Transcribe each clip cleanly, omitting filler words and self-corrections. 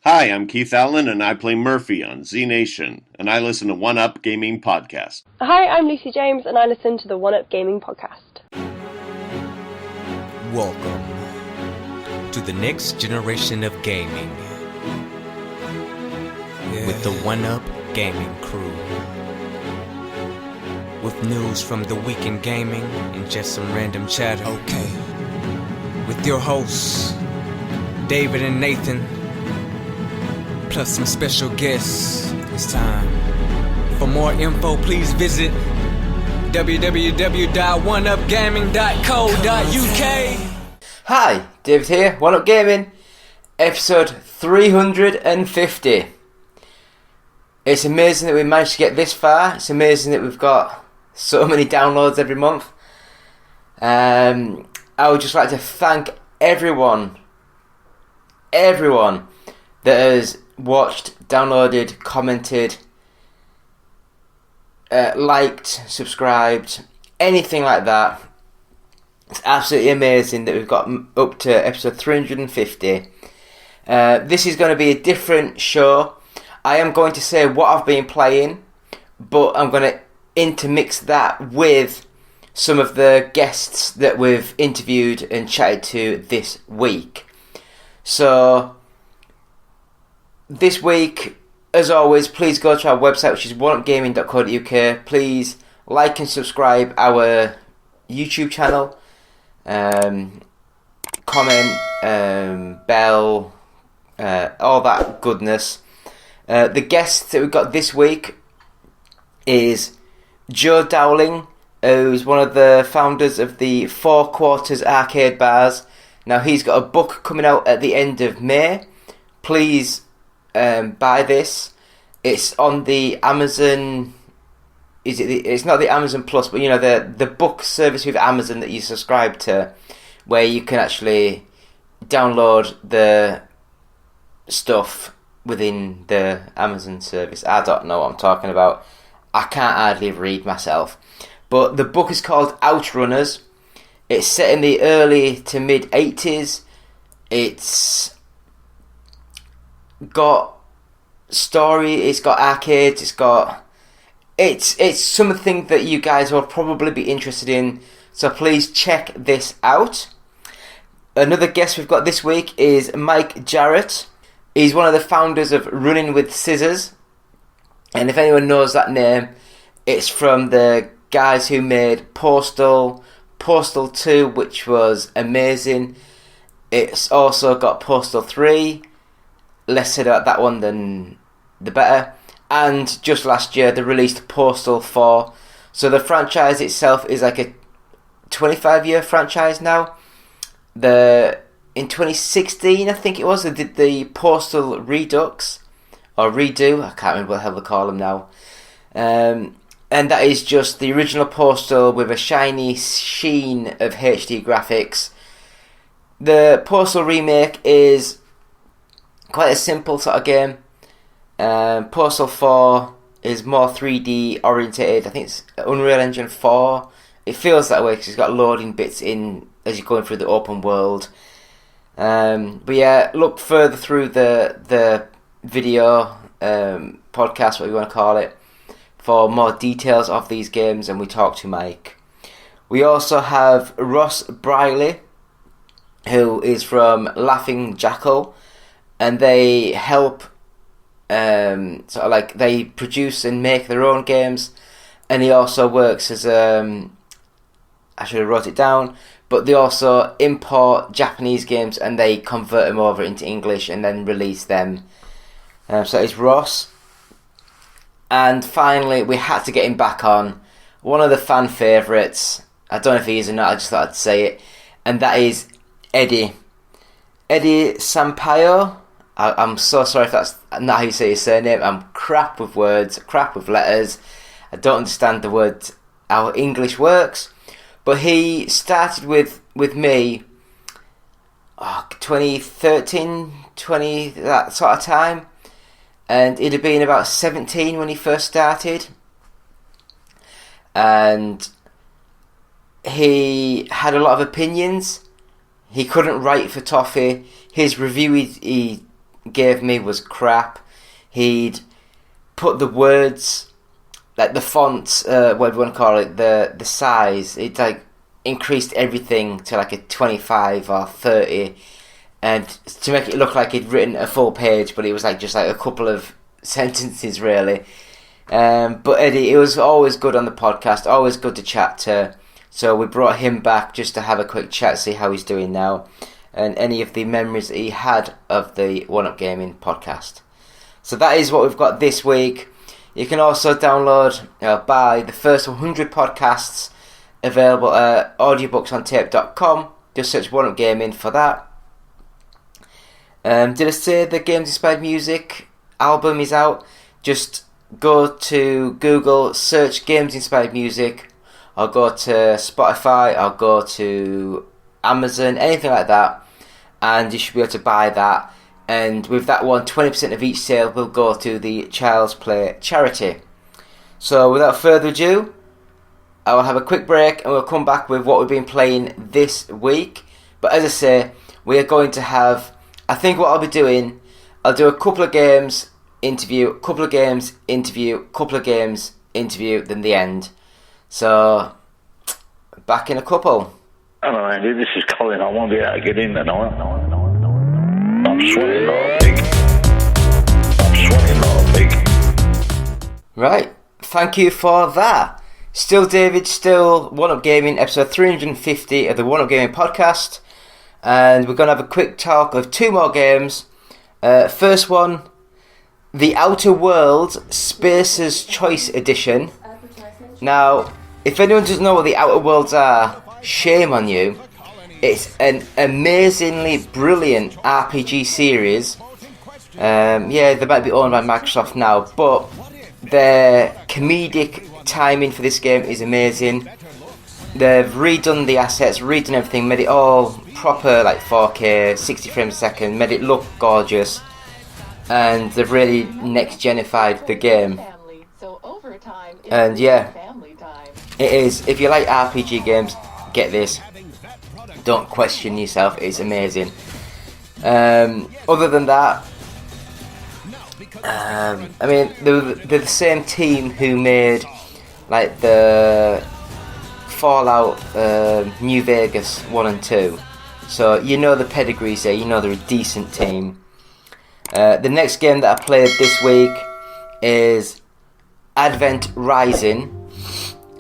Hi, I'm Keith Allen, and I play Murphy on Z Nation, and I listen to One Up Gaming Podcast. Hi, I'm Lucy James, and I listen to the One Up Gaming Podcast. Welcome to the next generation of gaming with the One Up Gaming crew. With news from the week in gaming and just some random chatter. Okay. With your hosts, David and Nathan, plus some special guests. It's time. For more info, please visit www.oneupgaming.co.uk. Hi, David here, One Up Gaming, episode 350. It's amazing that we managed to get this far. It's amazing that we've got so many downloads every month. I would just like to thank everyone that has watched, downloaded, commented, liked, subscribed, anything like that. It's absolutely amazing that we've got up to episode 350. This is going to be a different show. I am going to say what I've been playing, but I'm going to intermix that with some of the guests that we've interviewed and chatted to this week. So this week, as always, please go to our website, which is oneupgaming.co.uk. Please like and subscribe our YouTube channel. Comment, bell, all that goodness. The guest that we've got this week is Joe Dowling, who's one of the founders of the Four Quarters arcade bars. Now, he's got a book coming out at the end of May. Please buy this. It's on the Amazon. It's not the Amazon Plus, but you know the book service with Amazon that you subscribe to, where you can actually download the stuff within the Amazon service. I don't know what I'm talking about. I can't hardly read myself. But the book is called Outrunners. It's set in the early to mid 80s. It's got story, it's got arcades, it's something that you guys will probably be interested in. So please check this out. Another guest we've got this week is Mike Jaret. He's one of the founders of Running with Scissors. And if anyone knows that name, it's from the guys who made Postal 2, which was amazing. It's also got Postal 3. Less said about that one than the better. And just last year they released Postal 4. So the franchise itself is like a 25-year franchise now. In 2016, I think it was, they did the Postal Redux or Redo. I can't remember what the hell they call them now. And that is just the original Postal with a shiny sheen of HD graphics. The Postal remake is quite a simple sort of game. Postal 4 is more 3D orientated. I think it's Unreal Engine 4. It feels that way because it's got loading bits in as you're going through the open world. But yeah, look further through the video podcast, what you want to call it, for more details of these games, and we talk to Mike. We also have Ross Brierley, who is from Laughing Jackal, and they help they produce and make their own games, and he also works as I should have wrote it down, but they also import Japanese games and they convert them over into English and then release them. So it's Ross. And finally, we had to get him back on. One of the fan favourites. I don't know if he is or not, I just thought I'd say it. And that is Eddie. Eddie Sampaio. I'm so sorry if that's not how you say his surname. I'm crap with words, crap with letters. I don't understand the word, how English works. But he started with me 2013, that sort of time. And he'd have been about 17 when he first started. And he had a lot of opinions. He couldn't write for Toffee. His review he gave me was crap. He'd put the words, like the fonts, what do you want to call it, the size, it like increased everything to like a 25 or 30, and to make it look like he'd written a full page, but it was like just like a couple of sentences really. But Eddie, it was always good on the podcast, always good to chat to, so we brought him back just to have a quick chat, see how he's doing now, and any of the memories that he had of the One Up Gaming podcast. So that is what we've got this week. You can also download, buy the first 100 podcasts available at audiobooksontape.com. Just search One Up Gaming for that. Did I say the Games Inspired Music album is out? Just go to Google, search Games Inspired Music, or go to Spotify, or go to Amazon, anything like that, and you should be able to buy that. And with that one, 20% of each sale will go to the Child's Play charity. So without further ado, I will have a quick break and we'll come back with what we've been playing this week. But as I say, we are going to have, I think what I'll be doing, I'll do a couple of games, interview, couple of games, interview, couple of games, interview, then the end. So, back in a couple. Hello Andy, this is Colin. I won't be able to get in tonight. I'm sweating like a pig. I'm sweating like a pig. Right, thank you for that. Still David, still One Up Gaming, episode 350 of the One Up Gaming podcast. And we're going to have a quick talk of two more games. First one, The Outer Worlds Spacer's Choice Edition. Now, if anyone doesn't know what the Outer Worlds are, shame on you. It's an amazingly brilliant RPG series. Yeah, they might be owned by Microsoft now, but their comedic timing for this game is amazing. They've redone the assets, redone everything, made it all proper, like 4K, 60 frames a second, made it look gorgeous, and they've really next-genified the game. And yeah, it is. If you like RPG games, get this. Don't question yourself, it's amazing. Other than that, I mean, they're the same team who made like the Fallout New Vegas 1 and 2. So you know the pedigree's there, you know they're a decent team. The next game that I played this week is Advent Rising.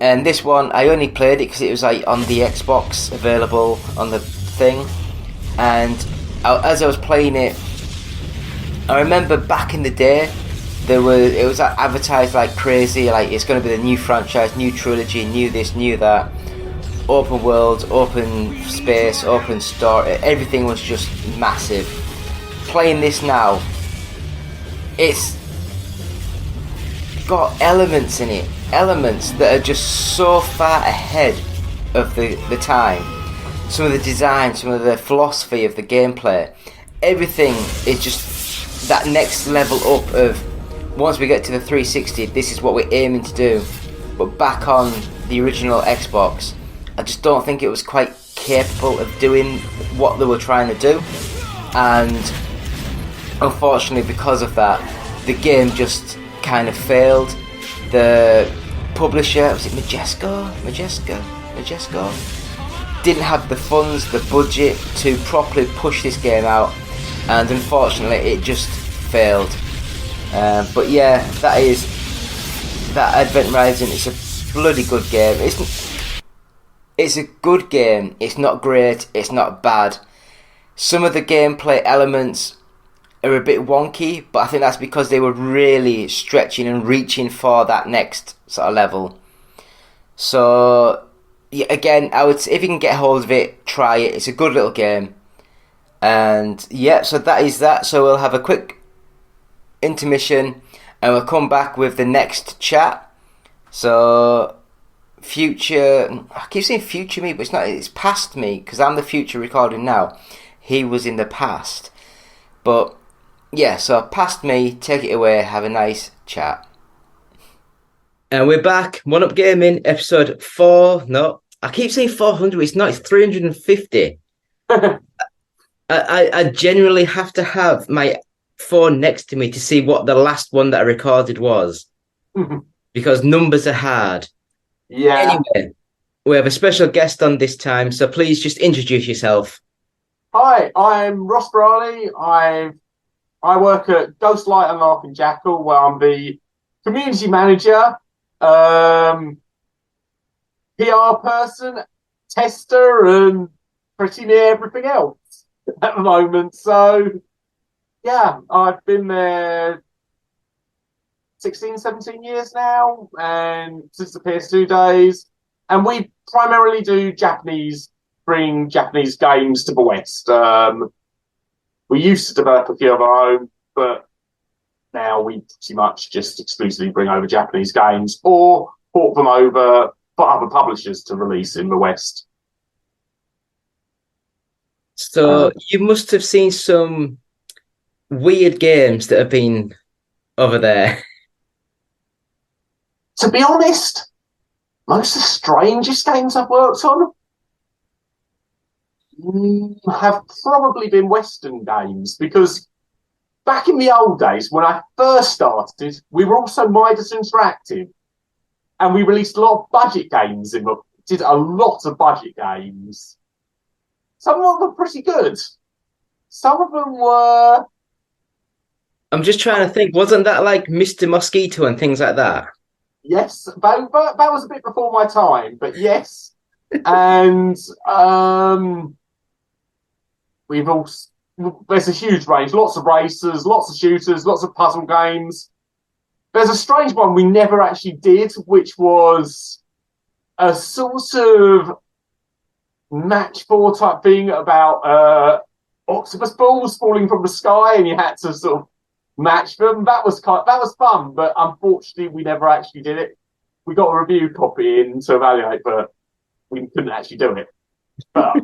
And this one, I only played it because it was like on the Xbox, available on the thing. And as I was playing it, I remember back in the day, it was like advertised like crazy, like it's going to be the new franchise, new trilogy, new this, new that. Open world, open space, open story, everything was just massive. Playing this now, it's got elements in it, elements that are just so far ahead of the time. Some of the design, some of the philosophy of the gameplay, everything is just that next level up of, once we get to the 360, this is what we're aiming to do. But back on the original Xbox, I just don't think it was quite capable of doing what they were trying to do. And unfortunately, because of that, the game just kind of failed. The publisher, was it Majesco, didn't have the funds, the budget to properly push this game out, and unfortunately it just failed. But yeah, that Advent Rising. It's a bloody good game. It's a good game. It's not great, it's not bad. Some of the gameplay elements are a bit wonky, but I think that's because they were really stretching and reaching for that next sort of level. So yeah, again, I would say if you can get hold of it, try it. It's a good little game. And yeah, so that is that. So we'll have a quick intermission and we'll come back with the next chat. So future, I keep saying future me, but it's not, it's past me, because I'm the future recording now. He was in the past. But yeah, so past me, take it away, have a nice chat. And we're back, One Up Gaming, episode 4. No, I keep saying 400, it's not, it's 350. I generally have to have my phone next to me to see what the last one that I recorded was because numbers are hard. Yeah. Anyway, we have a special guest on this time, so please just introduce yourself. Hi, I'm Ross Brierley. I work at Ghostlight and Laughing Jackal, where I'm the community manager, PR person, tester, and pretty near everything else at the moment. So, yeah, I've been there 16, 17 years now, and since the PS2 days. And we primarily do bring Japanese games to the West. We used to develop a few of our own, but now we pretty much just exclusively bring over Japanese games or port them over for other publishers to release in the West. So you must have seen some weird games that have been over there. To be honest, most of the strangest games I've worked on have probably been Western games, because back in the old days, when I first started, we were also Midas Interactive, and we released a lot of budget games. Did a lot of budget games. Some of them were pretty good. Some of them were... I'm just trying to think, wasn't that like Mr. Mosquito and things like that? Yes, that was a bit before my time, but yes. And there's a huge range, lots of racers, lots of shooters, lots of puzzle games. There's a strange one we never actually did, which was a sort of match 4 type thing about octopus balls falling from the sky, and you had to sort of match them. That was fun, but unfortunately we never actually did it. We got a review copy in to evaluate, but we couldn't actually do it. But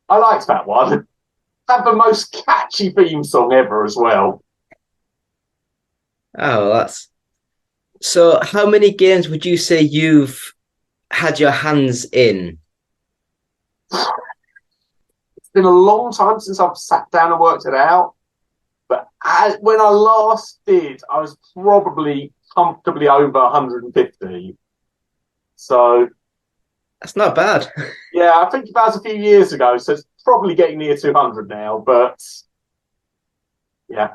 I liked that one. Had the most catchy theme song ever as well. Oh, that's... So how many games would you say you've had your hands in? It's been a long time since I've sat down and worked it out. But when I last did, I was probably comfortably over 150. So... That's not bad. Yeah, I think that was a few years ago, so it's probably getting near 200 now. But yeah,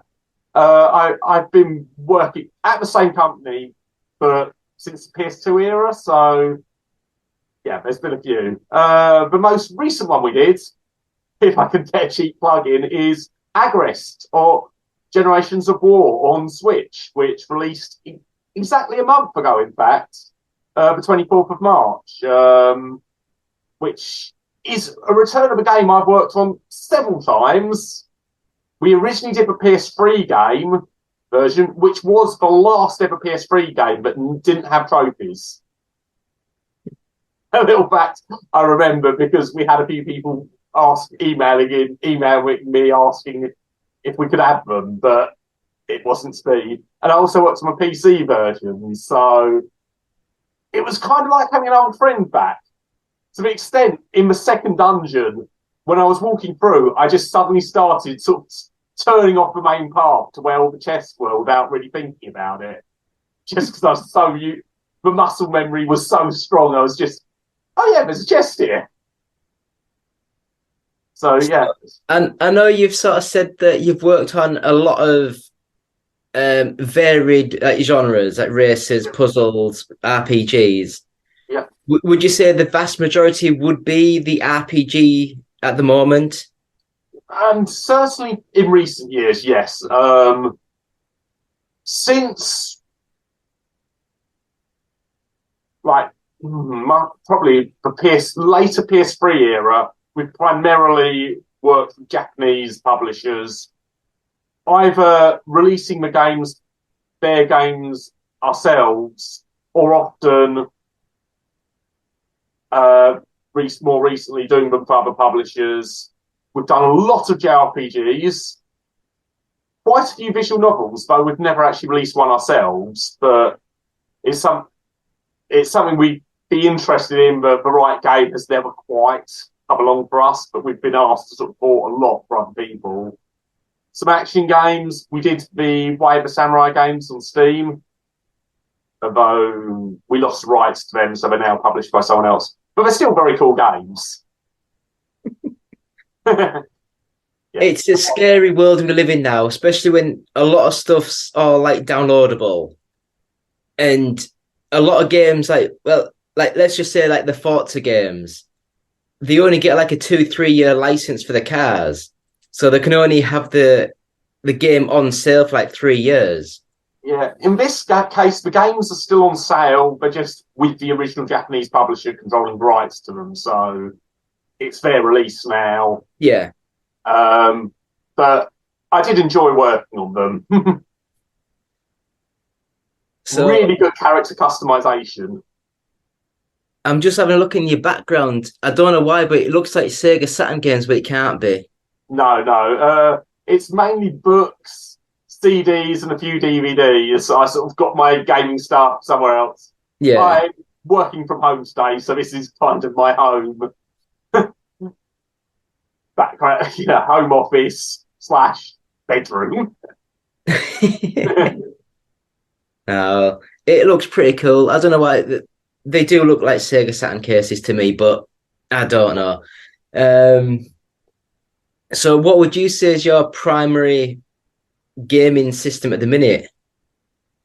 I've been working at the same company since the PS2 era, so yeah, there's been a few. The most recent one we did, if I can get a cheap plug in, is Agrest, or Generations of War on Switch, which released exactly a month ago, in fact. The 24th of March, which is a return of a game I've worked on several times. We originally did the PS3 game version, which was the last ever PS3 game, but didn't have trophies. A little fact I remember, because we had a few people emailing me asking if we could have them, but it wasn't speed. And I also worked on a PC version, so... It was kind of like having an old friend back. To the extent, in the second dungeon, when I was walking through, I just suddenly started sort of turning off the main path to where all the chests were without really thinking about it. Just because I was the muscle memory was so strong, I was just, oh yeah, there's a chest here. So yeah. And I know you've sort of said that you've worked on a lot of varied genres, like races, puzzles, RPGs. Yeah. Would you say the vast majority would be the RPG at the moment? Certainly in recent years, yes. Since probably the later PS3 era, we've primarily worked with Japanese publishers, either releasing their games ourselves, or often more recently doing them for other publishers. We've done a lot of JRPGs, quite a few visual novels, though we've never actually released one ourselves, but it's something we'd be interested in, but the right game has never quite come along for us, but we've been asked to support a lot from people. some action games. We did the Way of the Samurai games on Steam, although we lost the rights to them, so they're now published by someone else. But they're still very cool games. Yeah. It's a scary world we live in now, especially when a lot of stuff's all like downloadable. And a lot of games, let's just say like the Forza games, they only get like a 2-3 year license for the cars. So they can only have the game on sale for like 3 years. Yeah, in this case, the games are still on sale, but just with the original Japanese publisher controlling the rights to them. So it's their release now. Yeah. But I did enjoy working on them. So really good character customization. I'm just having a look in your background. I don't know why, but it looks like Sega Saturn games, but it can't be. No. It's mainly books, CDs, and a few DVDs. I sort of got my gaming stuff somewhere else. Yeah. I'm working from home today, so this is kind of my home. Background, home office / bedroom. No, it looks pretty cool. I don't know why they do look like Sega Saturn cases to me, but I don't know. So what would you say is your primary gaming system at the minute?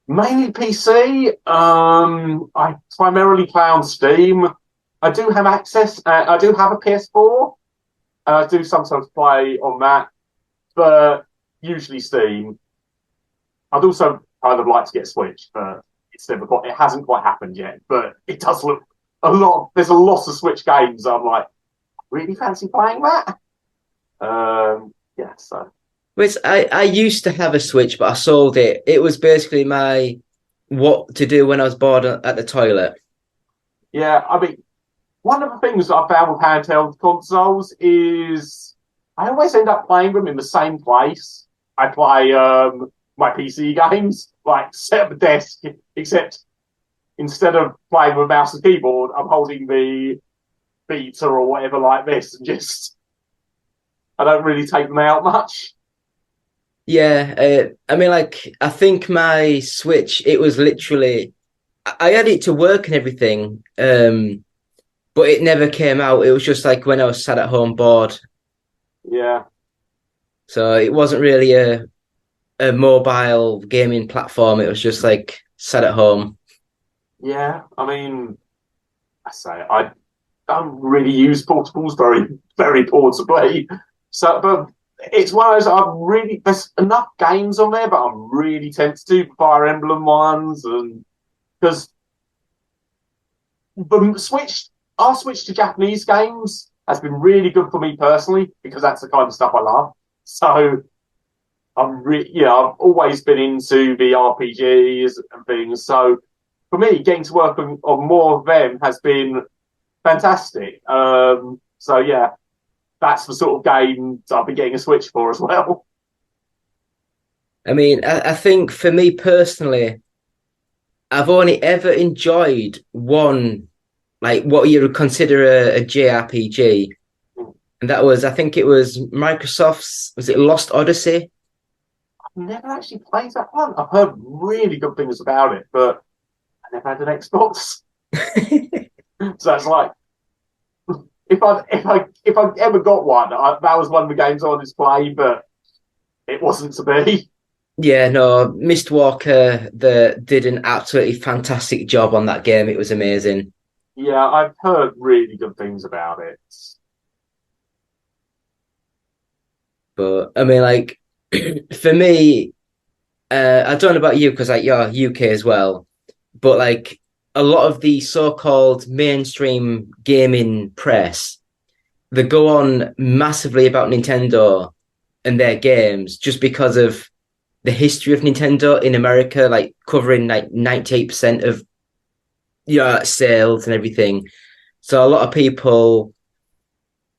Mainly PC. I primarily play on Steam. I do have access. I do have a PS4. I do sometimes play on that, but usually Steam. I'd also kind of like to get a Switch, but it hasn't quite happened yet. But it does look a lot. There's a lot of Switch games. I'm like, really fancy playing that. Yeah. So. Which I used to have a Switch, but I sold it. It was basically my what to do when I was bored at the toilet. Yeah, I mean, one of the things that I found with handheld consoles is I always end up playing them in the same place. I play my PC games, like set up a desk, except instead of playing with a mouse and keyboard, I'm holding the Vita or whatever like this, and just I don't really take them out much. Yeah, I mean, like I think my Switch, it was literally I had it to work and everything, but it never came out. It was just like when I was sat at home bored. Yeah. So it wasn't really a mobile gaming platform. It was just like sat at home. Yeah, I mean, I don't really use portables very, very portably. So, but it's one of those there's enough games on there, but I'm really tempted to Fire Emblem ones, and because our switch to Japanese games has been really good for me personally because that's the kind of stuff I love. So I've always been into the RPGs and things. So for me, getting to work on more of them has been fantastic. So yeah, that's the sort of game I've been getting a Switch for as well. I mean, I think for me personally, I've only ever enjoyed one, like what you would consider a JRPG. And that was, I think it was Microsoft's, was it Lost Odyssey? I've never actually played that one. I've heard really good things about it, but I never had an Xbox. So it's like, if I ever got one, that was one of the games I wanted to play, but it wasn't to be. Yeah, no, Mistwalker did an absolutely fantastic job on that game. It was amazing. Yeah, I've heard really good things about it. But I mean, like for me, I don't know about you because like you're UK as well, but like a lot of the so-called mainstream gaming press, they go on massively about Nintendo and their games just because of the history of Nintendo in America, like covering like 98% of sales and everything. So a lot of people,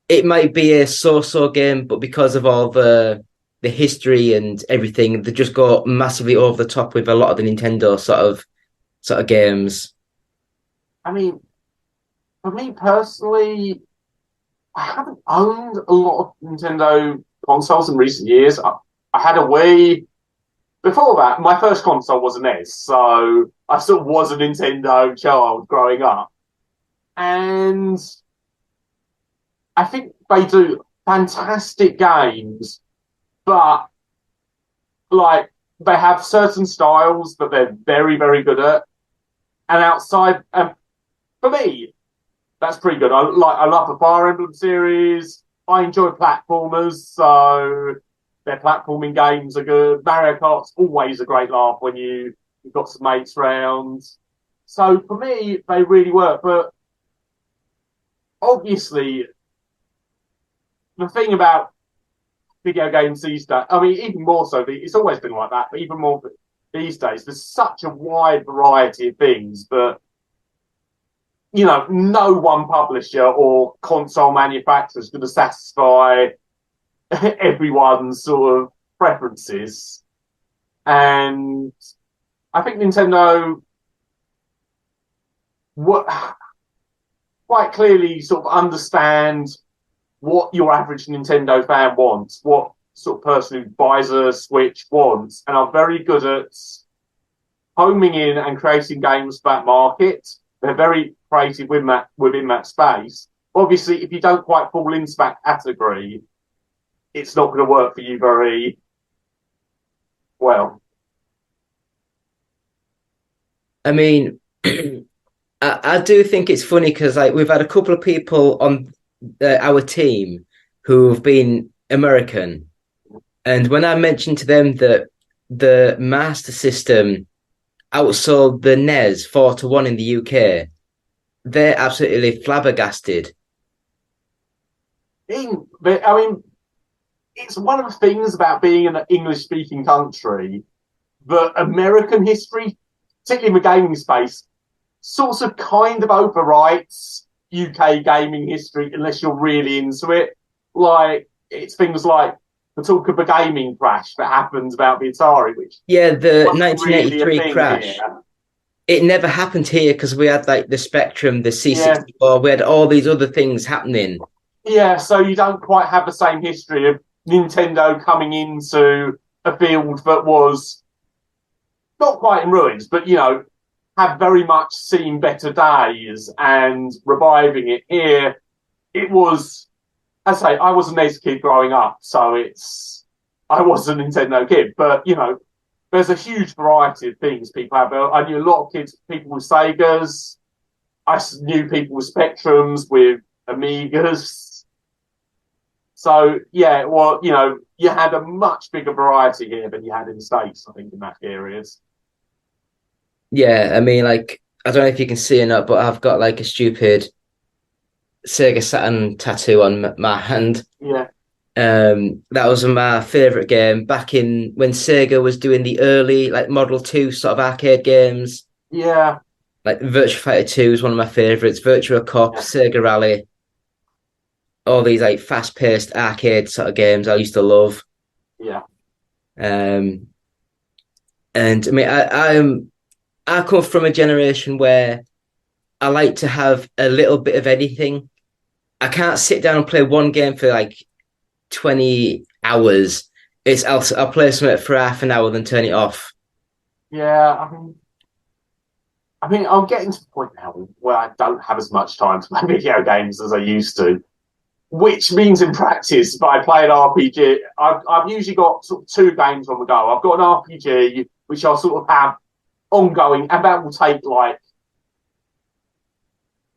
it might be a so-so game, but because of all the history and everything, they just go massively over the top with a lot of the Nintendo sort of games. I mean, for me personally, I haven't owned a lot of Nintendo consoles in recent years. I had a Wii. Before that, my first console was an NES, so I sort of was a Nintendo child growing up. And I think they do fantastic games, but like they have certain styles that they're very, very good at. And outside, for me, that's pretty good. I love the Fire Emblem series. I enjoy platformers, so their platforming games are good. Mario Kart's always a great laugh when you've got some mates round. So for me, they really work. But obviously, the thing about video games these days, I mean, even more so, it's always been like that, but even more these days, there's such a wide variety of things that, you know, no one publisher or console manufacturer is going to satisfy everyone's sort of preferences. And I think Nintendo quite clearly sort of understand what your average Nintendo fan wants, what sort of person who buys a Switch wants, and are very good at homing in and creating games for that market. They're very creative within that space. Obviously, if you don't quite fall into that category, it's not going to work for you very well. I mean, I do think it's funny because like we've had a couple of people on our team who've been American, and when I mentioned to them that the Master System outsold the NES 4-1 in the UK, they're absolutely flabbergasted. I mean, it's one of the things about being in an English-speaking country that American history, particularly in the gaming space, sort of kind of overwrites UK gaming history unless you're really into it. Like, it's things like the talk of the gaming crash that happened about the Atari, which the wasn't 1983 really crash. Here. It never happened here because we had like the Spectrum, the C64, we had all these other things happening. Yeah, so you don't quite have the same history of Nintendo coming into a field that was not quite in ruins, but, you know, have very much seen better days and reviving it here. It was, as I say, I was a NES kid growing up, so I was a Nintendo kid, but, you know, there's a huge variety of things people have. I knew a lot of people with Segas. I knew people with Spectrums, with Amigas. So, yeah, well, you know, you had a much bigger variety here than you had in the States, I think, in that period. Yeah, I mean, like, I don't know if you can see or not, but I've got like a stupid Sega Saturn tattoo on my hand. Yeah. That was my favorite game back in when Sega was doing the early like Model 2 sort of arcade games. Yeah. Like Virtua Fighter 2 is one of my favorites, Virtua Cop, Sega Rally, all these like fast-paced arcade sort of games I used to love. Yeah. And I mean, I come from a generation where I like to have a little bit of anything. I can't sit down and play one game for like 20 hours. I'll play something for half an hour, then turn it off. Yeah, I mean, I'm getting to the point now where I don't have as much time to play video games as I used to, which means in practice, if I play an RPG, I've usually got sort of 2 games on the go. I've got an RPG, which I'll sort of have ongoing, and that will take like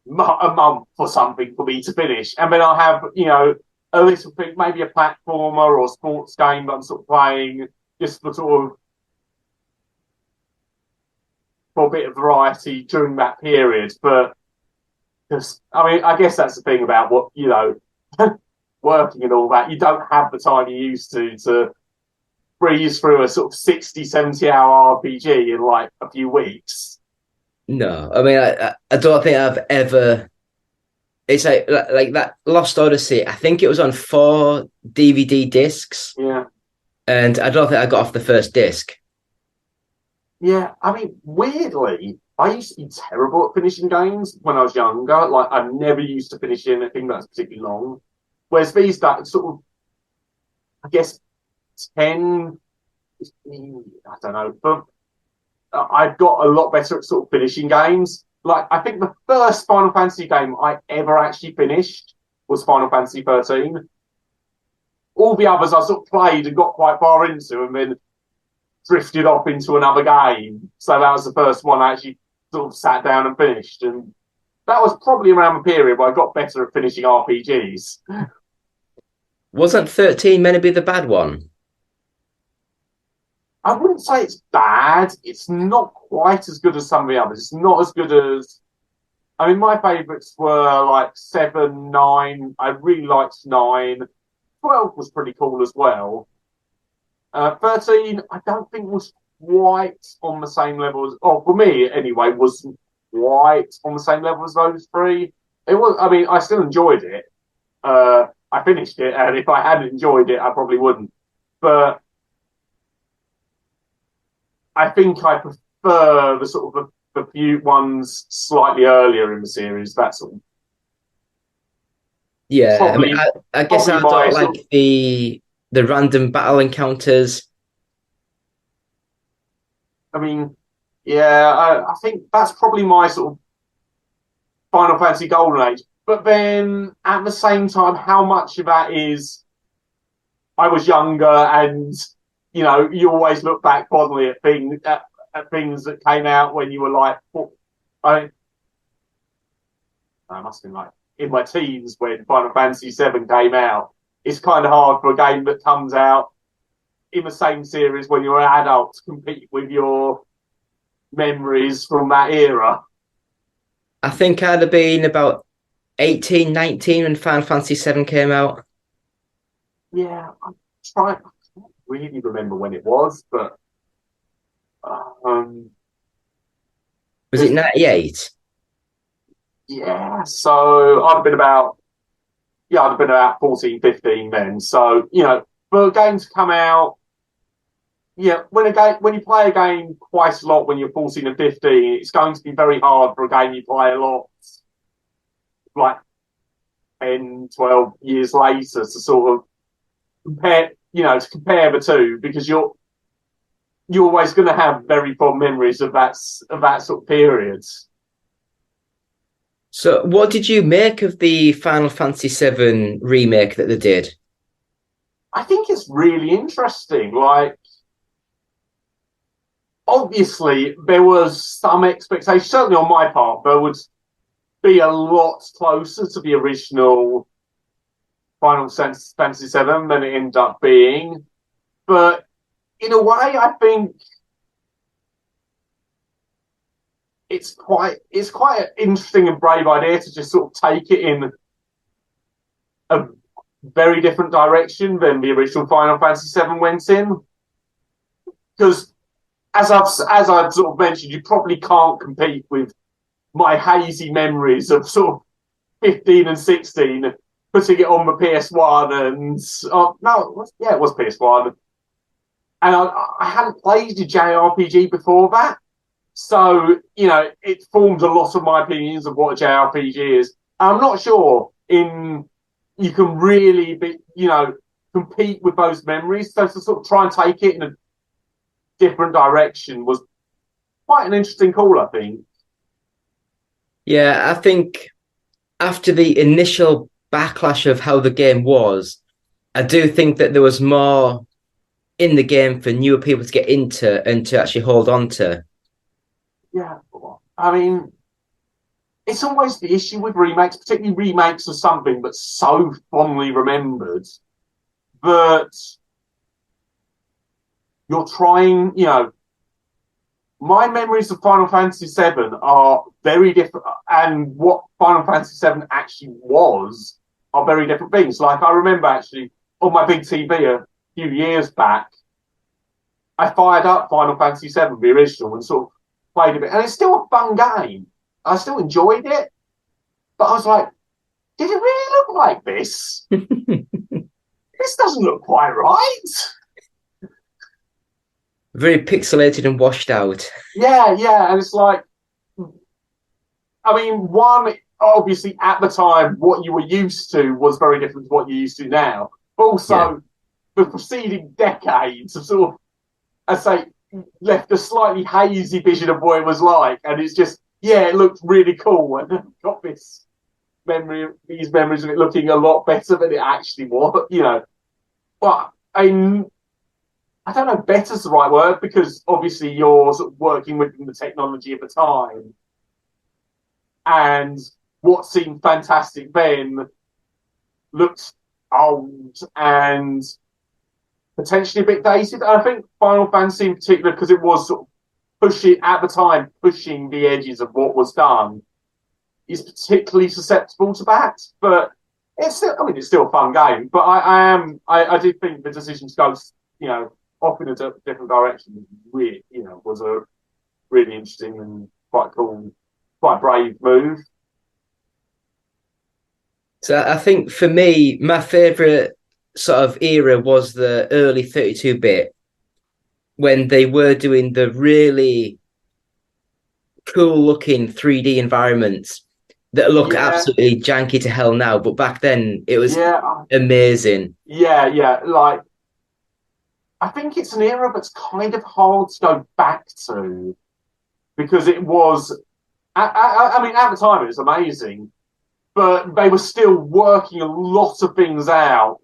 a month or something for me to finish. And then I'll have, you know, a little thing, maybe a platformer or a sports game that I'm sort of playing just for sort of for a bit of variety during that period. But just, I mean, I guess that's the thing about what, you know, working and all that. You don't have the time you used to breeze through a sort of 60, 70-hour RPG in like a few weeks. No, I mean, I don't think I've ever. It's like that Lost Odyssey. I think it was on 4 DVD discs. Yeah. And I don't think I got off the first disc. Yeah, I mean, weirdly, I used to be terrible at finishing games when I was younger. Like, I never used to finish anything that's particularly long. Whereas these days, sort of, I guess, 10, I don't know, but I've got a lot better at sort of finishing games. Like, I think the first Final Fantasy game I ever actually finished was Final Fantasy 13. All the others I sort of played and got quite far into and then drifted off into another game. So that was the first one I actually sort of sat down and finished. And that was probably around the period where I got better at finishing RPGs. Wasn't 13 meant to be the bad one? I wouldn't say it's bad. It's not quite as good as some of the others. It's not as good as... I mean, my favourites were like 7, 9. I really liked 9. 12 was pretty cool as well. 13, I don't think was quite on the same level as... Oh, for me, anyway, wasn't quite on the same level as those 3. It was... I mean, I still enjoyed it. I finished it, and if I hadn't enjoyed it, I probably wouldn't. But I think I prefer the sort of the few ones slightly earlier in the series. That's all. Yeah, Probably, I mean, I guess I don't like the random battle encounters. I mean, yeah, I think that's probably my sort of Final Fantasy Golden Age. But then at the same time, how much of that is I was younger and, you know, you always look back fondly at things that came out when you were like, I must have been like in my teens when Final Fantasy VII came out. It's kind of hard for a game that comes out in the same series when you're an adult to compete with your memories from that era. I think I'd have been about 18, 19 when Final Fantasy VII came out. Yeah, I can't really remember when it was, but Was it 98? yeah, so I'd have been about 14, 15 then. So, you know, for a game to come out, yeah, when you play a game quite a lot when you're 14 and 15, it's going to be very hard for a game you play a lot like 10, 12 years later to sort of compare the two, because you're always going to have very fond memories of that sort of period. So, what did you make of the Final Fantasy VII remake that they did? I think it's really interesting. Like, obviously, there was some expectation, certainly on my part, there would be a lot closer to the original Final Fantasy VII than it ended up being. But in a way, I think it's quite an interesting and brave idea to just sort of take it in a very different direction than the original Final Fantasy VII went in. Because as I've sort of mentioned, you probably can't compete with my hazy memories of sort of 15 and 16, putting it on the PS1 and it was PS1. And I hadn't played a JRPG before that. So, you know, it formed a lot of my opinions of what a JRPG is. I'm not sure you can really compete with those memories. So to sort of try and take it in a different direction was quite an interesting call, I think. Yeah, I think after the initial backlash of how the game was, I do think that there was more in the game for newer people to get into and to actually hold on to. Yeah, I mean, it's always the issue with remakes, particularly remakes of something that's so fondly remembered that you're trying, you know, my memories of Final Fantasy VII are very different, and what Final Fantasy VII actually was are very different things. Like, I remember actually on my big TV a few years back, I fired up Final Fantasy VII, the original, and sort of played a bit. And it's still a fun game. I still enjoyed it. But I was like, did it really look like this? This doesn't look quite right. Very pixelated and washed out. Yeah. And it's like, I mean, one, obviously at the time, what you were used to was very different to what you're used to now. But also, the preceding decades have sort of, I say, left a slightly hazy vision of what it was like, and it's just, yeah, it looked really cool, and I've got these memories of it looking a lot better than it actually was, But I don't know, better's the right word, because obviously you're sort of working within the technology of the time, and what seemed fantastic then looks old and potentially a bit dated. I think Final Fantasy in particular, because it was sort of pushing the edges of what was done, is particularly susceptible to that. But it's still a fun game. But I do think the decision to go, off in a different direction really, was a really interesting and quite cool, quite brave move. So I think for me, my favourite sort of era was the early 32-bit, when they were doing the really cool looking 3D environments that look absolutely janky to hell now, but back then it was amazing. Yeah. Like, I think it's an era that's kind of hard to go back to, because it was, I mean, at the time it was amazing, but they were still working a lot of things out.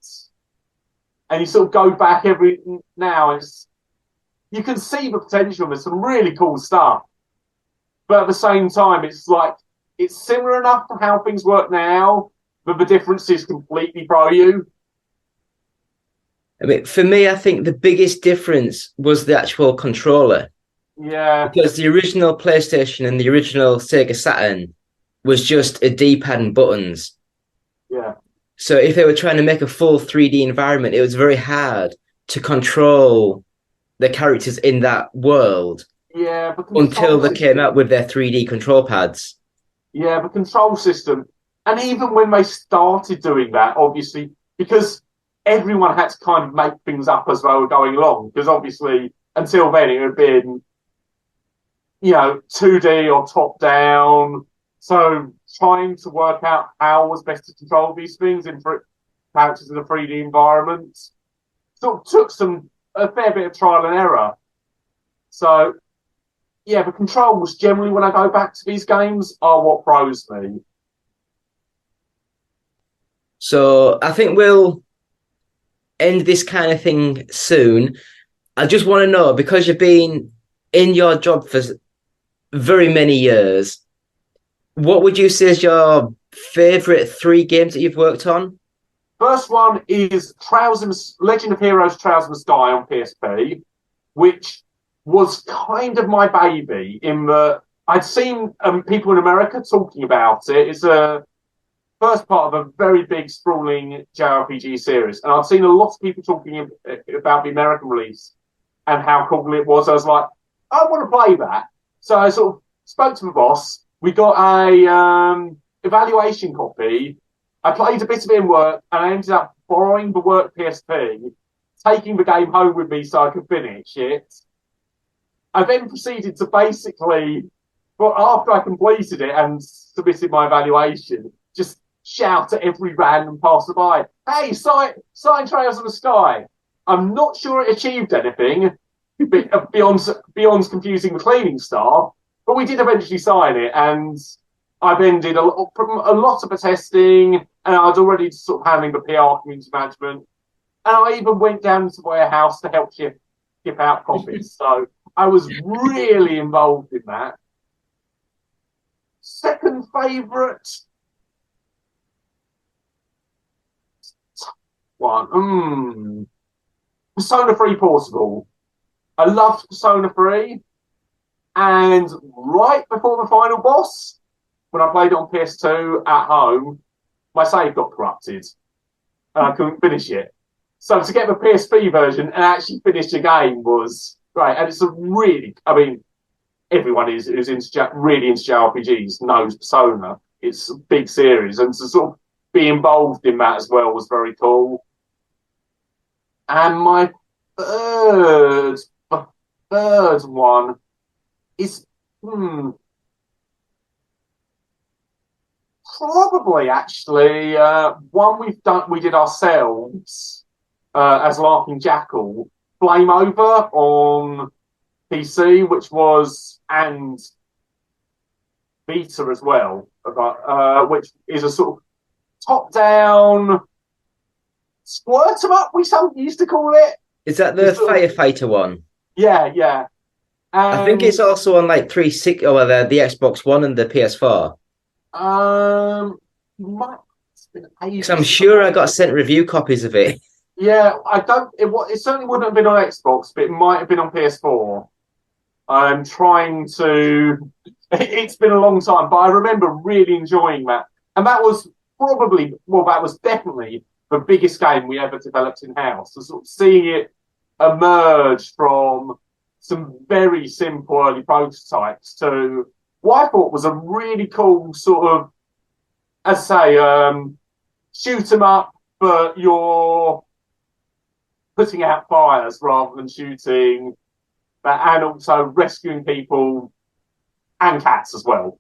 And you sort of go back every now, you can see the potential. There's some really cool stuff, but at the same time, it's like it's similar enough to how things work now, but the differences completely throw you. I mean, for me, I think the biggest difference was the actual controller. Yeah. Because the original PlayStation and the original Sega Saturn was just a D-pad and buttons. Yeah. So if they were trying to make a full 3D environment, it was very hard to control the characters in that world. Yeah, until they came out with their 3D control pads. Yeah, the control system. And even when they started doing that, obviously, because everyone had to kind of make things up as they were going along, because obviously until then it had been, 2D or top down. So trying to work out how was best to control these things in characters in a 3D environment sort of took a fair bit of trial and error. So yeah, the controls generally, when I go back to these games, are what throws me. So I think we'll end this kind of thing soon. I just want to know, because you've been in your job for very many years, what would you say is your favourite 3 games that you've worked on? First one is Legend of Heroes Trials Must Die on PSP, which was kind of my baby in that I'd seen people in America talking about it. It's a first part of a very big, sprawling JRPG series. And I'd seen a lot of people talking about the American release and how cool it was. I was like, I want to play that. So I sort of spoke to the boss. We got a evaluation copy. I played a bit of it in work, and I ended up borrowing the work PSP, taking the game home with me so I could finish it. I then proceeded to basically, after I completed it and submitted my evaluation, just shout at every random passerby, "Hey, sign Trails of the Sky!" I'm not sure it achieved anything beyond confusing the cleaning staff, but we did eventually sign it, and I then did a lot of the testing, and I was already sort of handling the PR, community management, and I even went down to the warehouse to help ship out copies. So I was really involved in that. Second favourite one, Persona 3 Portable. I loved Persona 3, and right before the final boss, when I played it on PS2 at home, my save got corrupted and I couldn't finish it. So to get the PSP version and actually finish the game was great. And it's everyone who's really into JRPGs knows Persona. It's a big series, and to sort of be involved in that as well was very cool. And my third one is probably actually one we did ourselves, as Laughing Jackal, Flame Over on PC, and Vita as well, which is a sort of top-down squirt 'em up, we used to call it. Is that the firefighter one? Yeah. I think it's also on like 360 or the Xbox One and the PS4. It's been ages. I'm sure I got sent review copies of it. Yeah, I don't. It certainly wouldn't have been on Xbox, but it might have been on PS4. I'm trying to. It's been a long time, but I remember really enjoying that, and that was definitely the biggest game we ever developed in house. So sort of seeing it emerge from some very simple early prototypes to what I thought was a really cool sort of, as I say, shoot 'em up, but you're putting out fires rather than shooting, and also rescuing people and cats as well.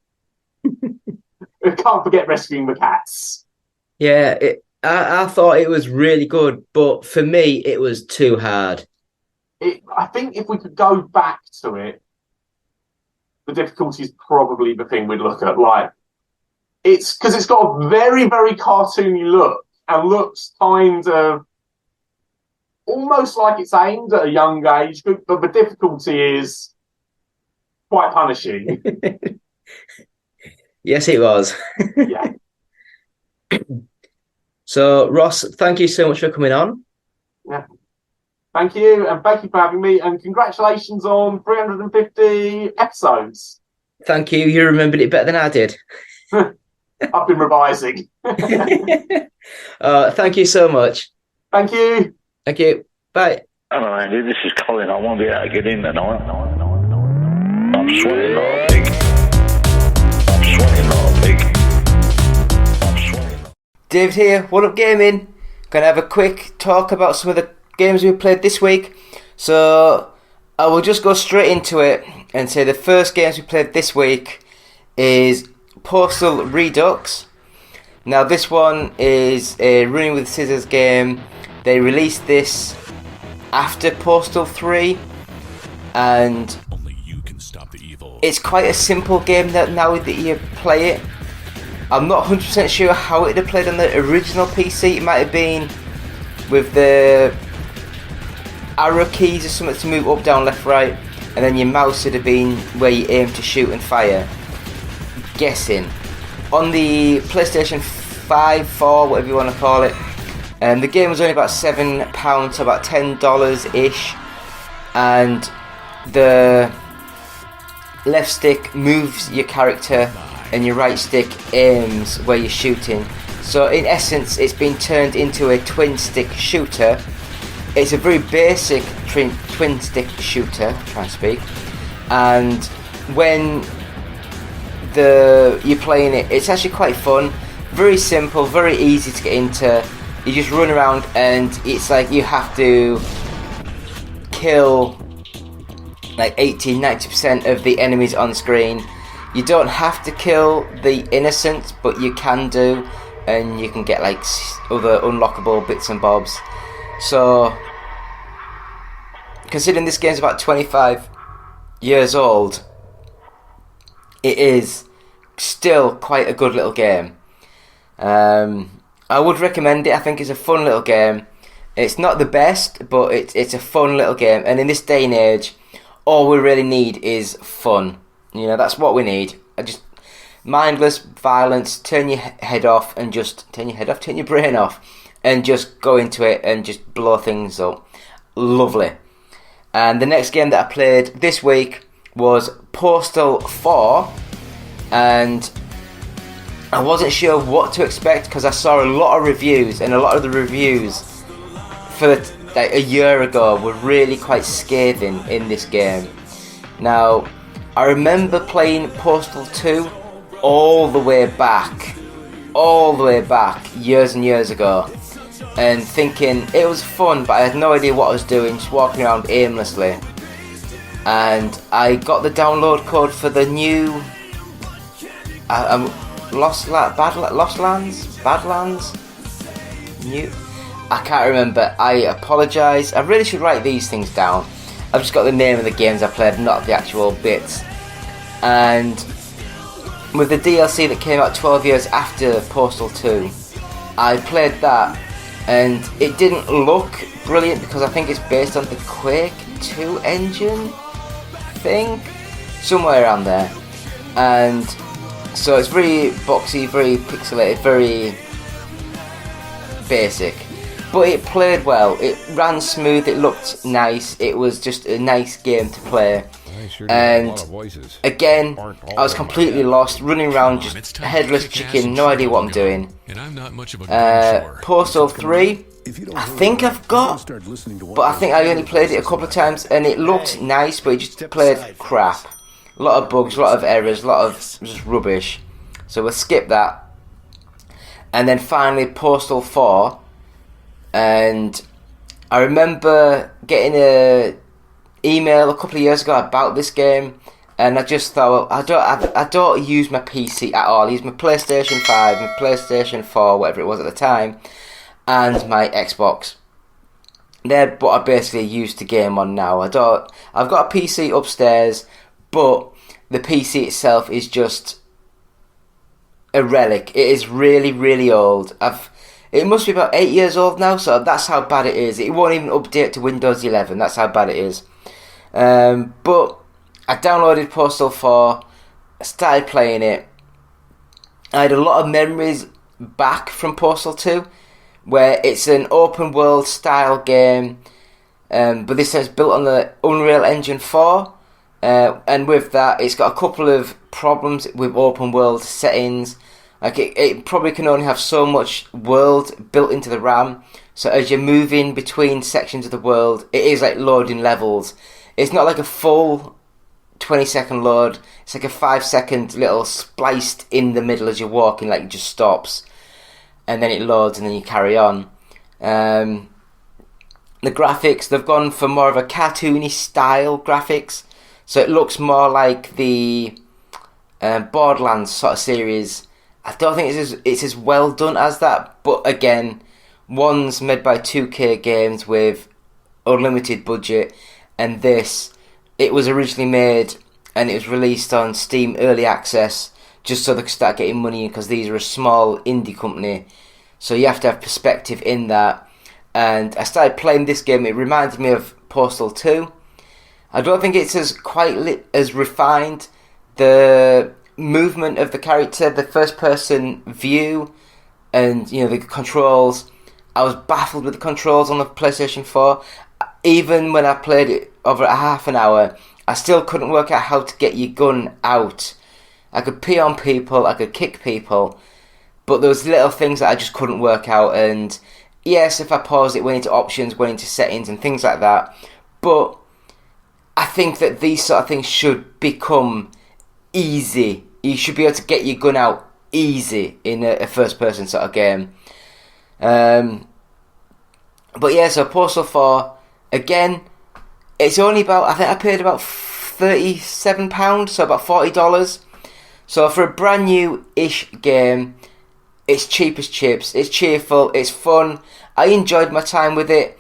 Can't forget rescuing the cats. Yeah, I thought it was really good, but for me, it was too hard. I think if we could go back to it, the difficulty is probably the thing we'd look at. Like, it's because it's got a very, very cartoony look and looks kind of almost like it's aimed at a young age, but the difficulty is quite punishing. Yes, it was. Yeah. So, Ross, thank you so much for coming on. Yeah. Thank you, and thank you for having me, and congratulations on 350 episodes. Thank you. You remembered it better than I did. I've been revising. Thank you so much. Thank you. Thank you. Bye. Hello, Andy. This is Colin. I won't be able to get in tonight. I'm sweating like a pig. David here. What up, gaming? Gonna have a quick talk about some of the games we played this week. So I will just go straight into it and say the first games we played this week is Postal Redux. Now this one is a running with scissors game. They released this after Postal 3, and only you can stop the evil. It's quite a simple game that now that you play it. I'm not 100% sure how it had played on the original PC. It might have been with the arrow keys or something to move up, down, left, right, and then your mouse would have been where you aim to shoot and fire. Guessing. On the PlayStation 5, 4, whatever you want to call it, the game was only about £7, so about $10-ish, and the left stick moves your character and your right stick aims where you're shooting. So in essence, it's been turned into a twin stick shooter. It's a very basic twin stick shooter, trying to speak, and when you're playing it, it's actually quite fun, very simple, very easy to get into. You just run around and it's like you have to kill like 80-90% of the enemies on screen. You don't have to kill the innocents, but you can do, and you can get like other unlockable bits and bobs. So considering this game's about 25 years old, it is still quite a good little game. I would recommend it. I think it's a fun little game. It's not the best, but it's a fun little game, and in this day and age, all we really need is fun. You know, that's what we need. Just mindless violence, turn your head off, turn your brain off, and just go into it and just blow things up. Lovely. And the next game that I played this week was Postal 4, and I wasn't sure what to expect because I saw a lot of reviews, and a lot of the reviews for a year ago were really quite scathing in this game. Now, I remember playing Postal 2 all the way back, years and years ago, and thinking it was fun, but I had no idea what I was doing, just walking around aimlessly. And I got the download code for the new Badlands. I can't remember. I apologise. I really should write these things down. I've just got the name of the games I played, not the actual bits. And with the DLC that came out 12 years after Postal 2, I played that, and it didn't look brilliant because I think it's based on the Quake 2 engine thing, somewhere around there. And so it's very boxy, very pixelated, very basic. But it played well, it ran smooth, it looked nice, it was just a nice game to play. And again, I was completely lost, running around just headless chicken, no idea what I'm doing. Postal 3, I think I've got, but I think I only played it a couple of times, and it looked nice, but it just played crap. A lot of bugs, a lot of errors, a lot of just rubbish. So we'll skip that. And then finally Postal 4, and I remember getting a email a couple of years ago about this game, and I just thought, I don't use my PC at all. I use my PlayStation 5, my PlayStation 4, whatever it was at the time, and my Xbox. They're what I basically use to game on now. I've got a PC upstairs, but the PC itself is just a relic. It is really, really old. It must be about 8 years old now, so that's how bad it is. It won't even update to Windows 11, that's how bad it is. But I downloaded Postal 4, started playing it. I had a lot of memories back from Postal 2, where it's an open world style game, but this is built on the Unreal Engine 4, and with that it's got a couple of problems with open world settings. Like it probably can only have so much world built into the RAM, so as you're moving between sections of the world, it is like loading levels. It's not like a full 20-second load, it's like a 5-second little spliced in the middle as you're walking, like it just stops, and then it loads and then you carry on. The graphics, they've gone for more of a cartoony style graphics, so it looks more like the Borderlands sort of series. I don't think it's as well done as that, but again, one's made by 2K Games with unlimited budget, and this, it was originally made and it was released on Steam Early Access just so they could start getting money in, because these are a small indie company, so you have to have perspective in that. And I started playing this game, it reminded me of Postal 2. I don't think it's as refined. The movement of the character, the first person view, and the controls, I was baffled with the controls on the PlayStation 4. Even when I played it over a half an hour, I still couldn't work out how to get your gun out. I could pee on people, I could kick people, but there was little things that I just couldn't work out. And yes, if I paused it, went into options, went into settings and things like that, but I think that these sort of things should become easy. You should be able to get your gun out easy in a first person sort of game. But yeah, so Postal 4, again, it's only about, I think I paid about £37, so about $40. So for a brand new-ish game, it's cheap as chips, it's cheerful, it's fun. I enjoyed my time with it.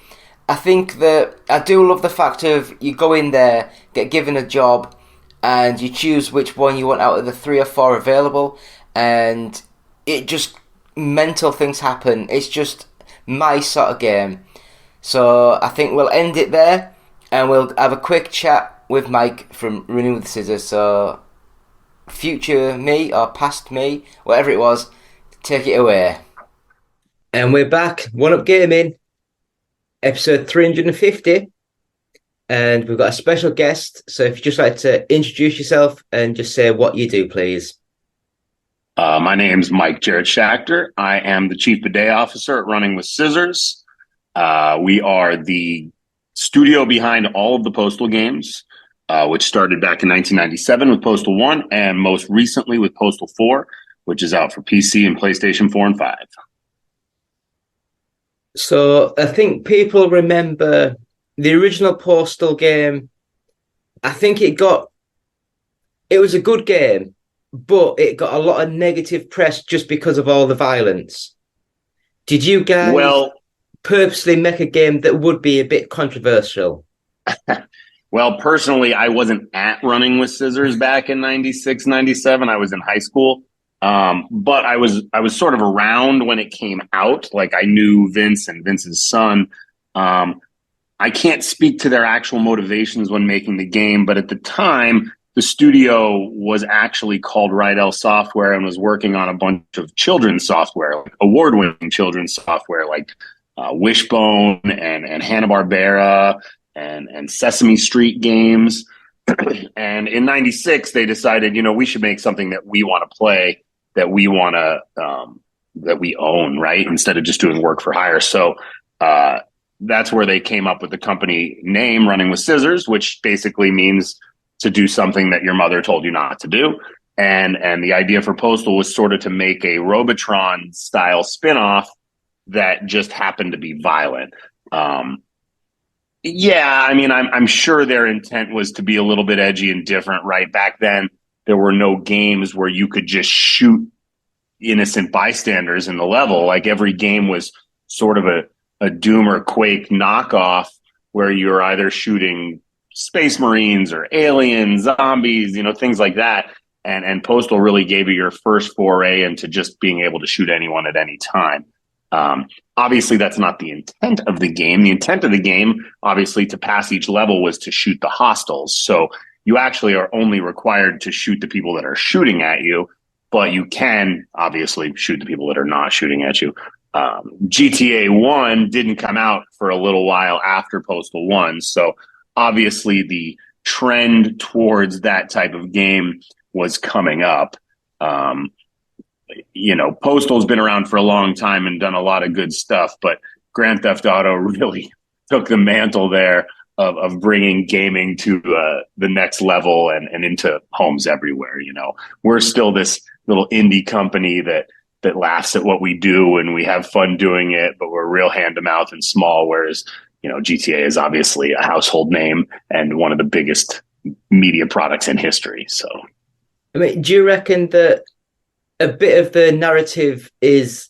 I think that I do love the fact of you go in there, get given a job, and you choose which one you want out of the 3 or 4 available, and it just, mental things happen. It's just my sort of game. So I think we'll end it there, and we'll have a quick chat with Mike from Running with the Scissors. So future me or past me, whatever it was, take it away. And we're back, One Up Gaming, episode 350. And we've got a special guest, so if you'd just like to introduce yourself and just say what you do, please. My name's Mike Jaret Schachter. I am the Chief Bidet Officer at Running with Scissors. We are the studio behind all of the Postal games, which started back in 1997 with Postal 1, and most recently with Postal 4, which is out for PC and PlayStation 4 and 5. So I think people remember the original Postal game. I think it was a good game, but it got a lot of negative press just because of all the violence. Did you guys purposely make a game that would be a bit controversial? Well, personally, I wasn't at Running with Scissors back in 96, 97. I was in high school. But I was sort of around when it came out. Like, I knew Vince and Vince's son. I can't speak to their actual motivations when making the game, but at the time, the studio was actually called Rydell Software and was working on a bunch of children's software, like award-winning children's software, like Wishbone and Hanna-Barbera and Sesame Street games. And in 96, they decided, we should make something that we want to play, that we want to, that we own, right? Instead of just doing work for hire. So, that's where they came up with the company name, Running with Scissors, which basically means to do something that your mother told you not to do. And the idea for Postal was sort of to make a Robotron style spinoff that just happened to be violent. Yeah, I mean, I'm sure their intent was to be a little bit edgy and different, right? Back then, there were no games where you could just shoot innocent bystanders in the level. Like, every game was sort of a Doom or Quake knockoff where you're either shooting Space Marines or aliens, zombies, things like that. And Postal really gave you your first foray into just being able to shoot anyone at any time. Obviously, that's not the intent of the game. The intent of the game, obviously, to pass each level was to shoot the hostiles. So you actually are only required to shoot the people that are shooting at you, but you can obviously shoot the people that are not shooting at you. GTA 1 didn't come out for a little while after Postal 1. So obviously the trend towards that type of game was coming up. Postal's been around for a long time and done a lot of good stuff, but Grand Theft Auto really took the mantle there of bringing gaming to the next level and into homes everywhere. We're still this little indie company that laughs at what we do and we have fun doing it, but we're real hand to mouth and small. Whereas, GTA is obviously a household name and one of the biggest media products in history. So, I mean, do you reckon that a bit of the narrative is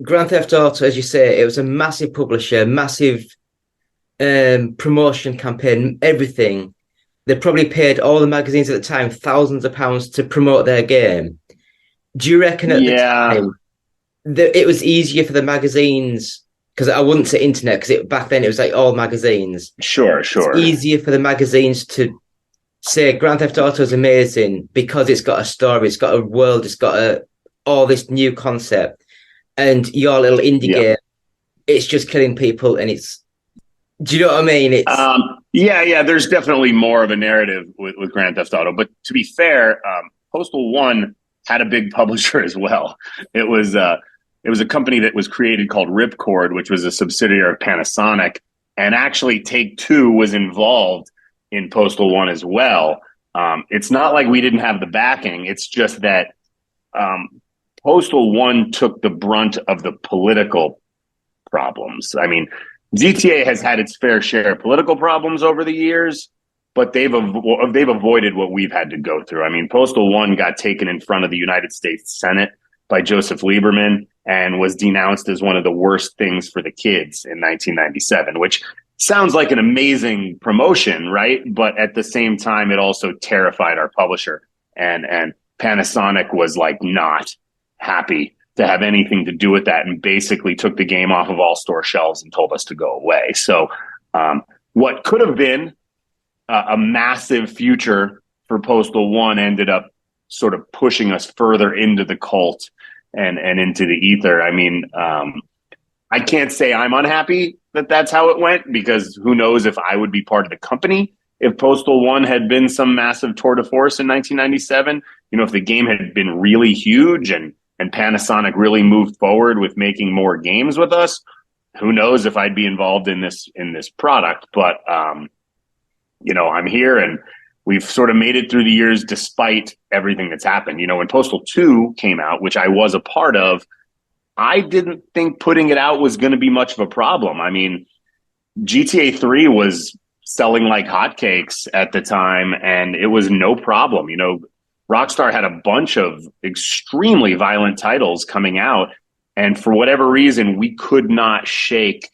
Grand Theft Auto, as you say, it was a massive publisher, massive promotion campaign, everything. They probably paid all the magazines at the time thousands of pounds to promote their game. Do you reckon at the time that it was easier for the magazines, because I wouldn't say internet, because back then it was like all magazines. Sure. It's easier for the magazines to say Grand Theft Auto is amazing because it's got a story, it's got a world, it's got all this new concept, and your little indie game, it's just killing people, and it's. Do you know what I mean? It's yeah. There's definitely more of a narrative with Grand Theft Auto, but to be fair, Postal 1 had a big publisher as well. It was a company that was created called Ripcord, which was a subsidiary of Panasonic, and actually Take-Two was involved in Postal 1 as well. It's not like we didn't have the backing. It's just that Postal 1 took the brunt of the political problems. I mean, GTA has had its fair share of political problems over the years, but they've avoided what we've had to go through. I mean, Postal 1 got taken in front of the United States Senate by Joseph Lieberman and was denounced as one of the worst things for the kids in 1997, which sounds like an amazing promotion, right? But at the same time, it also terrified our publisher. And Panasonic was like not happy to have anything to do with that and basically took the game off of all store shelves and told us to go away. So what could have been a massive future for Postal 1 ended up sort of pushing us further into the cult and into the ether. I mean, I can't say I'm unhappy that that's how it went, because who knows if I would be part of the company if Postal 1 had been some massive tour de force in 1997. If the game had been really huge and Panasonic really moved forward with making more games with us, who knows if I'd be involved in this product. But I'm here and we've sort of made it through the years despite everything that's happened. When Postal 2 came out, which I was a part of, I didn't think putting it out was going to be much of a problem. I mean, GTA 3 was selling like hotcakes at the time, and it was no problem. Rockstar had a bunch of extremely violent titles coming out, and for whatever reason, we could not shake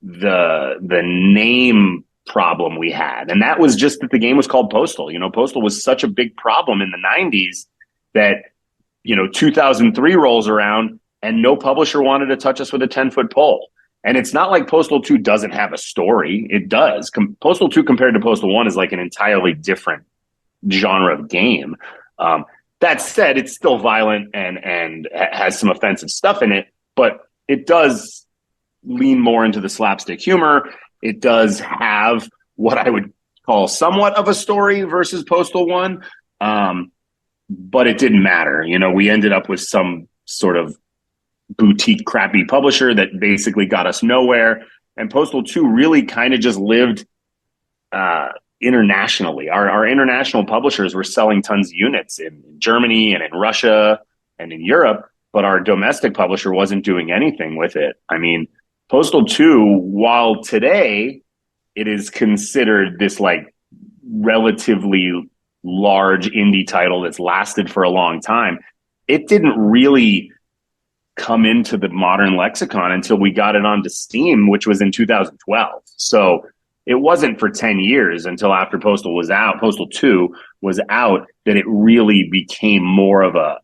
the name problem we had. And that was just that the game was called Postal. Postal was such a big problem in the 90s that, 2003 rolls around and no publisher wanted to touch us with a 10-foot pole. And it's not like Postal 2 doesn't have a story. It does. Postal 2 compared to Postal 1 is like an entirely different genre of game. That said, it's still violent and has some offensive stuff in it, but it does lean more into the slapstick humor. It does have what I would call somewhat of a story versus Postal 1, but it didn't matter. We ended up with some sort of boutique crappy publisher that basically got us nowhere. And Postal 2 really kind of just lived internationally. Our international publishers were selling tons of units in Germany and in Russia and in Europe, but our domestic publisher wasn't doing anything with it. I mean, Postal 2, while today it is considered this like relatively large indie title that's lasted for a long time, it didn't really come into the modern lexicon until we got it onto Steam, which was in 2012. So it wasn't for 10 years until after Postal 2 was out, that it really became more of a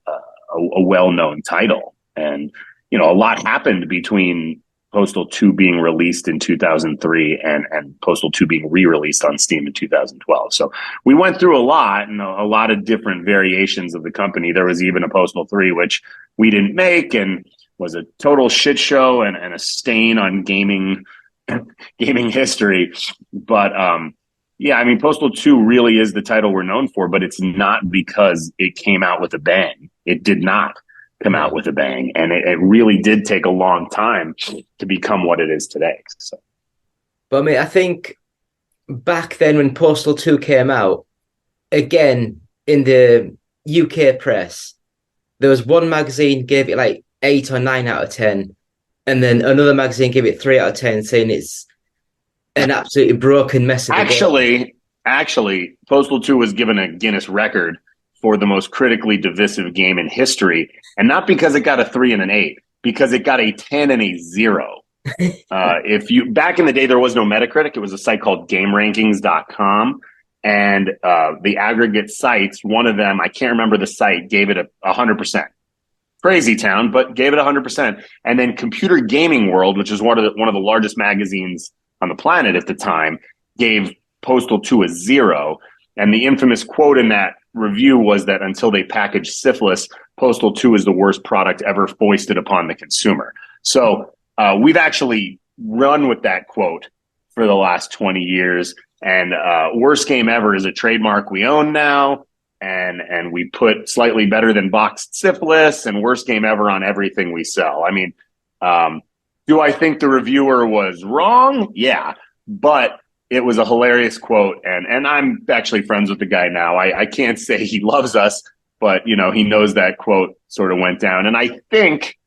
well-known title. And, a lot happened between Postal 2 being released in 2003 and Postal 2 being re-released on Steam in 2012. So we went through a lot and a lot of different variations of the company. There was even a Postal 3, which we didn't make and was a total shit show and a stain on gaming history. But Postal 2 really is the title we're known for, but it's not because it came out with a bang. It did not come out with a bang. And it really did take a long time to become what it is today. So. But I think back then when Postal 2 came out, again, in the UK press, there was one magazine gave it like 8 or 9 out of 10. And then another magazine gave it 3 out of 10, saying it's an absolutely broken mess of a game. Actually, Postal 2 was given a Guinness record for the most critically divisive game in history. And not because it got a 3 and an 8, because it got a 10 and a 0. Back in the day, there was no Metacritic. It was a site called GameRankings.com. And the aggregate sites, one of them, I can't remember the site, gave it 100%. Crazy town, but gave it 100%. And then Computer Gaming World, which is one of the largest magazines on the planet at the time, gave Postal 2 a 0. And the infamous quote in that review was that until they packaged syphilis, Postal 2 is the worst product ever foisted upon the consumer. So we've actually run with that quote for the last 20 years. And worst game ever is a trademark we own now. And we put slightly better than boxed syphilis and worst game ever on everything we sell. I mean, do I think the reviewer was wrong? Yeah, but it was a hilarious quote. And I'm actually friends with the guy now. I can't say he loves us, but he knows that quote sort of went down. And I think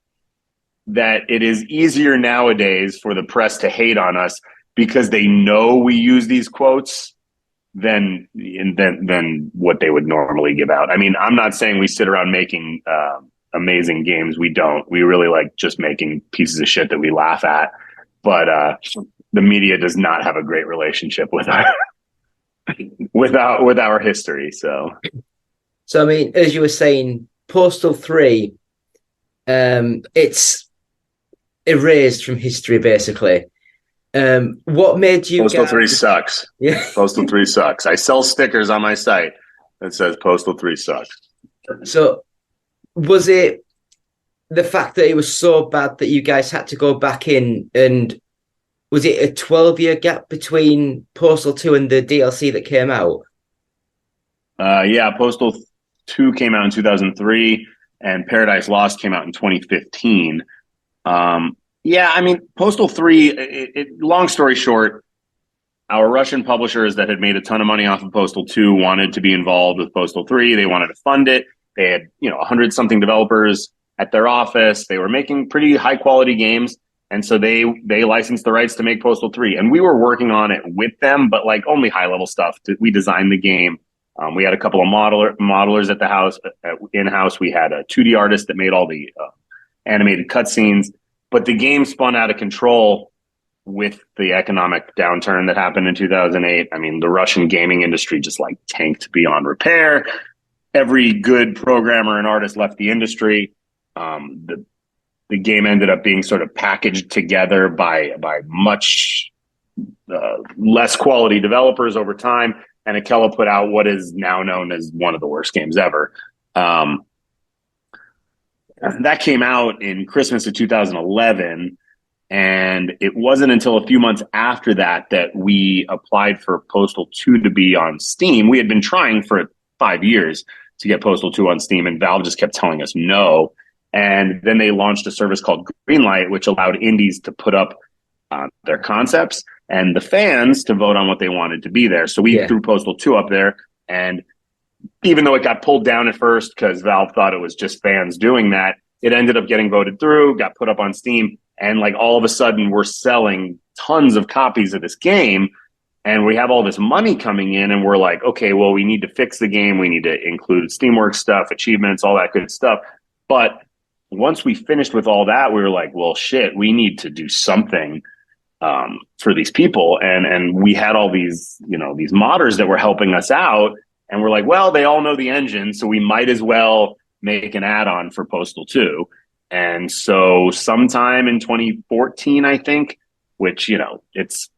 that it is easier nowadays for the press to hate on us because they know we use these quotes than what they would normally give out. I mean, I'm not saying we sit around making amazing games. We don't. We really like just making pieces of shit that we laugh at. But the media does not have a great relationship with our with our history. So I mean, as you were saying, Postal 3, it's erased from history basically. What made you Postal 3 sucks. Yeah. Postal 3 sucks. I sell stickers on my site that says Postal 3 sucks. So was it the fact that it was so bad that you guys had to go back in, and was it a 12-year gap between Postal 2 and the DLC that came out? Yeah, Postal 2 came out in 2003 and Paradise Lost came out in 2015. Yeah, I mean, Postal 3, long story short, our Russian publishers that had made a ton of money off of Postal 2 wanted to be involved with Postal 3. They wanted to fund it. They had, 100-something developers at their office. They were making pretty high-quality games. And so they licensed the rights to make Postal 3. And we were working on it with them, but like only high-level stuff. We designed the game. We had a couple of modelers at the house, in-house. We had a 2D artist that made all the animated cutscenes. But the game spun out of control with the economic downturn that happened in 2008, I mean, the Russian gaming industry just like tanked beyond repair. Every good programmer and artist left the industry. The game ended up being sort of packaged together by much less quality developers over time, and Akela put out what is now known as one of the worst games ever. That came out in Christmas of 2011, and it wasn't until a few months after that that we applied for Postal 2 to be on Steam. We had been trying for 5 years to get Postal 2 on Steam, and Valve just kept telling us no. And then they launched a service called Greenlight, which allowed indies to put up their concepts and the fans to vote on what they wanted to be there. So we threw Postal 2 up there, and even though it got pulled down at first because Valve thought it was just fans doing that, it ended up getting voted through, got put up on Steam, and like all of a sudden we're selling tons of copies of this game, and we have all this money coming in, and we're like, okay, well, we need to fix the game. We need to include Steamworks stuff, achievements, all that good stuff. But once we finished with all that, we were like, well, shit, we need to do something for these people. And we had all these, these modders that were helping us out. And we're like, well, they all know the engine, so we might as well make an add-on for Postal 2. And so sometime in 2014, I think, which, it's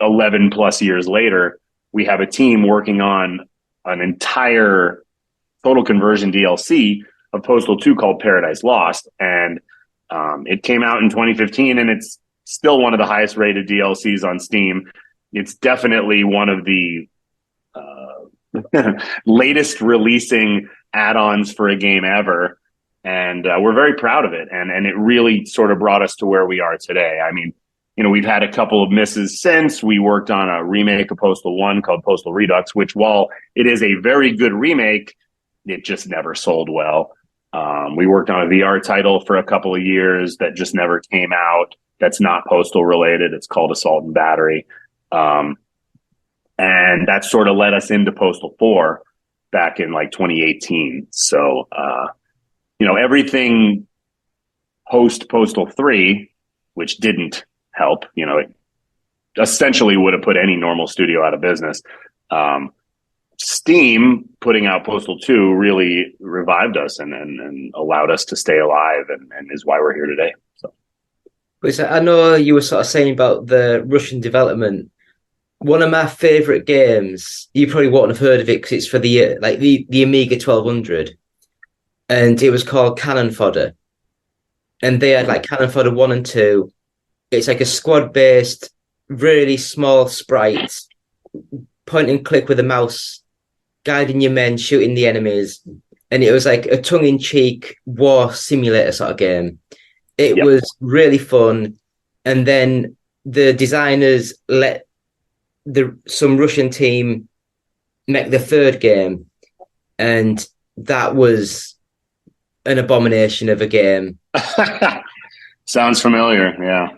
11 plus years later, we have a team working on an entire total conversion DLC of Postal 2 called Paradise Lost. And it came out in 2015, and it's still one of the highest rated DLCs on Steam. It's definitely one of the latest releasing add-ons for a game ever. And we're very proud of it. And it really sort of brought us to where we are today. I mean, we've had a couple of misses since. We worked on a remake of Postal 1 called Postal Redux, which, while it is a very good remake, it just never sold well. We worked on a VR title for a couple of years that just never came out. That's not Postal related. It's called Assault and Battery. And that sort of led us into Postal 4 back in like 2018. So, everything post Postal 3, which didn't help, it essentially would have put any normal studio out of business. Steam putting out Postal 2 really revived us and allowed us to stay alive, and is why we're here today. So, but I know you were sort of saying about the Russian development. One of my favorite games, you probably won't have heard of it because it's for the Amiga 1200, and it was called Cannon Fodder. And they had like Cannon Fodder 1 and 2. It's like a squad-based, really small sprite, point and click with a mouse, guiding your men, shooting the enemies. And it was like a tongue-in-cheek war simulator sort of game. It was really fun. And then the designers let some Russian team make the third game. And that was an abomination of a game. Sounds familiar. Yeah.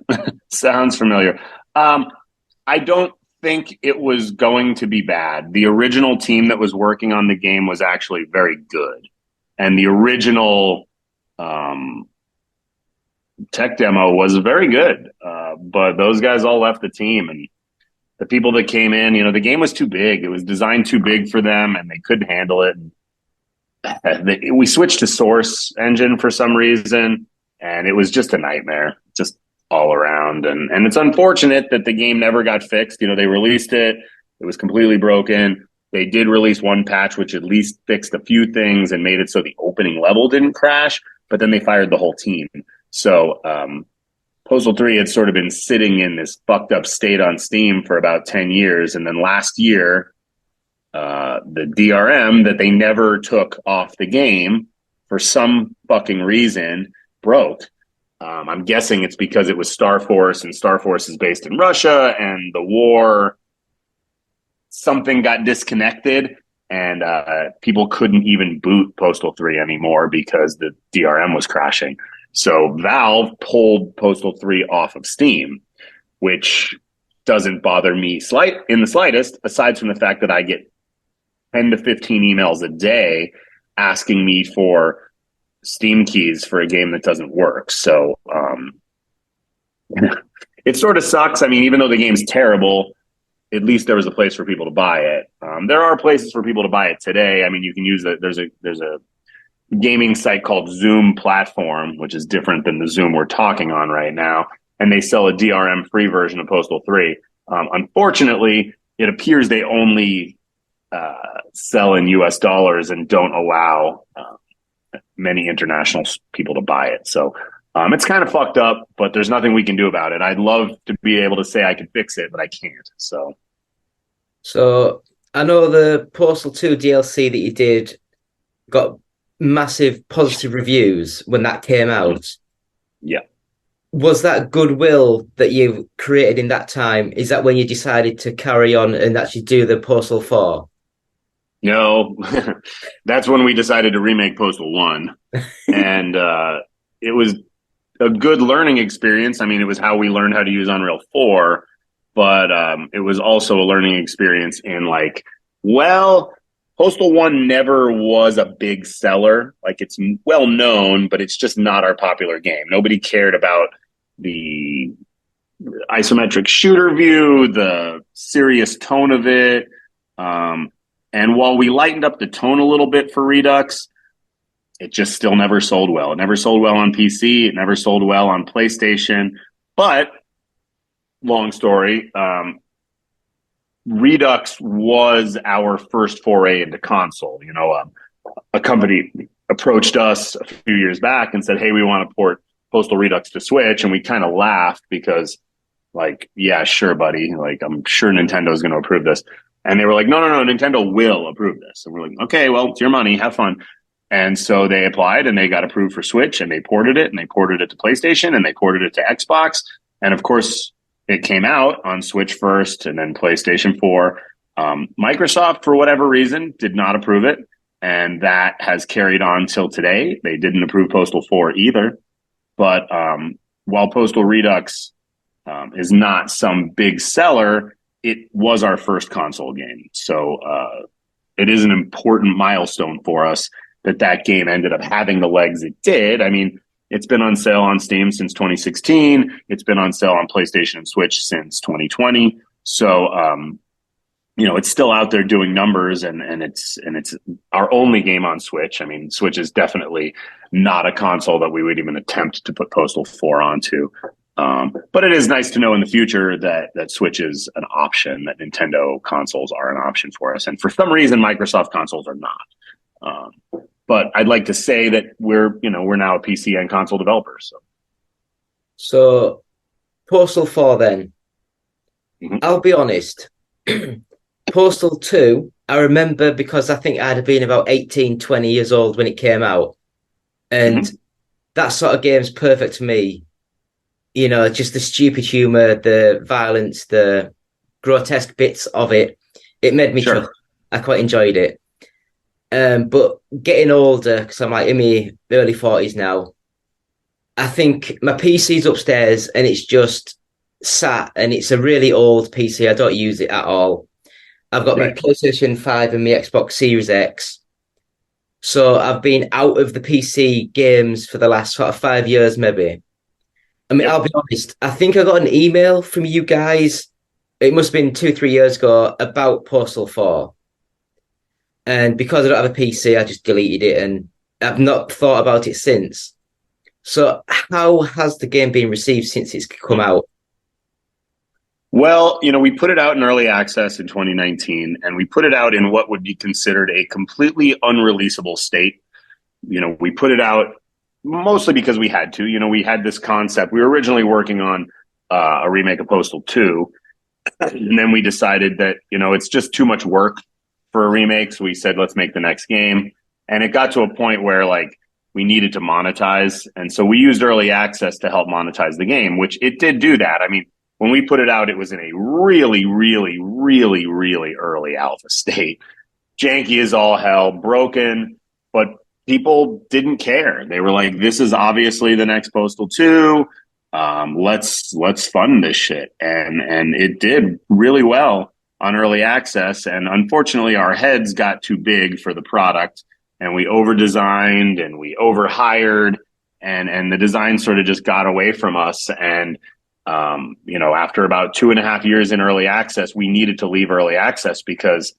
Sounds familiar. I don't think it was going to be bad. The original team that was working on the game was actually very good. And the original tech demo was very good. But those guys all left the team, and the people that came in, the game was too big. It was designed too big for them, and they couldn't handle it. We switched to Source Engine for some reason, and it was just a nightmare, just all around. And it's unfortunate that the game never got fixed. They released it. It was completely broken. They did release one patch, which at least fixed a few things and made it so the opening level didn't crash, but then they fired the whole team. So Postal 3 had sort of been sitting in this fucked up state on Steam for about 10 years. And then last year, the DRM that they never took off the game for some fucking reason broke. I'm guessing it's because it was Star Force, and Star Force is based in Russia, and the war, something got disconnected, and people couldn't even boot Postal 3 anymore because the DRM was crashing. So Valve pulled Postal 3 off of Steam, which doesn't bother me in the slightest, aside from the fact that I get 10 to 15 emails a day asking me for Steam keys for a game that doesn't work. So it sort of sucks. I mean, even though the game's terrible, at least there was a place for people to buy it. There are places for people to buy it today. I mean, you can use it. There's a gaming site called Zoom Platform, which is different than the Zoom we're talking on right now, and they sell a DRM free version of Postal 3. Unfortunately, it appears they only sell in US dollars and don't allow many international people to buy it. So it's kind of fucked up, but there's nothing we can do about it. I'd love to be able to say I can fix it, but I can't. So I know the Postal 2 DLC that you did got massive positive reviews when that came out. Yeah. Was that goodwill that you created in that time? Is that when you decided to carry on and actually do the Postal 4? No, that's when we decided to remake Postal 1. And it was a good learning experience. I mean, it was how we learned how to use Unreal 4, but it was also a learning experience in like, well, Postal 1 never was a big seller. Like, it's well known, but it's just not our popular game. Nobody cared about the isometric shooter view, the serious tone of it. And while we lightened up the tone a little bit for Redux, it just still never sold well. It never sold well on PC. It never sold well on PlayStation. But, long story, Redux was our first foray into console. You know, a company approached us a few years back and said, hey, we want to port Postal Redux to Switch. And we kind of laughed because, like, yeah, sure, buddy. Like, I'm sure Nintendo's going to approve this. And they were like, no, Nintendo will approve this. And we're like, okay, well, it's your money. Have fun. And so they applied and they got approved for Switch and they ported it and they ported it to PlayStation and they ported it to Xbox. And of course, it came out on Switch first and then PlayStation 4. Microsoft, for whatever reason, did not approve it. And that has carried on till today. They didn't approve Postal 4 either. But while Postal Redux is not some big seller, it was our first console game. So it is an important milestone for us that game ended up having the legs it did. I mean, it's been on sale on Steam since 2016. It's been on sale on PlayStation and Switch since 2020. So, it's still out there doing numbers and it's our only game on Switch. I mean, Switch is definitely not a console that we would even attempt to put Postal 4 onto. But it is nice to know in the future that Switch is an option, that Nintendo consoles are an option for us. And for some reason, Microsoft consoles are not. But I'd like to say that we're now a PC and console developer. So Postal 4 then. Mm-hmm. I'll be honest. Postal 2, I remember because I think I'd have been about 18, 20 years old when it came out. And that sort of game's perfect for me. You know, just the stupid humor, the violence, the grotesque bits of it. It made me chuckle. I quite enjoyed it. But getting older, because I'm like in my early 40s now, I think my PC's upstairs and it's just sat and it's a really old PC. I don't use it at all. I've got my PlayStation 5 and my Xbox Series X. So I've been out of the PC games for the last sort of 5 years, maybe. I mean, I'll be honest, I think I got an email from you guys, it must have been 2-3 years ago, about Postal 4. And because I don't have a PC, I just deleted it and I've not thought about it since. So how has the game been received since it's come out? Well, we put it out in early access in 2019, and we put it out in what would be considered a completely unreleasable state. We put it out mostly because we had to. We had this concept. We were originally working on a remake of Postal 2, and then we decided that, it's just too much work for a remake. So we said, let's make the next game. And it got to a point where, like, we needed to monetize. And so we used early access to help monetize the game, which it did do that. I mean, when we put it out, it was in a really, really, really, really early alpha state. Janky as all hell, broken, but people didn't care. They were like, this is obviously the next Postal 2. Let's fund this shit. And it did really well on early access. And unfortunately, our heads got too big for the product and we over-designed and we over-hired and the design sort of just got away from us. And After about 2.5 years in early access, we needed to leave early access because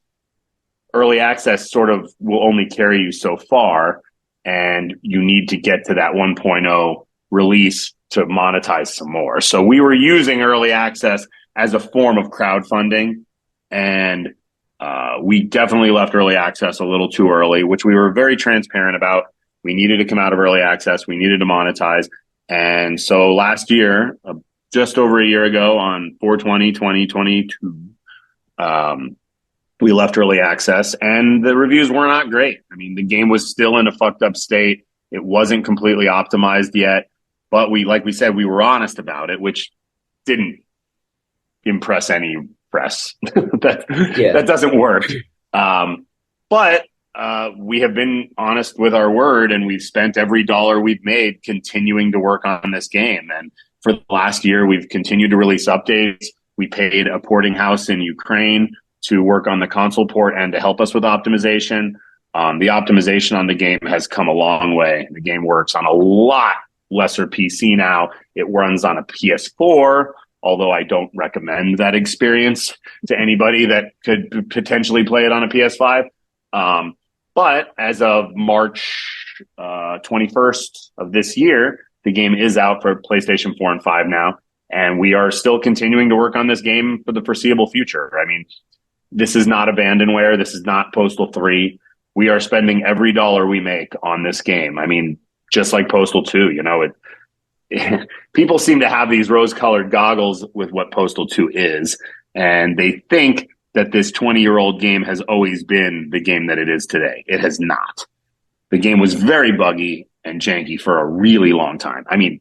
early access sort of will only carry you so far, and you need to get to that 1.0 release to monetize some more. So we were using early access as a form of crowdfunding, and we definitely left early access a little too early, which we were very transparent about. We needed to come out of early access. We needed to monetize. And so last year, just over a year ago on 4/20/2022, we left early access, and the reviews were not great. I mean, the game was still in a fucked up state. It wasn't completely optimized yet, but like we said, we were honest about it, which didn't impress any press. That doesn't work. But we have been honest with our word, and we've spent every dollar we've made continuing to work on this game. And for the last year, we've continued to release updates. We paid a porting house in Ukraine to work on the console port and to help us with optimization. The optimization on the game has come a long way. The game works on a lot lesser PC now. It runs on a PS4, although I don't recommend that experience to anybody that could potentially play it on a PS5. But as of March 21st of this year, the game is out for PlayStation 4 and 5 now, and we are still continuing to work on this game for the foreseeable future. I mean, this is not abandonware. This is not Postal 3. We are spending every dollar we make on this game. I mean, just like Postal 2, people seem to have these rose-colored goggles with what Postal 2 is, and they think that this 20-year-old game has always been the game that it is today. It has not. The game was very buggy and janky for a really long time. I mean,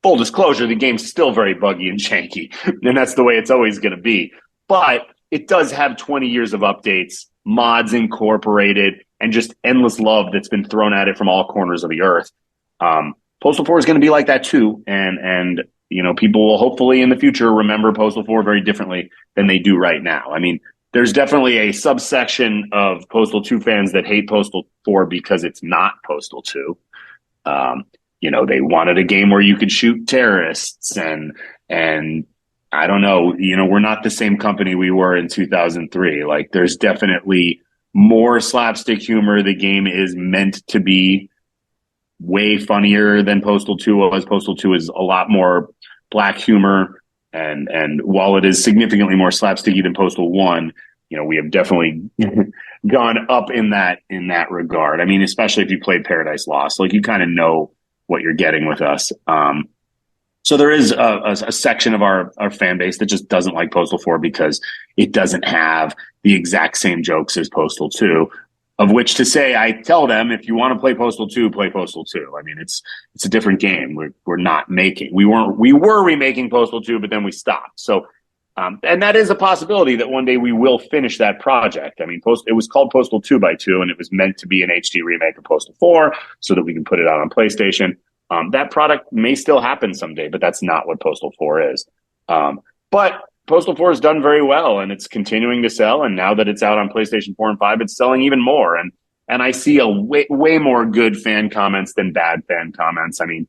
full disclosure, the game's still very buggy and janky, and that's the way it's always going to be. But it does have 20 years of updates, mods incorporated, and just endless love that's been thrown at it from all corners of the earth. Postal 4 is going to be like that too, and people will hopefully in the future remember Postal 4 very differently than they do right now. I mean, there's definitely a subsection of Postal 2 fans that hate Postal 4 because it's not Postal 2. They wanted a game where you could shoot terrorists, and I don't know, we're not the same company we were in 2003. Like, there's definitely more slapstick humor. The game is meant to be way funnier than Postal 2 was. Postal 2 is a lot more black humor, and while it is significantly more slapsticky than Postal 1, we have definitely gone up in that regard. I mean, especially if you played Paradise Lost, like, you kind of know what you're getting with us. So there is a section of our fan base that just doesn't like Postal 4 because it doesn't have the exact same jokes as Postal 2, of which to say, I tell them, if you want to play Postal 2, play Postal 2. I mean, it's a different game. We're not making, we were remaking Postal 2, but then we stopped. So, and that is a possibility that one day we will finish that project. I mean, it was called Postal 2x2, and it was meant to be an HD remake of Postal 4 so that we can put it out on PlayStation. That product may still happen someday, but that's not what Postal 4 is. But Postal 4 has done very well, and it's continuing to sell. And now that it's out on PlayStation 4 and 5, it's selling even more. And I see a way more good fan comments than bad fan comments. I mean,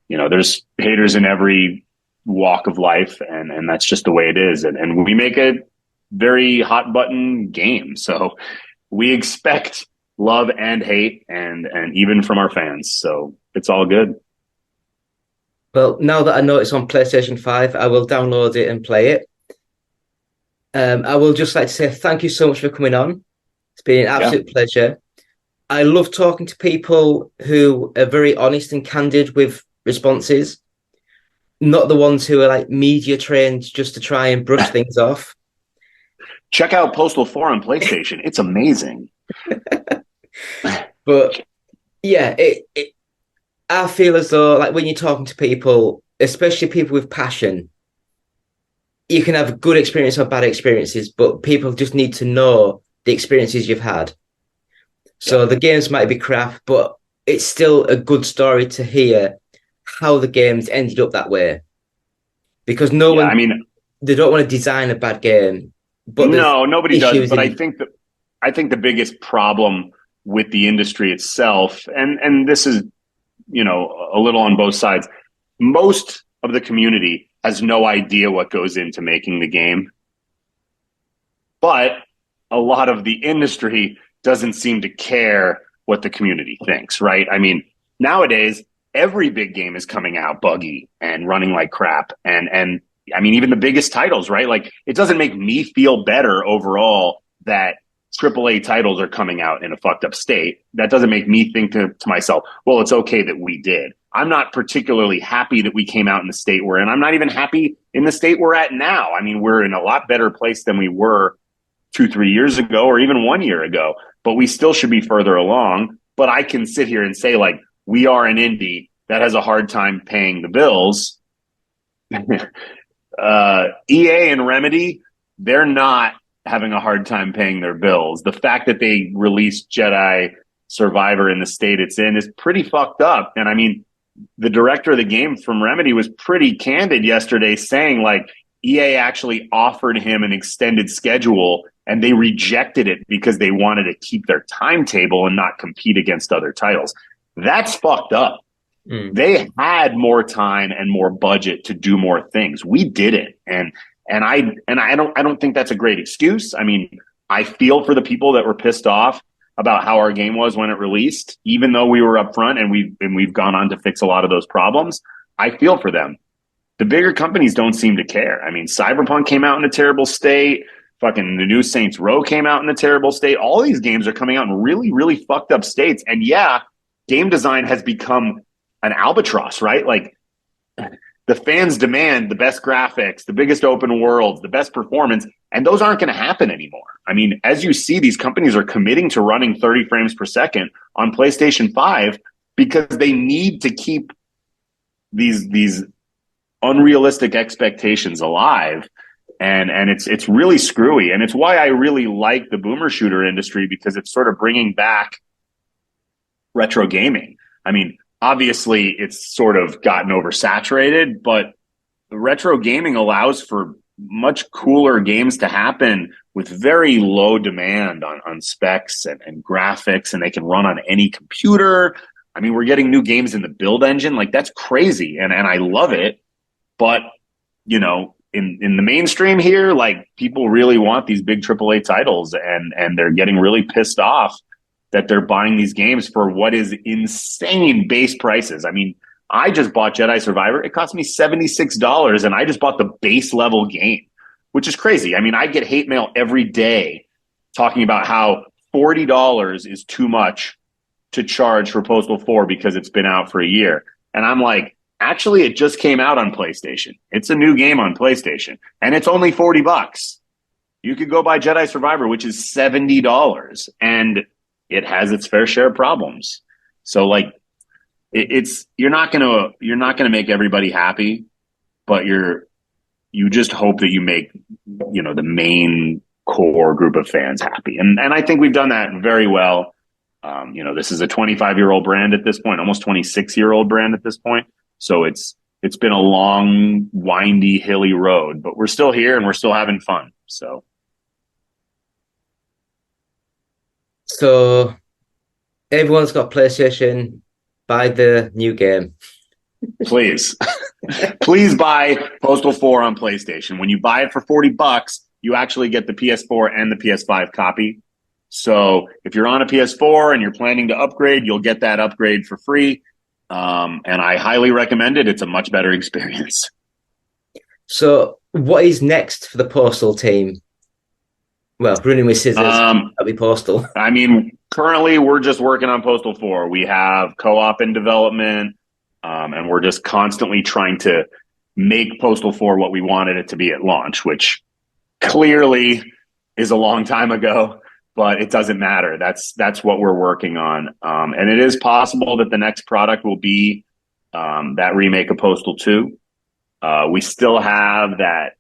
there's haters in every walk of life, and that's just the way it is. And we make a very hot button game, so we expect love and hate, and even from our fans. So it's all good. Well, now that I know it's on PlayStation 5, I will download it and play it. I will just like to say thank you so much for coming on. It's been an absolute pleasure. I love talking to people who are very honest and candid with responses, not the ones who are like media trained just to try and brush things off. Check out Postal 4 on PlayStation. It's amazing. But yeah, I feel as though, like, when you're talking to people, especially people with passion, you can have good experience or bad experiences, but people just need to know the experiences you've had. So the games might be crap, but it's still a good story to hear how the games ended up that way. Because they don't want to design a bad game. But no, nobody does. But I think the biggest problem with the industry itself, and this is, a little on both sides, most of the community has no idea what goes into making the game. But a lot of the industry doesn't seem to care what the community thinks, right? I mean, nowadays, every big game is coming out buggy and running like crap. And I mean, even the biggest titles, right? Like, it doesn't make me feel better overall that AAA titles are coming out in a fucked up state. That doesn't make me think to myself, well, it's okay that we did. I'm not particularly happy that we came out in the state we're in. I'm not even happy in the state we're at now. I mean, we're in a lot better place than we were 2-3 years ago, or even 1 year ago, but we still should be further along. But I can sit here and say, like, we are an indie that has a hard time paying the bills. EA and Remedy, they're not having a hard time paying their bills. The fact that they released Jedi Survivor in the state it's in is pretty fucked up. And I mean, the director of the game from Remedy was pretty candid yesterday, saying, like, EA actually offered him an extended schedule and they rejected it because they wanted to keep their timetable and not compete against other titles. That's fucked up. They had more time and more budget to do more things. We didn't. And I don't think that's a great excuse. I mean, I feel for the people that were pissed off about how our game was when it released, even though we were upfront and we've gone on to fix a lot of those problems. I feel for them. The bigger companies don't seem to care. I mean, Cyberpunk came out in a terrible state. Fucking the new Saints Row came out in a terrible state. All these games are coming out in really, really fucked up states. And yeah, game design has become an albatross, right? Like, the fans demand the best graphics, the biggest open worlds, the best performance, and those aren't going to happen anymore. I mean, as you see, these companies are committing to running 30 frames per second on PlayStation 5 because they need to keep these unrealistic expectations alive. And it's really screwy. And it's why I really like the boomer shooter industry, because it's sort of bringing back retro gaming. I mean, obviously it's sort of gotten oversaturated, but the retro gaming allows for much cooler games to happen with very low demand on specs and graphics, and they can run on any computer. I mean, we're getting new games in the build engine. Like, that's crazy. And I love it. But, you know, in the mainstream here, like, people really want these big AAA titles, and they're getting really pissed off that they're buying these games for what is insane base prices. I mean, I just bought Jedi Survivor. It cost me $76, and I just bought the base level game, which is crazy. I mean, I get hate mail every day talking about how $40 is too much to charge for Postal 4 because it's been out for a year. And I'm like, actually, it just came out on PlayStation. It's a new game on PlayStation, and it's only $40. You could go buy Jedi Survivor, which is $70, and it has its fair share of problems. So, like, you're not gonna make everybody happy, but you just hope that you make, you know, the main core group of fans happy, and I think we've done that very well. You know, this is a 25-year-old brand at this point, almost 26-year-old brand at this point. So it's been a long, windy, hilly road, but we're still here and we're still having fun. So everyone's got PlayStation. Buy the new game. Please. Please buy Postal 4 on PlayStation. When you buy it for $40, you actually get the PS4 and the PS5 copy. So if you're on a PS4 and you're planning to upgrade, you'll get that upgrade for free. And I highly recommend it. It's a much better experience. So what is next for the Postal team? Well, running with scissors, that'll be Postal. I mean, currently we're just working on Postal 4. We have co-op in development, and we're just constantly trying to make Postal 4 what we wanted it to be at launch, which clearly is a long time ago, but it doesn't matter. That's what we're working on. And it is possible that the next product will be that remake of Postal 2. We still have that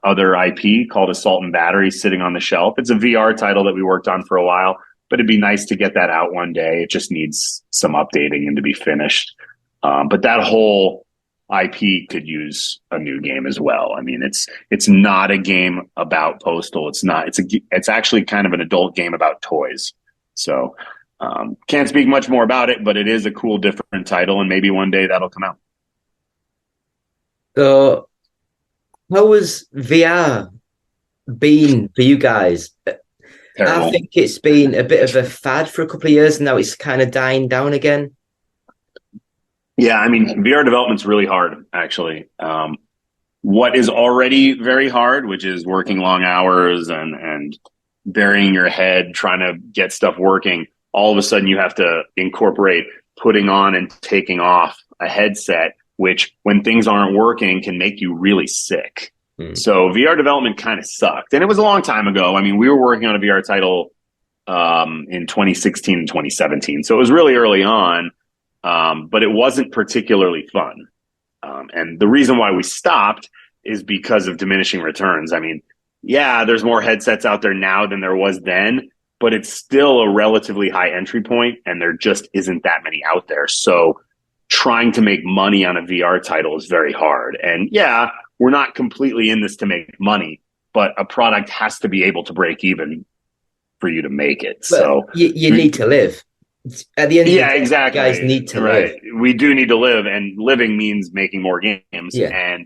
other IP called Assault and Battery sitting on the shelf. It's a VR title that we worked on for a while, but it'd be nice to get that out one day. It just needs some updating and to be finished. But that whole IP could use a new game as well. I mean, it's not a game about Postal. It's actually kind of an adult game about toys. So can't speak much more about it, but it is a cool, different title, and maybe one day that'll come out. So How has VR been for you guys? I Terrible. think it's been a bit of a fad for a couple of years, and now it's kind of dying down again. Yeah, I mean, VR development's really hard, actually. What is already very hard, which is working long hours and burying your head trying to get stuff working, all of a sudden you have to incorporate putting on and taking off a headset, which when things aren't working can make you really sick. So VR development kind of sucked. And it was a long time ago. I mean, we were working on a VR title in 2016 and 2017. So it was really early on, but it wasn't particularly fun. And the reason why we stopped is because of diminishing returns. I mean, yeah, there's more headsets out there now than there was then, but it's still a relatively high entry point, and there just isn't that many out there. So trying to make money on a VR title is very hard. And yeah, we're not completely in this to make money, but a product has to be able to break even for you to make it. But so you need to live. At the end of the day, exactly. you guys need to live. We do need to live, and living means making more games. Yeah.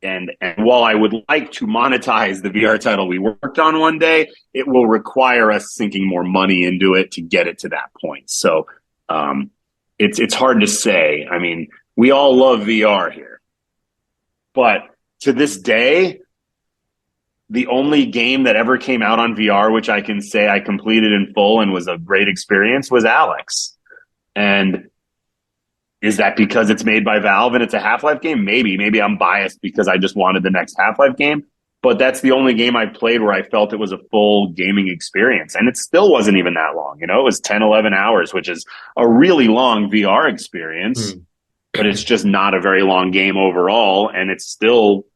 And while I would like to monetize the VR title we worked on one day, it will require us sinking more money into it to get it to that point. So it's hard to say. I mean, we all love VR here, but to this day, the only game that ever came out on VR, which I can say I completed in full and was a great experience, was Alex. And is that because it's made by Valve and it's a Half-Life game? Maybe I'm biased because I just wanted the next Half-Life game, but that's the only game I played where I felt it was a full gaming experience. And it still wasn't even that long. You know, it was 10, 11 hours, which is a really long VR experience, but it's just not a very long game overall. And it's still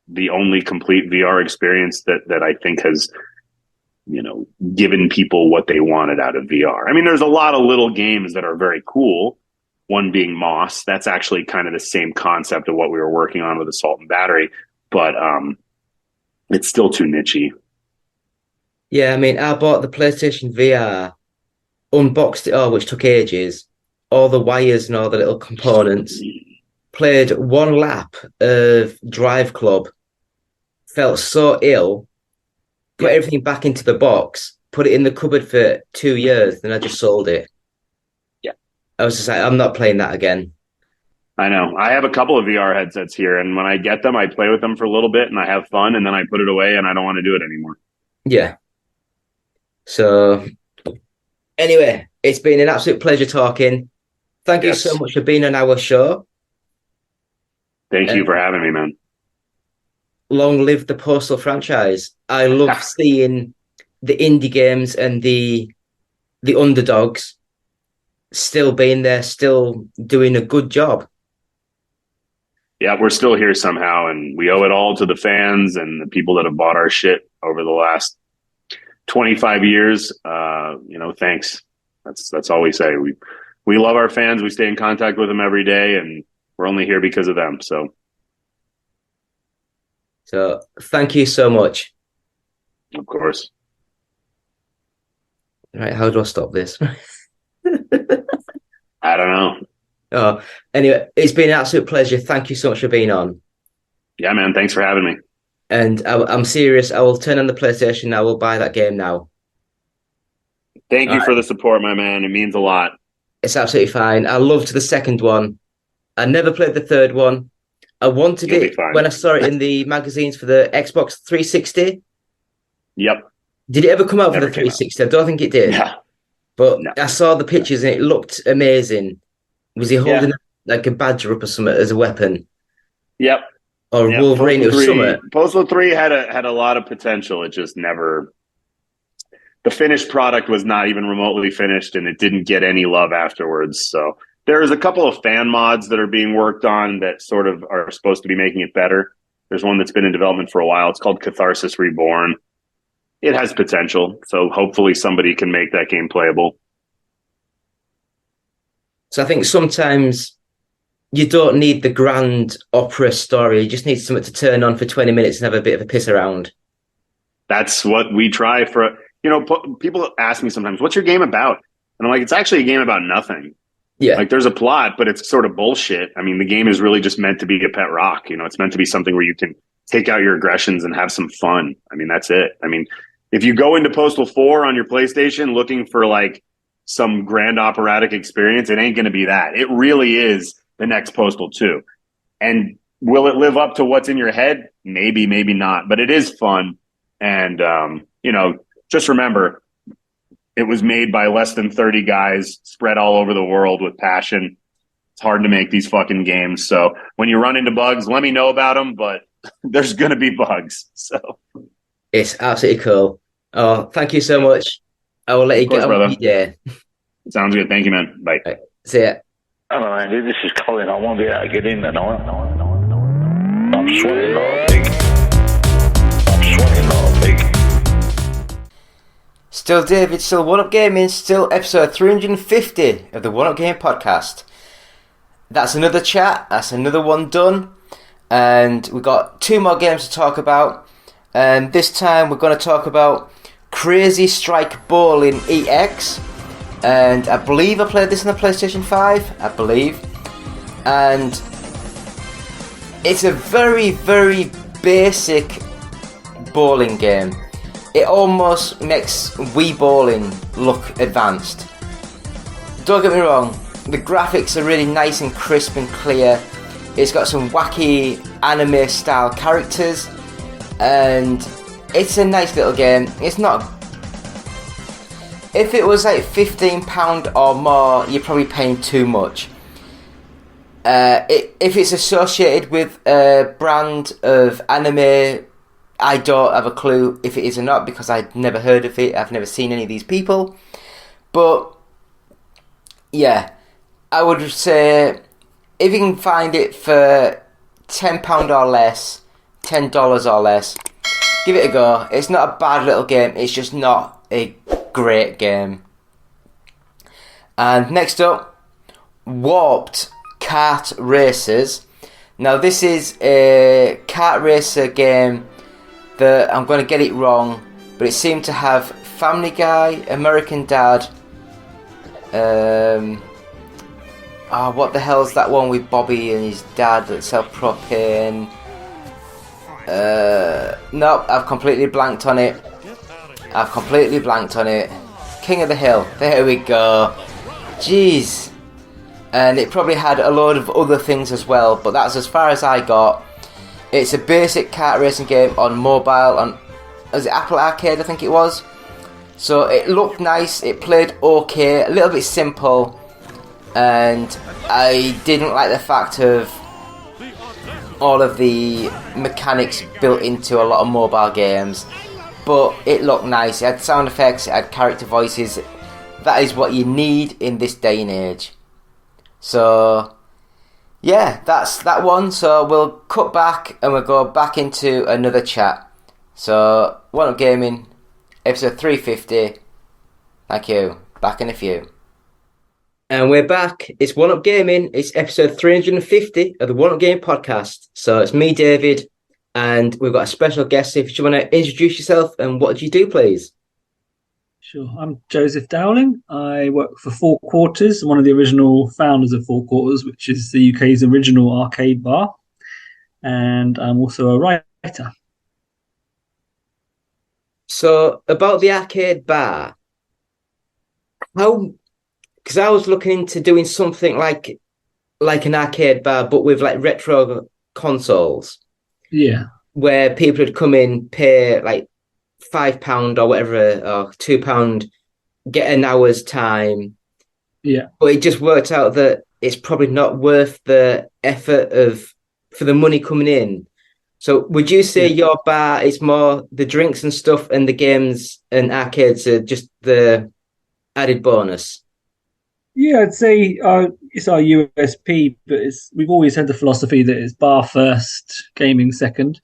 the only complete VR experience that I think has, given people what they wanted out of VR. I mean, there's a lot of little games that are very cool. One being Moss. That's actually kind of the same concept of what we were working on with Assault and Battery, but it's still too nichey. Yeah, I mean, I bought the PlayStation VR, unboxed it all, which took ages, all the wires and all the little components, played one lap of Drive Club, felt so ill, put everything back into the box, put it in the cupboard for 2 years, then I just sold it. Yeah. I was just like, I'm not playing that again. I know. I have a couple of VR headsets here, and when I get them, I play with them for a little bit, and I have fun, and then I put it away, and I don't want to do it anymore. Yeah. So, anyway, it's been an absolute pleasure talking. Thank you so much for being on our show. Thank you for having me, man. Long live the Postal franchise. I love seeing the indie games and the underdogs still being there, still doing a good job. Yeah, we're still here somehow, and we owe it all to the fans and the people that have bought our shit over the last 25 years. Thanks. That's all we say. We love our fans. We stay in contact with them every day, and we're only here because of them. So thank you so much. Of course. Right, how do I stop this? I don't know. Oh, anyway, it's been an absolute pleasure. Thank you so much for being on. Yeah, man. Thanks for having me. And I'm serious. I will turn on the PlayStation. I will buy that game now. Thank you for the support, my man. It means a lot. It's absolutely fine. I loved the second one. I never played the third one. I wanted it when I saw it in the magazines for the Xbox 360. Yep. Did it ever come out for the 360? I don't think it did. Yeah. But I saw the pictures and it looked amazing. Was he holding like a badger up or something as a weapon? Yep. Or Wolverine or something? Postal 3 had a lot of potential. It just never... The finished product was not even remotely finished, and it didn't get any love afterwards. So there's a couple of fan mods that are being worked on that sort of are supposed to be making it better. There's one that's been in development for a while. It's called Catharsis Reborn. It has potential, so hopefully somebody can make that game playable. So I think sometimes you don't need the grand opera story. You just need something to turn on for 20 minutes and have a bit of a piss around. That's what we try for. People ask me sometimes, what's your game about? And I'm like, it's actually a game about nothing. Yeah. Like there's a plot, but it's sort of bullshit. I mean, the game is really just meant to be a pet rock. It's meant to be something where it's take out your aggressions and have some fun. I mean, that's it. I mean, if you go into Postal 4 on your PlayStation looking for like some grand operatic experience, it ain't going to be that. It really is the next Postal 2. And will it live up to what's in your head? Maybe, maybe not. But it is fun. And, just remember, it was made by less than 30 guys spread all over the world with passion. It's hard to make these fucking games. So when you run into bugs, let me know about them. But there's going to be bugs. So It's absolutely cool. Oh, thank you so much. I will let you get on with your day. Sounds good. Thank you, man. Bye. Right. See ya. Hello, Andy. This is Colin. I won't be able to get in tonight. I'm sweating like a pig. I'm sweating like a pig. Still David, still One Up Gaming, still episode 350 of the One Up Game podcast. That's another chat. That's another one done. And we've got 2 more games to talk about. And this time we're going to talk about Crazy Strike Bowling EX. And I believe I played this on the PlayStation 5. I believe. And it's a very, very basic bowling game. It almost makes Wii bowling look advanced. Don't get me wrong, the graphics are really nice and crisp and clear. It's got some wacky anime style characters, and it's a nice little game. It's not... If it was like £15 or more, you're probably paying too much. If it's associated with a brand of anime, I don't have a clue if it is or not, because I'd never heard of it. I've never seen any of these people. But yeah, I would say if you can find it for £10 or less, $10 or less, give it a go. It's not a bad little game. It's just not a great game. And next up, Warped Kart Racers. Now this is a kart racer game that I'm going to get it wrong, but it seemed to have Family Guy, American Dad. What the hell's that one with Bobby and his dad that sell propane? Nope, I've completely blanked on it. King of the Hill. There we go. Jeez. And it probably had a load of other things as well, but that's as far as I got. It's a basic kart racing game on mobile, on was it Apple Arcade, I think it was. So it looked nice, it played okay, a little bit simple, and I didn't like the fact of all of the mechanics built into a lot of mobile games. But it looked nice, it had sound effects, it had character voices. That is what you need in this day and age. So yeah, that's that one. So we'll cut back and we'll go back into another chat. So, One Up Gaming, episode 350. Thank you. Back in a few. And we're back. It's One Up Gaming. It's episode 350 of the One Up Game podcast. So it's me, David, and we've got a special guest. If you want to introduce yourself and what do you do, please? Sure. I'm Joseph Dowling. I work for Four Quarters, one of the original founders of Four Quarters, which is the UK's original arcade bar. And I'm also a writer. So, about the arcade bar, because I was looking into doing something like an arcade bar, but with like retro consoles. Yeah. Where people would come in, pay like £5 or whatever, or £2, get an hour's time. Yeah. But it just worked out that it's probably not worth the effort for the money coming in. So would you say your bar is more the drinks and stuff, and the games and arcades are just the added bonus? Yeah, I'd say it's our USP, but we've always had the philosophy that it's bar first, gaming second.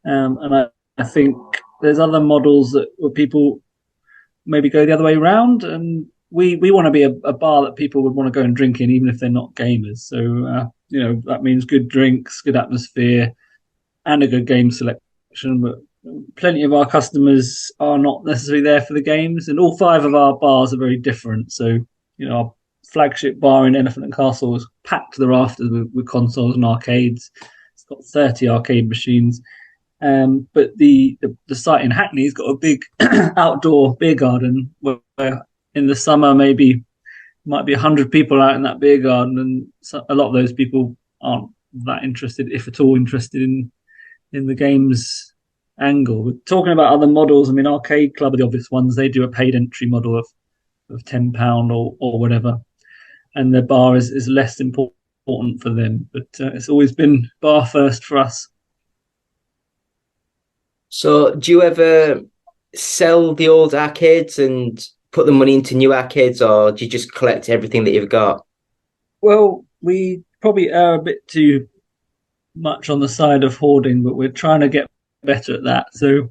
And I think there's other models where people maybe go the other way around, and we want to be a bar that people would want to go and drink in, even if they're not gamers. So, that means good drinks, good atmosphere, and a good game selection. But plenty of our customers are not necessarily there for the games, and all 5 of our bars are very different. So, our flagship bar in Elephant and Castle is packed to the rafters with consoles and arcades. It's got 30 arcade machines. But the site in Hackney's got a big outdoor beer garden where in the summer maybe might be 100 people out in that beer garden, and a lot of those people aren't that interested, if at all interested, in the games angle. But talking about other models, I mean, Arcade Club are the obvious ones. They do a paid entry model of £10 or whatever, and the bar is less important for them. But it's always been bar first for us. So, do you ever sell the old arcades and put the money into new arcades, or do you just collect everything that you've got? Well, we probably are a bit too much on the side of hoarding, but we're trying to get better at that. So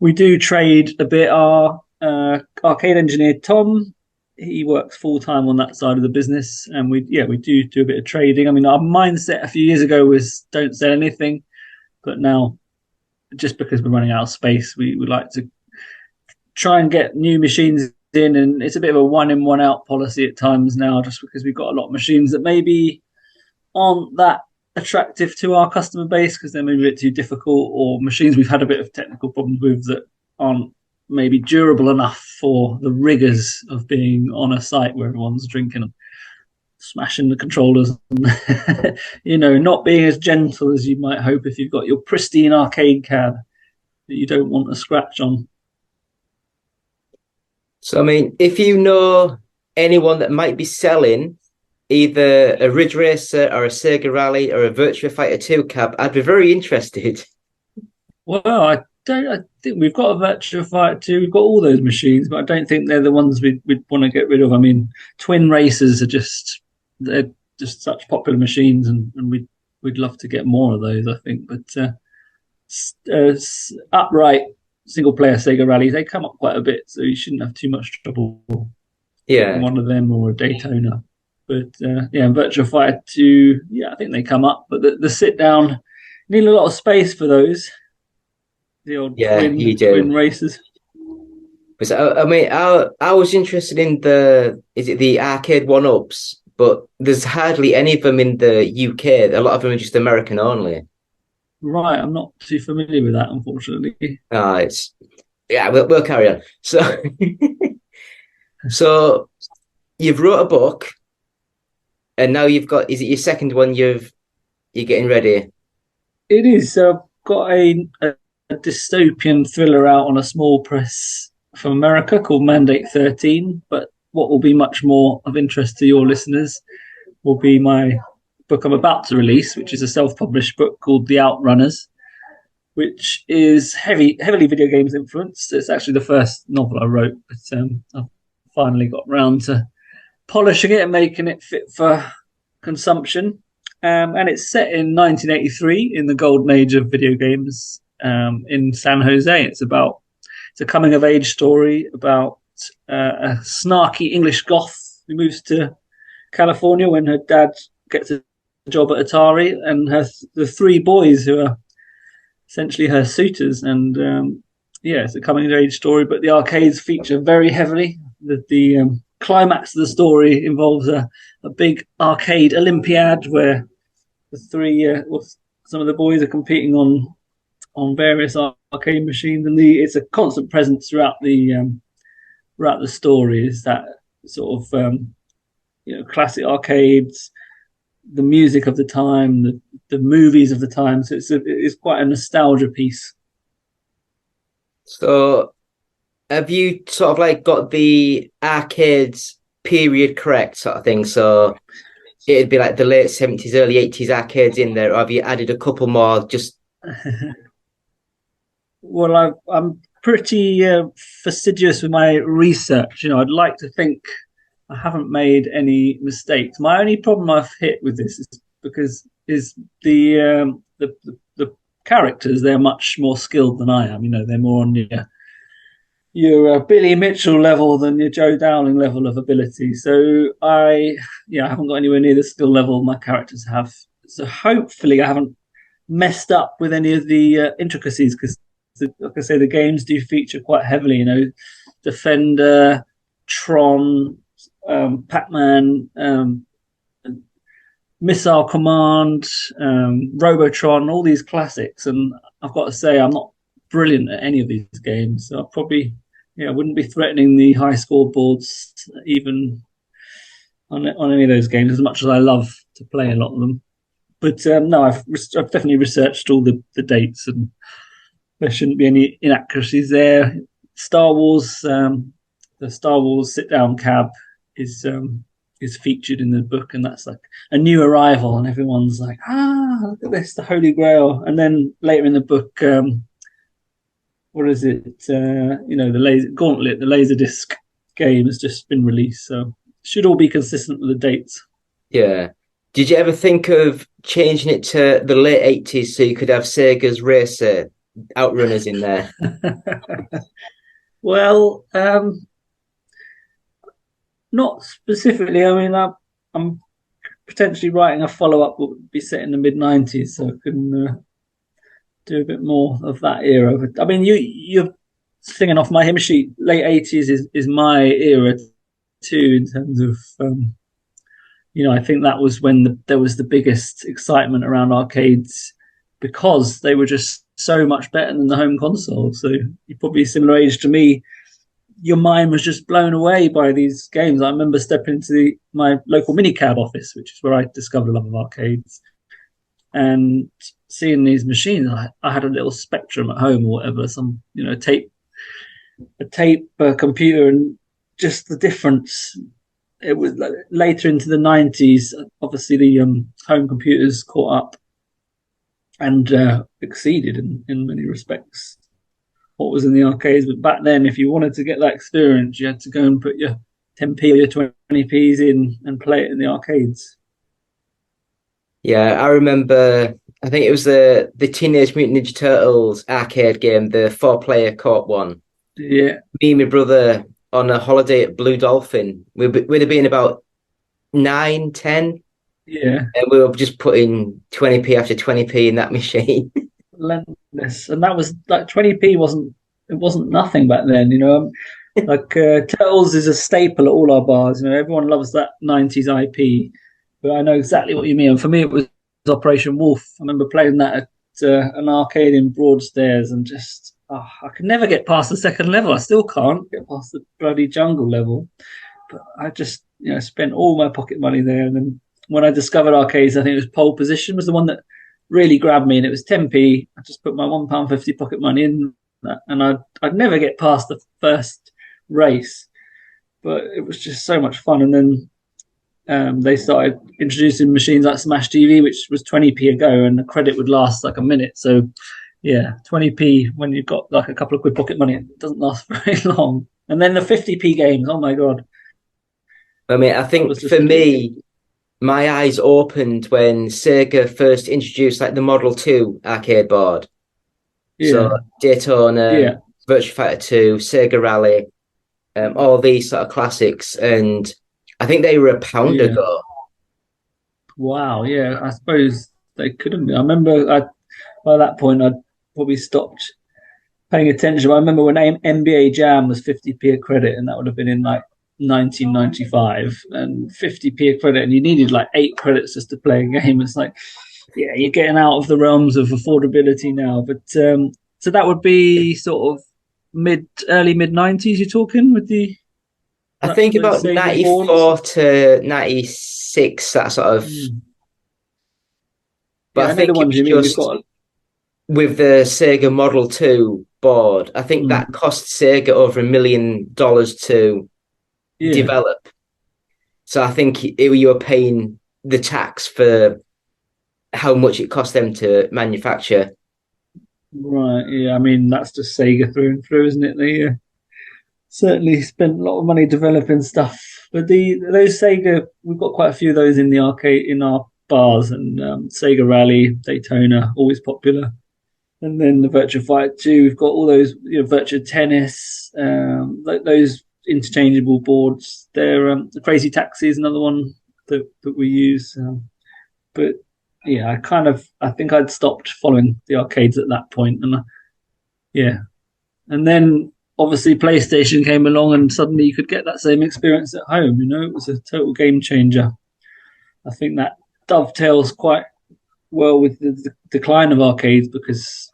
we do trade a bit. Our arcade engineer Tom, he works full time on that side of the business, and we do a bit of trading. I mean, our mindset a few years ago was don't sell anything, but now, just because we're running out of space, we would like to try and get new machines in, and it's a bit of a one in, one out policy at times now, just because we've got a lot of machines that maybe aren't that attractive to our customer base because they're maybe a bit too difficult, or machines we've had a bit of technical problems with that aren't maybe durable enough for the rigors of being on a site where everyone's drinking and smashing the controllers and not being as gentle as you might hope if you've got your pristine arcade cab that you don't want a scratch on. So, I mean, if you know anyone that might be selling either a Ridge Racer or a Sega Rally or a Virtua Fighter 2 cab, I'd be very interested. Well, I think we've got a Virtua Fighter 2, we've got all those machines, but I don't think they're the ones we'd want to get rid of. I mean, Twin Racers they're just such popular machines, and we'd love to get more of those, I think. But upright single-player Sega Rally, they come up quite a bit, so you shouldn't have too much trouble getting one of them or a Daytona. But Virtua Fighter 2, I think they come up. But the sit-down, you need a lot of space for those. The old twin racers. But I mean, I was interested in the arcade one-ups, but there's hardly any of them in the UK. A lot of them are just American only. Right, I'm not too familiar with that, unfortunately. We'll carry on. So, so you've wrote a book, and now you've got. Is it your second one? You're getting ready. It is. So I've got a dystopian thriller out on a small press from America called Mandate 13. But what will be much more of interest to your listeners will be my book I'm about to release, which is a self-published book called The Outrunners, which is heavily video games influenced. It's actually the first novel I wrote, but I've finally got around to polishing it and making it fit for consumption. And it's set in 1983 in the golden age of video games in San Jose. It's a coming-of-age story about a snarky English goth who moves to California when her dad gets a job at Atari, and the three boys who are essentially her suitors. And it's a coming-of-age story, but the arcades feature very heavily. The climax of the story involves a big arcade Olympiad where the three, some of the boys are competing on various arcade machines, and it's a constant presence throughout the story. Is that sort of classic arcades, the music of the time, the movies of the time. So it's quite a nostalgia piece. So, have you sort of like got the arcades period correct, sort of thing? So it'd be like the late 70s, early 80s arcades in there, or have you added a couple more? Just well, I'm pretty fastidious with my research. I'd like to think I haven't made any mistakes. My only problem I've hit with this is the characters. They're much more skilled than I am. They're more on your Billy Mitchell level than your Joe Dowling level of ability. So I haven't got anywhere near the skill level my characters have. So hopefully I haven't messed up with any of the intricacies, because, like I say, the games do feature quite heavily. Defender, Tron, Pac-Man, Missile Command, Robotron, all these classics, and I've got to say I'm not brilliant at any of these games. So I probably, I wouldn't be threatening the high scoreboards even on any of those games, as much as I love to play a lot of them. But no, I've definitely researched all the dates, and there shouldn't be any inaccuracies there. Star Wars, the Star Wars sit down cab is featured in the book, and that's like a new arrival, and everyone's like, look at this, the Holy Grail. And then later in the book, what is it? The laser Gauntlet, the Laserdisc game has just been released, so it should all be consistent with the dates. Yeah. Did you ever think of changing it to the late 80s so you could have Sega's Racer Outrunners in there? Well, not specifically. I mean, I'm potentially writing a follow-up that would be set in the mid-90s, so I can do a bit more of that era. But, I mean, you're singing off my hymn sheet. Late 80s is my era too, in terms of, I think that was when there was the biggest excitement around arcades, because they were just so much better than the home console. So you're probably a similar age to me. Your mind was just blown away by these games. I remember stepping into my local minicab office, which is where I discovered a lot of arcades, and seeing these machines. I had a little Spectrum at home or whatever, some a tape computer, and just the difference. It was later into the 90s. Obviously, the home computers caught up and exceeded in many respects what was in the arcades. But back then, if you wanted to get that experience, you had to go and put your 10p or your 20p's in and play it in the arcades. Yeah, I remember, I think it was the Teenage Mutant Ninja Turtles arcade game, the 4-player co-op one. Yeah. Me and my brother on a holiday at Blue Dolphin. We'd have been about 9, 10. Yeah. And we were just putting 20p after 20p in that machine. Relentless. And that was like 20p wasn't nothing back then, Like Turtles is a staple at all our bars. Everyone loves that 90s IP. But I know exactly what you mean. And for me, it was Operation Wolf. I remember playing that at an arcade in Broadstairs, and just I could never get past the second level. I still can't get past the bloody jungle level. But I just spent all my pocket money there. And then when I discovered arcades, I think it was Pole Position was the one that really grabbed me, and it was 10p. I just put my £1.50 pocket money in that, and I'd never get past the first race. But it was just so much fun. And then they started introducing machines like Smash TV, which was 20p a go, and the credit would last like a minute. So, yeah, 20p when you've got like a couple of quid pocket money, it doesn't last very long. And then the 50p games, oh my God. I mean, I think for me, my eyes opened when Sega first introduced like the Model 2 arcade board. Yeah. So Daytona, Virtua Fighter 2, Sega Rally, all these sort of classics. And I think they were £1 ago. Wow, yeah. I suppose they couldn't be. I remember by that point, I'd probably stopped paying attention. I remember when NBA Jam was 50p a credit, and that would have been in like 1995, and 50p a credit, and you needed like 8 credits just to play a game. It's like, yeah, you're getting out of the realms of affordability now. But so that would be sort of early mid 90s. You're talking with the. I think about 94 to 96, that sort of. But I think it was just with the Sega Model 2 board, I think that cost Sega over $1 million to develop. So I think you were paying the tax for how much it cost them to manufacture. Right, yeah. I mean, that's just Sega through and through, isn't it? They certainly spent a lot of money developing stuff. But those Sega, we've got quite a few of those in the arcade, in our bars, and Sega Rally, Daytona, always popular. And then the Virtua Fighter 2, we've got all those, Virtua Tennis, those interchangeable boards. They're the Crazy Taxi is another one that we use. But yeah, I think I'd stopped following the arcades at that point. And and then obviously PlayStation came along, and suddenly you could get that same experience at home. It was a total game changer. I think that dovetails quite well with the decline of arcades, because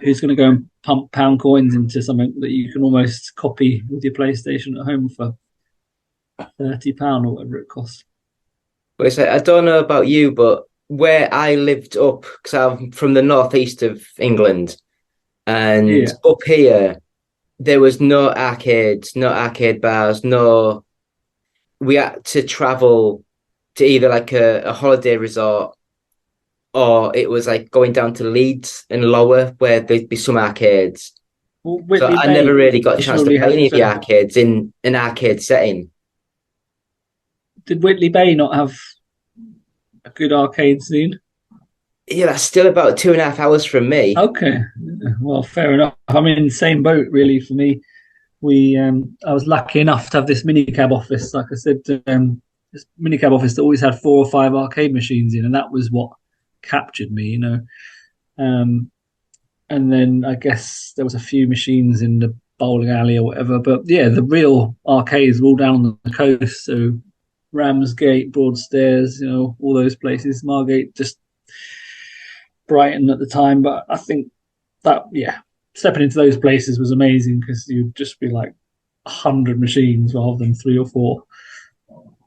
who's going to go and pump pound coins into something that you can almost copy with your PlayStation at home for £30 or whatever it costs. But it's like, I don't know about you, but where I lived up, because I'm from the northeast of England, and up here, there was no arcades, no arcade bars, no. We had to travel to either like a holiday resort, or it was like going down to Leeds and lower where there'd be some arcades. Well, So I never really got a chance to play any of the arcades in an arcade setting. Did Whitley Bay not have a good arcade scene? Yeah, that's still about 2.5 hours from me. Okay, well, fair enough. I'm in the same boat, really. For me, I was lucky enough to have this minicab office. Like I said, this minicab office that always had 4 or 5 arcade machines in, and that was what captured me, you know. And then I guess there was a few machines in the bowling alley or whatever. But yeah, the real arcades were all down on the coast. So Ramsgate, Broadstairs, you know, all those places. Margate, just Brighton at the time. But I think that, yeah, stepping into those places was amazing because you'd just be like 100 machines rather than 3 or 4.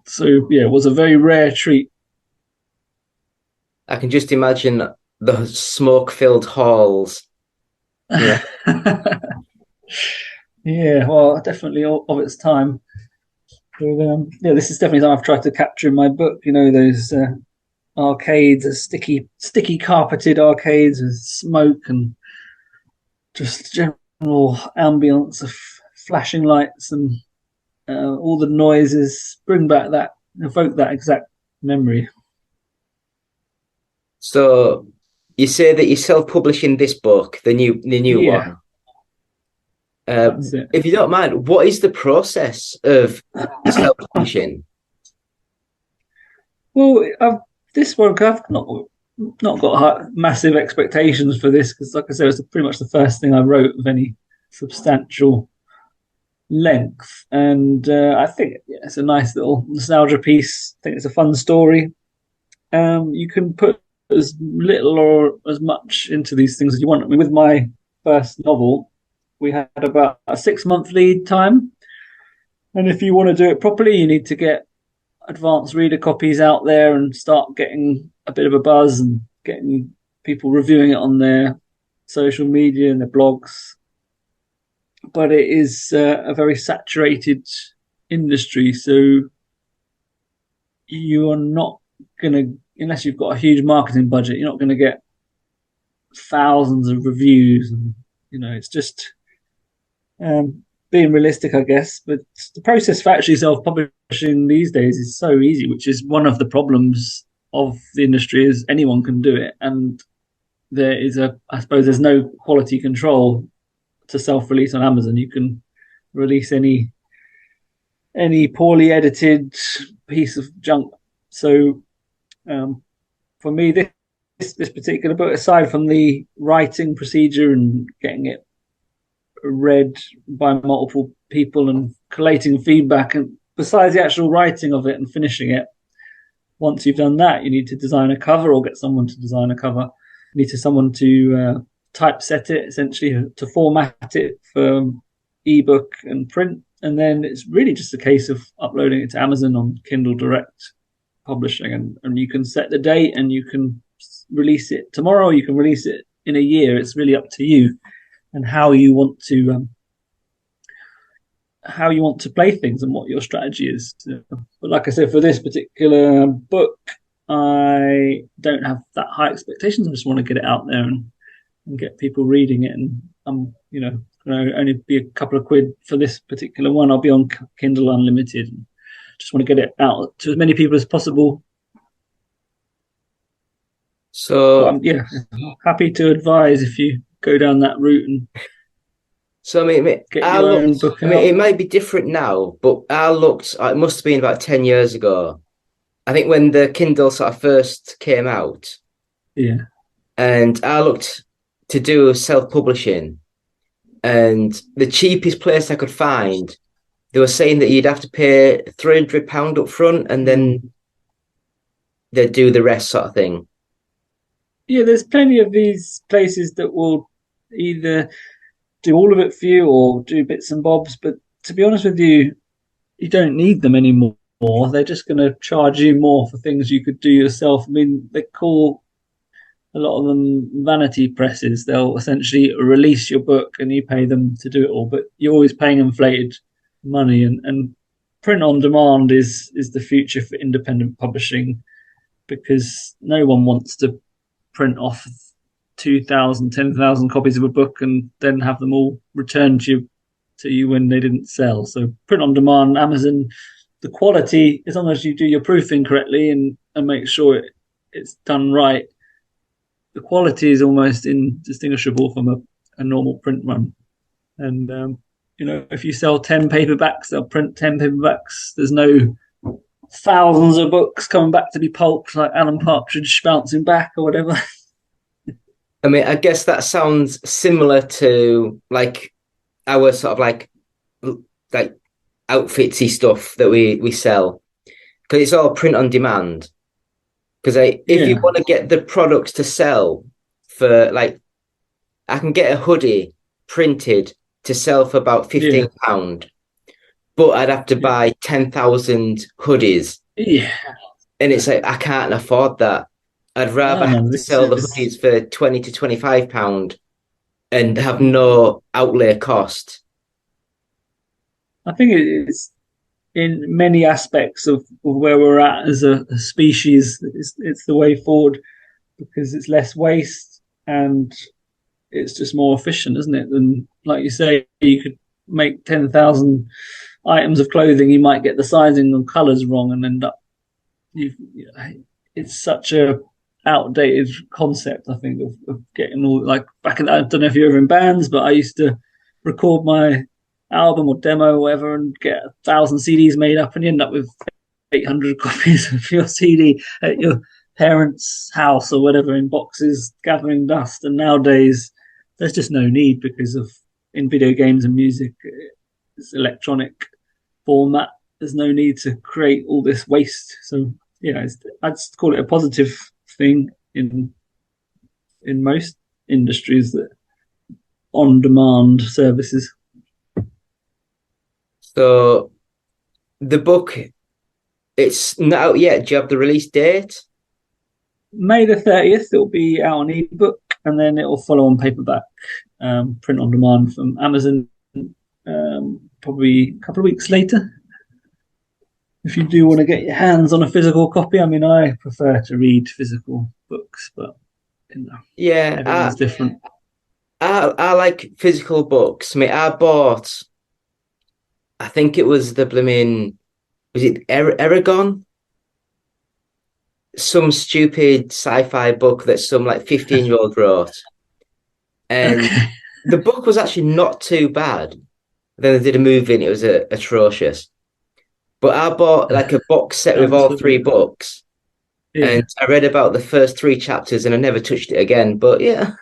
So yeah, it was a very rare treat. I can just imagine the smoke-filled halls. Yeah. Yeah, well, definitely of its time. But, yeah, this is definitely something I've tried to capture in my book. You know, those arcades, sticky carpeted arcades with smoke and just general ambience of flashing lights and all the noises. Evoke that exact memory. So you say that you're self-publishing this book, the new one. If you don't mind, what is the process of self-publishing? Well, this one, I've not got massive expectations for this because, like I said, it's pretty much the first thing I wrote of any substantial length, and I think it's a nice little nostalgia piece. I think it's a fun story. You can put as little or as much into these things as you want. I mean, with my first novel, we had about a 6-month lead time. And if you want to do it properly, you need to get advanced reader copies out there and start getting a bit of a buzz and getting people reviewing it on their social media and their blogs. But it is a very saturated industry. So you are not going to, unless you've got a huge marketing budget, you're not going to get thousands of reviews. And, you know, it's just being realistic, I guess. But the process for actually self-publishing these days is so easy, which is one of the problems of the industry, is anyone can do it. And I suppose there's no quality control to self-release on Amazon. You can release any poorly edited piece of junk. So for me, this particular book, aside from the writing procedure and getting it read by multiple people and collating feedback, and besides the actual writing of it and finishing it, once you've done that, you need to design a cover or get someone to design a cover. You need someone to typeset it, essentially to format it for ebook and print. And then it's really just a case of uploading it to Amazon on Kindle Direct Publishing, and you can set the date and you can release it tomorrow, or you can release it in a year. It's really up to you and how you want to play things and what your strategy is. But like I said, for this particular book, I don't have that high expectations. I just want to get it out there and get people reading it. And I'm, going to only be a couple of quid for this particular one. I'll be on Kindle Unlimited. And just want to get it out to as many people as possible. So I'm happy to advise if you go down that route. And so I mean, it might be different now, but I looked. It must have been about 10 years ago. I think when the Kindle sort of first came out. Yeah. And I looked to do self-publishing, and the cheapest place I could find, they were saying that you'd have to pay £300 up front, and then they'd do the rest, sort of thing. Yeah, there's plenty of these places that will either do all of it for you or do bits and bobs. But to be honest with you, you don't need them anymore. They're just going to charge you more for things you could do yourself. I mean, they call a lot of them vanity presses. They'll essentially release your book and you pay them to do it all, but you're always paying inflated money. And print on demand is the future for independent publishing, because no one wants to print off 2,000, 10,000 copies of a book and then have them all returned to you when they didn't sell. So print on demand, Amazon, the quality, as long as you do your proofing correctly and make sure it's done right, the quality is almost indistinguishable from a normal print run. And if you sell 10 paperbacks, they'll print 10 paperbacks. There's no thousands of books coming back to be pulped like Alan Partridge bouncing back or whatever. I mean, I guess that sounds similar to like our sort of like outfitsy stuff that we sell, because it's all print on demand. Because if you want to get the products to sell for, like, I can get a hoodie printed to sell for about £15, but I'd have to buy 10,000 hoodies. Yeah. And it's like, I can't afford that. I'd rather have to sell the hoodies for £20 to £25 and have no outlay cost. I think it's in many aspects of where we're at as a species, it's the way forward, because it's less waste and it's just more efficient, isn't it? And like you say, you could make 10,000 items of clothing, you might get the sizing and colours wrong and end up. It's such a outdated concept, I think, of getting all, like, back in, I don't know if you're ever in bands, but I used to record my album or demo or whatever and get 1,000 CDs made up, and you end up with 800 copies of your CD at your parents' house or whatever in boxes gathering dust. And nowadays there's just no need, because of, in video games and music, it's electronic format, there's no need to create all this waste. So I'd call it a positive thing in most industries, that on demand services. So the book, it's not out yet. Do you have the release date? May the 30th, it'll be out on ebook, and then it'll follow on paperback, print on demand from Amazon, probably a couple of weeks later. If you do want to get your hands on a physical copy, I mean, I prefer to read physical books, but everyone's different. I like physical books. I mean, I think it was the blooming, was it Eragon? Some stupid sci-fi book that some like 15-year-old wrote. And the book was actually not too bad. Then they did a movie and it was atrocious. But I bought like a box set with all 3 books. And I read about the first 3 chapters and I never touched it again. But yeah,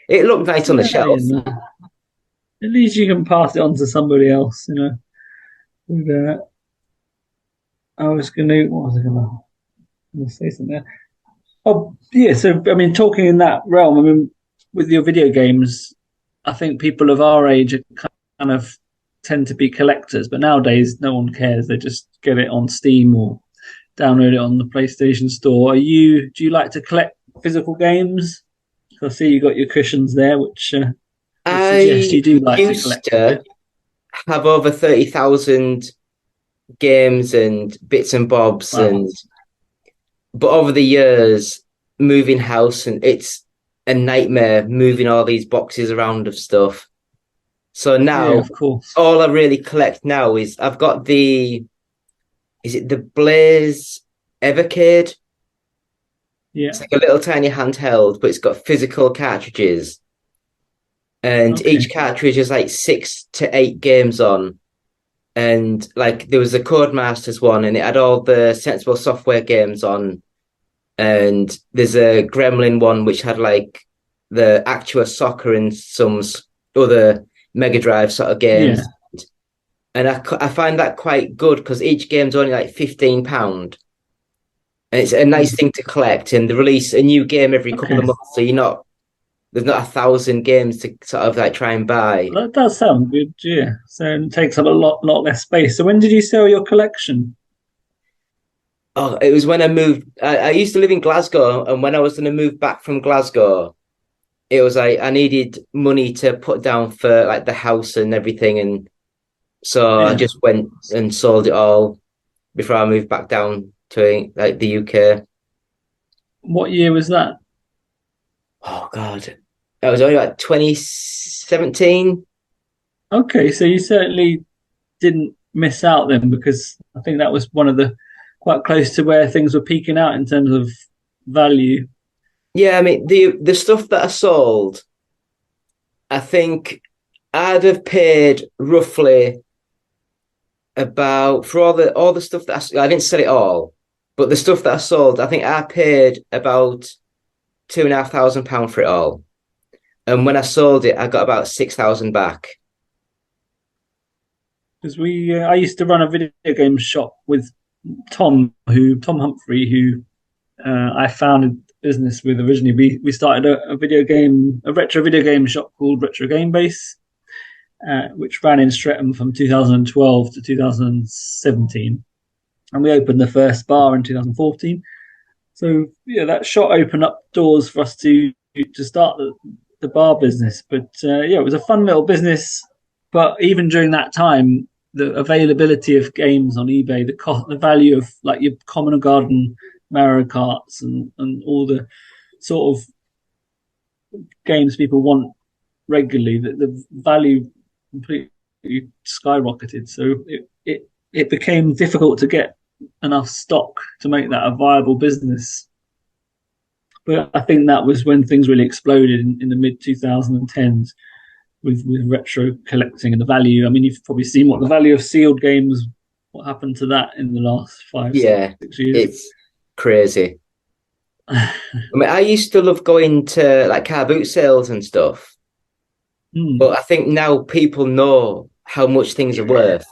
it looked nice on the shelf. At least you can pass it on to somebody else, And, what was I going to say something there? Oh, yeah. So, I mean, talking in that realm, I mean, with your video games, I think people of our age are kind of tend to be collectors, but nowadays no one cares. They just get it on Steam or download it on the PlayStation Store. Do you like to collect physical games? I see you got your cushions there, which I you do like used to collect. To have over 30,000 games and bits and bobs, but over the years, moving house, and it's a nightmare moving all these boxes around of stuff. So now, of course, all I really collect now is I've got is it the Blaze Evercade? Yeah, it's like a little tiny handheld, but it's got physical cartridges. And each cartridge is like 6 to 8 games on. And like there was a Codemasters one and it had all the Sensible Software games on. And there's a Gremlin one which had like the Actua Soccer and some other Mega Drive sort of games. Yeah. And I find that quite good because each game's only like £15. And it's a nice thing to collect. And they release a new game every couple of months. So you're not there's not 1,000 games to sort of like try and buy. That does sound good, yeah. So it takes up a lot less space. So when did you sell your collection? Oh, it was when I moved. I used to live in Glasgow, and when I was going to move back from Glasgow, it was like I needed money to put down for like the house and everything, and so I Yeah. just went and sold it all before I moved back down to like the UK. What year was that? Oh God, that was only like 2017. Okay, so you certainly didn't miss out then, because I think that was one of the quite close to where things were peaking out in terms of value. Yeah, I mean the stuff that I sold, I think I'd have paid roughly about for all the stuff that I didn't sell it all, but the stuff that I sold, I think I paid about £2,500 for it all. And when I sold it, I got about 6,000 back. Because I used to run a video game shop with Tom Humphrey, who I founded business with originally. We started a retro video game shop called Retro Game Base, which ran in Streatham from 2012 to 2017, and we opened the first bar in 2014. So yeah, that shot opened up doors for us to start the bar business. But yeah, it was a fun little business. But even during that time, the availability of games on eBay, the value of like your Common Garden Mario Karts and all the sort of games people want regularly, the value completely skyrocketed. So it became difficult to get enough stock to make that a viable business. But I think that was when things really exploded in the mid 2010s with retro collecting and the value. I mean, you've probably seen what the value of sealed games, what happened to that in the last 6 years. It's crazy. I mean, I used to love going to like car boot sales and stuff, but I think now people know how much things are worth.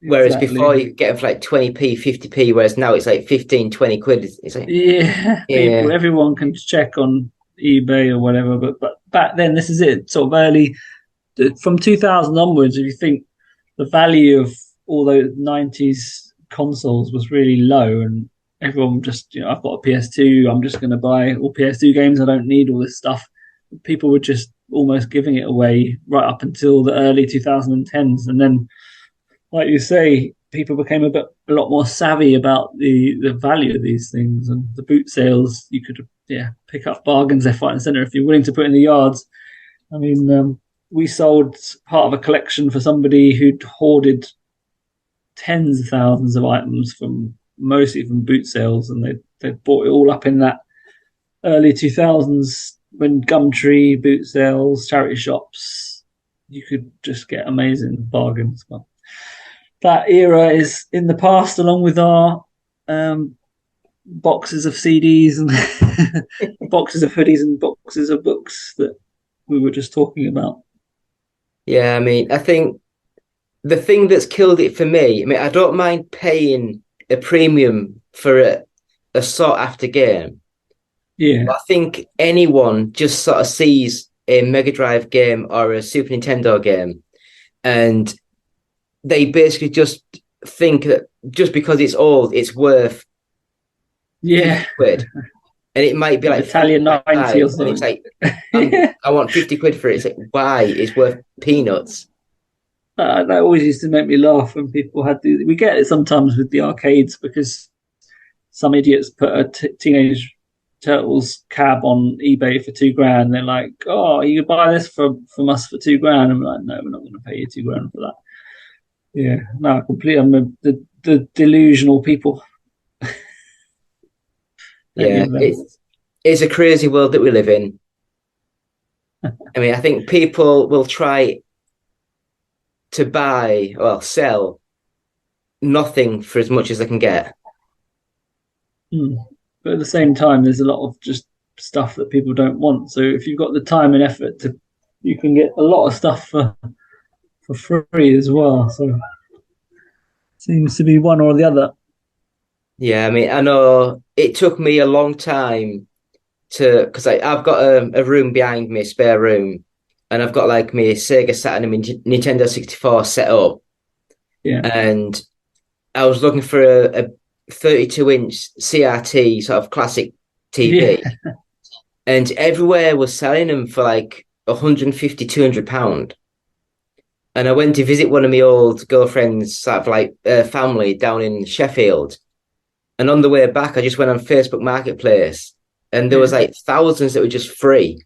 Whereas before you get them for like 20p, 50p, whereas now it's like 15, 20 quid. It's like, everyone can check on eBay or whatever, but back then, this is it, sort of early, from 2000 onwards, if you think the value of all those 90s consoles was really low, and everyone just, I've got a PS2, I'm just going to buy all PS2 games, I don't need all this stuff. People were just almost giving it away right up until the early 2010s, and then like you say, people became a lot more savvy about the value of these things, and the boot sales. You could pick up bargains left, right, and centre if you're willing to put in the yards. I mean, we sold part of a collection for somebody who'd hoarded tens of thousands of items mostly from boot sales, and they bought it all up in that early 2000s when Gumtree, boot sales, charity shops, you could just get amazing bargains. But that era is in the past, along with our boxes of CDs and boxes of hoodies and boxes of books that we were just talking about. Yeah, I mean, I think the thing that's killed it for me, I mean, I don't mind paying a premium for a sought after game. Yeah. I think anyone just sort of sees a Mega Drive game or a Super Nintendo game, and they basically just think that just because it's old, it's worth £50. And it might be like Italian 90 or something. And it's like, I want 50 quid for it. It's like, why? It's worth peanuts. That always used to make me laugh when people we get it sometimes with the arcades, because some idiots put a Teenage Turtles cab on eBay for £2,000. They're like, oh, you could buy this from us for £2,000. I'm like, no, we're not going to pay you £2,000 for that. Yeah, no, completely. I'm the delusional people. Yeah, it's a crazy world that we live in. I mean, I think people will try to sell nothing for as much as they can get. But at the same time, there's a lot of just stuff that people don't want. So if you've got the time and effort you can get a lot of stuff for free as well. So seems to be one or the other. Yeah, I mean, I know it took me a long time because I've got a room behind me, a spare room, and I've got like my Sega Saturn and my Nintendo 64 set up. Yeah. And I was looking for a 32-inch CRT sort of classic TV. Yeah. And everywhere was selling them for like 150, £200. And I went to visit one of my old girlfriend's sort of like family down in Sheffield. And on the way back, I just went on Facebook Marketplace, and there was like thousands that were just free.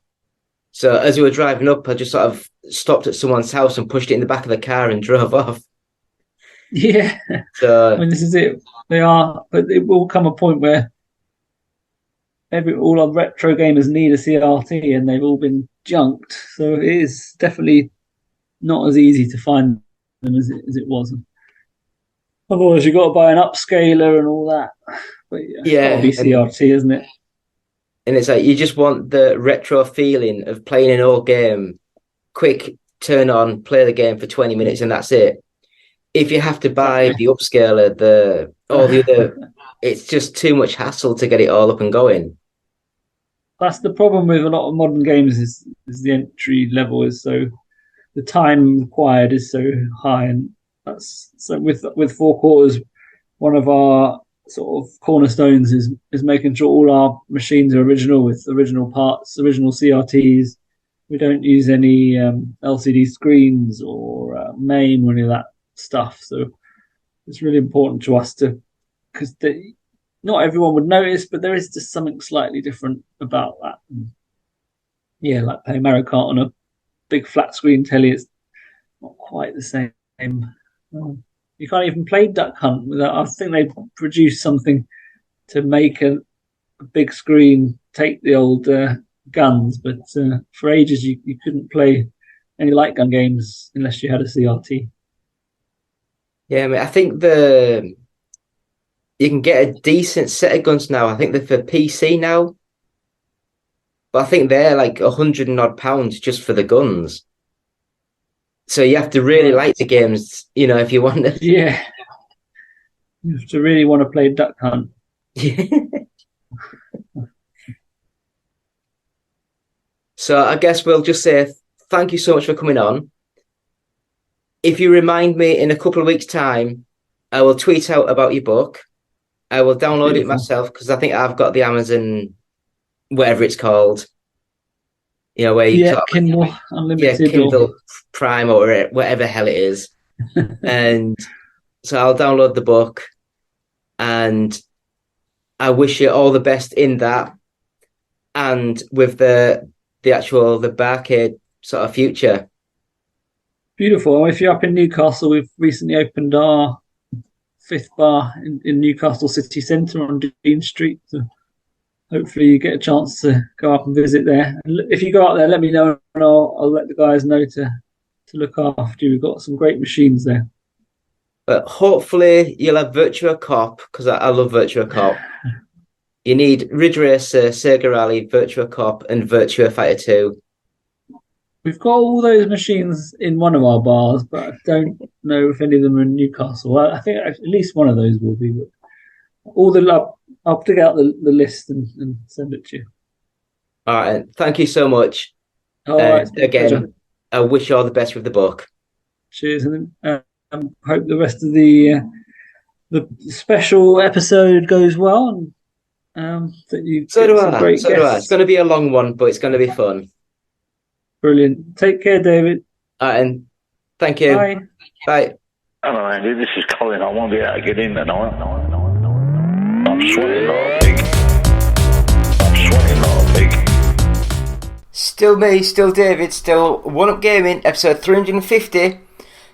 So as we were driving up, I just sort of stopped at someone's house and pushed it in the back of the car and drove off. Yeah. So I mean, this is it. They are, but it will come a point where all our retro gamers need a CRT, and they've all been junked. So it is definitely not as easy to find them as it was. Otherwise, you've got to buy an upscaler and all that. But yeah, it's got to be CRT, isn't it? And it's like you just want the retro feeling of playing an old game, quick turn on, play the game for 20 minutes, and that's it. If you have to buy the upscaler, all the other, it's just too much hassle to get it all up and going. That's the problem with a lot of modern games is the entry level is so, the time required is so high, and that's so with Four Quarters, one of our sort of cornerstones is making sure all our machines are original with original parts, original CRTs. We don't use any LCD screens or MAME or any of that stuff. So it's really important to us because not everyone would notice, but there is just something slightly different about that. And yeah, like playing Mario Kart on a big flat screen telly, it's not quite the same. You can't even play Duck Hunt without. I think they produced something to make a big screen take the old guns, but for ages you couldn't play any light gun games unless you had a CRT. Yeah, I mean, I think you can get a decent set of guns now. I think they're for PC now, but I think they're like £100 and odd just for the guns. So you have to really like the games, if you want to. Yeah. You have to really want to play Duck Hunt. So I guess we'll just say thank you so much for coming on. If you remind me in a couple of weeks' time, I will tweet out about your book. I will download it myself because I think I've got the Amazon, whatever it's called. Where you Kindle Unlimited, Kindle Prime or whatever hell it is. And so I'll download the book, and I wish you all the best in that, and with the barcade sort of future. Beautiful. If you're up in Newcastle, we've recently opened our 5th bar in Newcastle city centre on Dean Street. So hopefully you get a chance to go up and visit there. And if you go out there, let me know, and I'll let the guys know to look after you. We've got some great machines there. But hopefully you'll have Virtua Cop, because I love Virtua Cop. You need Ridge Racer, Sega Rally, Virtua Cop, and Virtua Fighter 2. We've got all those machines in one of our bars, but I don't know if any of them are in Newcastle. I think at least one of those will be. But I'll dig out the list and send it to you. All right. Thank you so much. All right. Again, pleasure. I wish you all the best with the book. Cheers. And hope the rest of the special episode goes well. And that you So do some I. great So do I. guests. It's going to be a long one, but it's going to be fun. Brilliant. Take care, David. All right, and thank you. Bye. Bye. Hello, Andy. This is Colin. I won't be able to get in tonight. I'm sweating like a pig. I'm sweating like a pig. Still me, still David, still One Up Gaming, episode 350.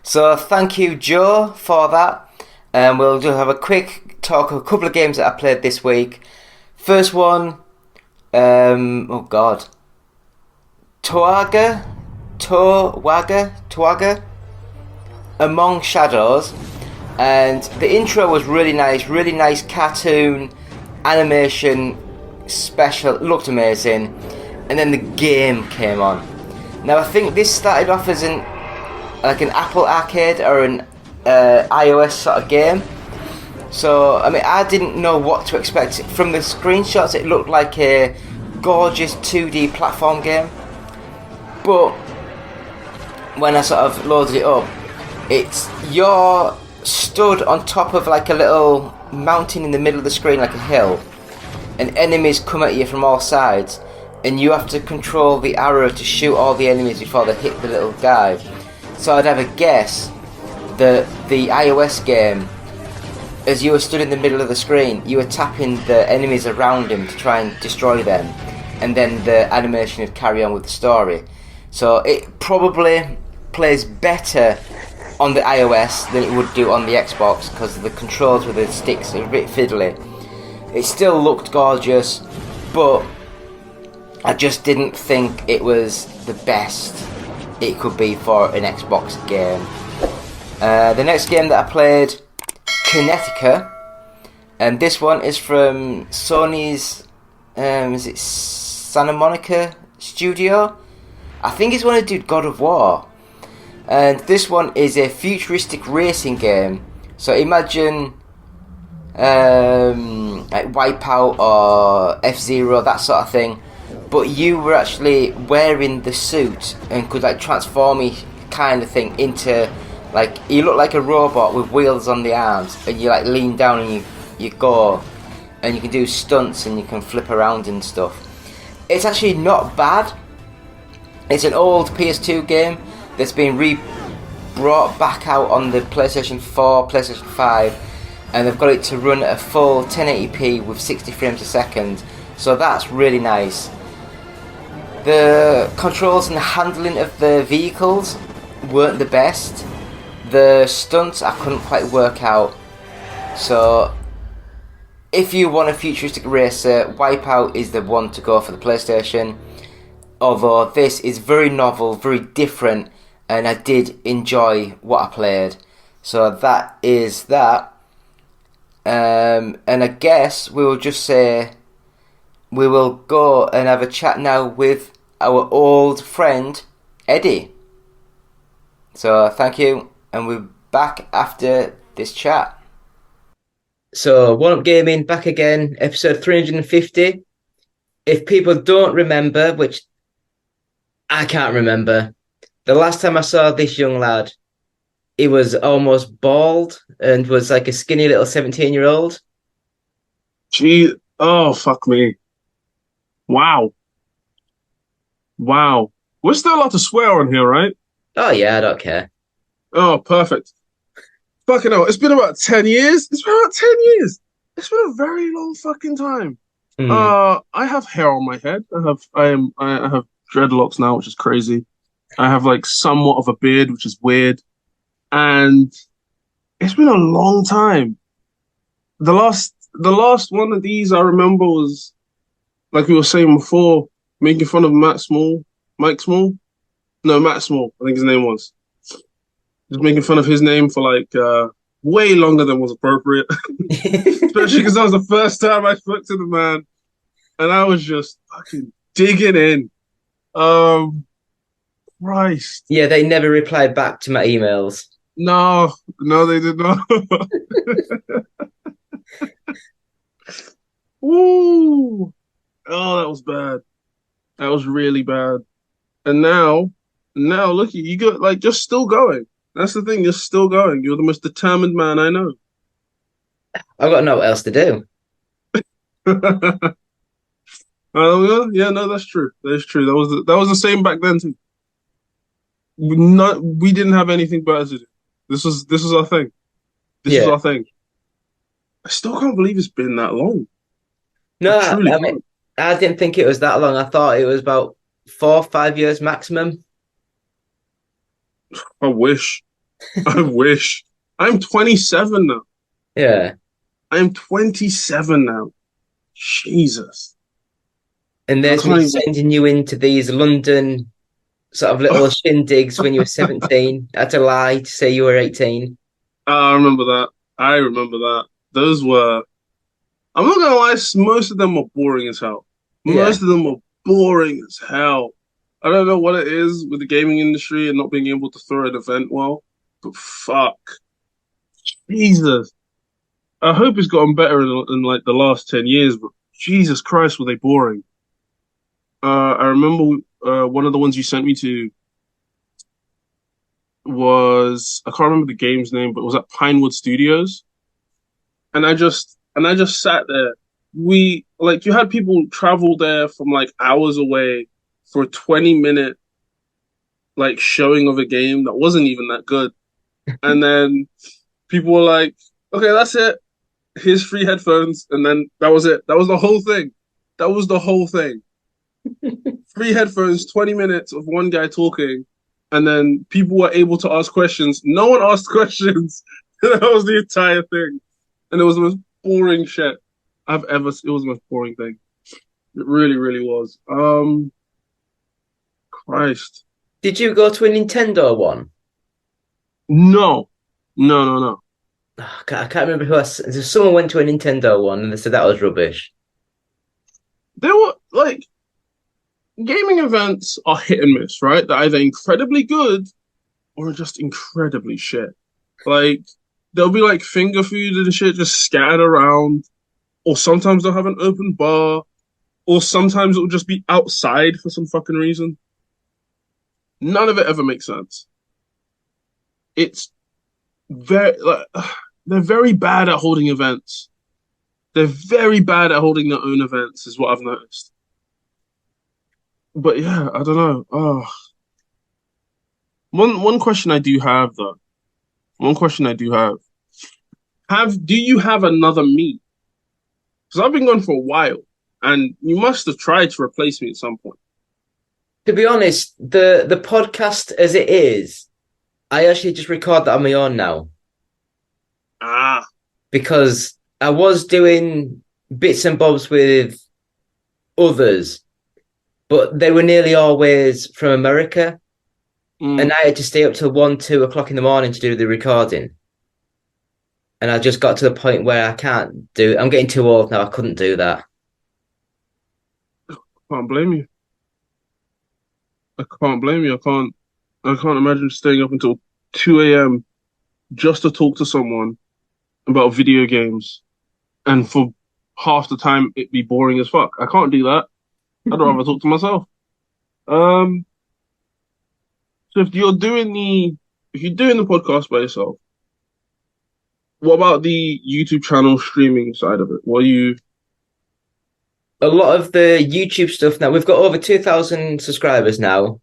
So thank you, Joe, for that. And we'll just have a quick talk of a couple of games that I played this week. First one, Toaga, Among Shadows, and the intro was really nice cartoon animation, special, looked amazing, and then the game came on. Now I think this started off as an Apple Arcade or an iOS sort of game. So I mean, I didn't know what to expect. From the screenshots, it looked like a gorgeous 2D platform game, but when I sort of loaded it up, you're stood on top of like a little mountain in the middle of the screen, like a hill, and enemies come at you from all sides, and you have to control the arrow to shoot all the enemies before they hit the little guy. So I'd have a guess that the iOS game, as you were stood in the middle of the screen, you were tapping the enemies around him to try and destroy them, and then the animation would carry on with the story. So it probably plays better on the iOS than it would do on the Xbox, because the controls with the sticks are a bit fiddly. It still looked gorgeous, but I just didn't think it was the best it could be for an Xbox game. The next game that I played, Kinetica, and this one is from Sony's is it Santa Monica studio? I think it's one who did God of War. And this one is a futuristic racing game. So imagine like Wipeout or F-Zero, that sort of thing. But you were actually wearing the suit and could like transform kind of thing into, like, you look like a robot with wheels on the arms, and you like lean down and you go, and you can do stunts and you can flip around and stuff. It's actually not bad. It's an old PS2 game that's been brought back out on the PlayStation 4, PlayStation 5, and they've got it to run at a full 1080p with 60 frames a second, so that's really nice. The controls and the handling of the vehicles weren't the best. The stunts I couldn't quite work out, so if you want a futuristic racer, Wipeout is the one to go for the PlayStation. Although this is very novel, very different, and I did enjoy what I played. So that is that. And I guess we will just say we will go and have a chat now with our old friend Eddie. So thank you, and we're back after this chat. So, One Up Gaming back again, episode 350. If people don't remember, which I can't remember, the last time I saw this young lad, he was almost bald and was like a skinny little 17-year-old. Gee, oh, fuck me. Wow. Wow. We're still allowed to swear on here, right? Oh, yeah, I don't care. Oh, perfect. Fucking hell, it's been about 10 years. It's been about 10 years. It's been a very long fucking time. I have hair on my head. I have dreadlocks now, which is crazy. I have like somewhat of a beard, which is weird. And it's been a long time. The last one of these I remember was, like we were saying before, making fun of Mike Small. No, Matt Small, I think his name was. Just making fun of his name for like way longer than was appropriate. Especially because that was the first time I spoke to the man. And I was just fucking digging in. Christ. Yeah, they never replied back to my emails. No, they did not. Woo! Oh, that was bad. That was really bad. And now look, you got like just still going. That's the thing, you're still going. You're the most determined man I know. I've got no else to do. Yeah, no, that's true. That's true. That was the same back then too. We didn't have anything better to do. This was our thing. This is our thing. I still can't believe it's been that long. No, I didn't think it was that long. I thought it was about 4 or 5 years maximum. I wish. I wish. I'm 27 now. Yeah. I'm 27 now. Jesus. And there's me sending you into these London sort of little shindigs when you were 17. I had to lie to say you were 18. I remember that. Those were... I'm not going to lie, most of them were boring as hell. Most of them were boring as hell. I don't know what it is with the gaming industry and not being able to throw an event well, but fuck. Jesus. I hope it's gotten better in like the last 10 years, but Jesus Christ, were they boring. I remember one of the ones you sent me to was I can't remember the game's name, but it was at Pinewood Studios, and I just sat there. We like you had people travel there from like hours away for a 20-minute like showing of a game that wasn't even that good, and then people were like, "Okay, that's it. Here's free headphones," and then that was it. That was the whole thing. That was the whole thing. Free headphones, 20 minutes of one guy talking, and then people were able to ask questions. No one asked questions. That was the entire thing. And it was the most boring shit I've ever it was the most boring thing. It really, really was. Christ. Did you go to a Nintendo one? No. No, no, no. I can't remember who someone went to a Nintendo one and they said that was rubbish. There were like gaming events are hit and miss, right? They're either incredibly good or just incredibly shit. Like there'll be like finger food and shit just scattered around, or sometimes they'll have an open bar, or sometimes it'll just be outside for some fucking reason. None of it ever makes sense. It's very like they're very bad at holding events. They're very bad at holding their own events, is what I've noticed. But yeah, I don't know. Oh, one question I do have though. One question I do have. Do you have another me? Because I've been gone for a while, and you must have tried to replace me at some point. To be honest, the podcast as it is, I actually just record that on my own now. Ah. Because I was doing bits and bobs with others, but they were nearly always from America. And I had to stay up till 1, 2 o'clock in the morning to do the recording. And I just got to the point where I can't do it. I'm getting too old now. I couldn't do that. Can't blame you. I can't blame you. I can't imagine staying up until 2 a.m. just to talk to someone about video games, and for half the time it'd be boring as fuck. I can't do that. I'd rather talk to myself. So if you're doing the podcast by yourself, what about the YouTube channel streaming side of it? What are you? A lot of the YouTube stuff now. We've got over 2,000 subscribers now.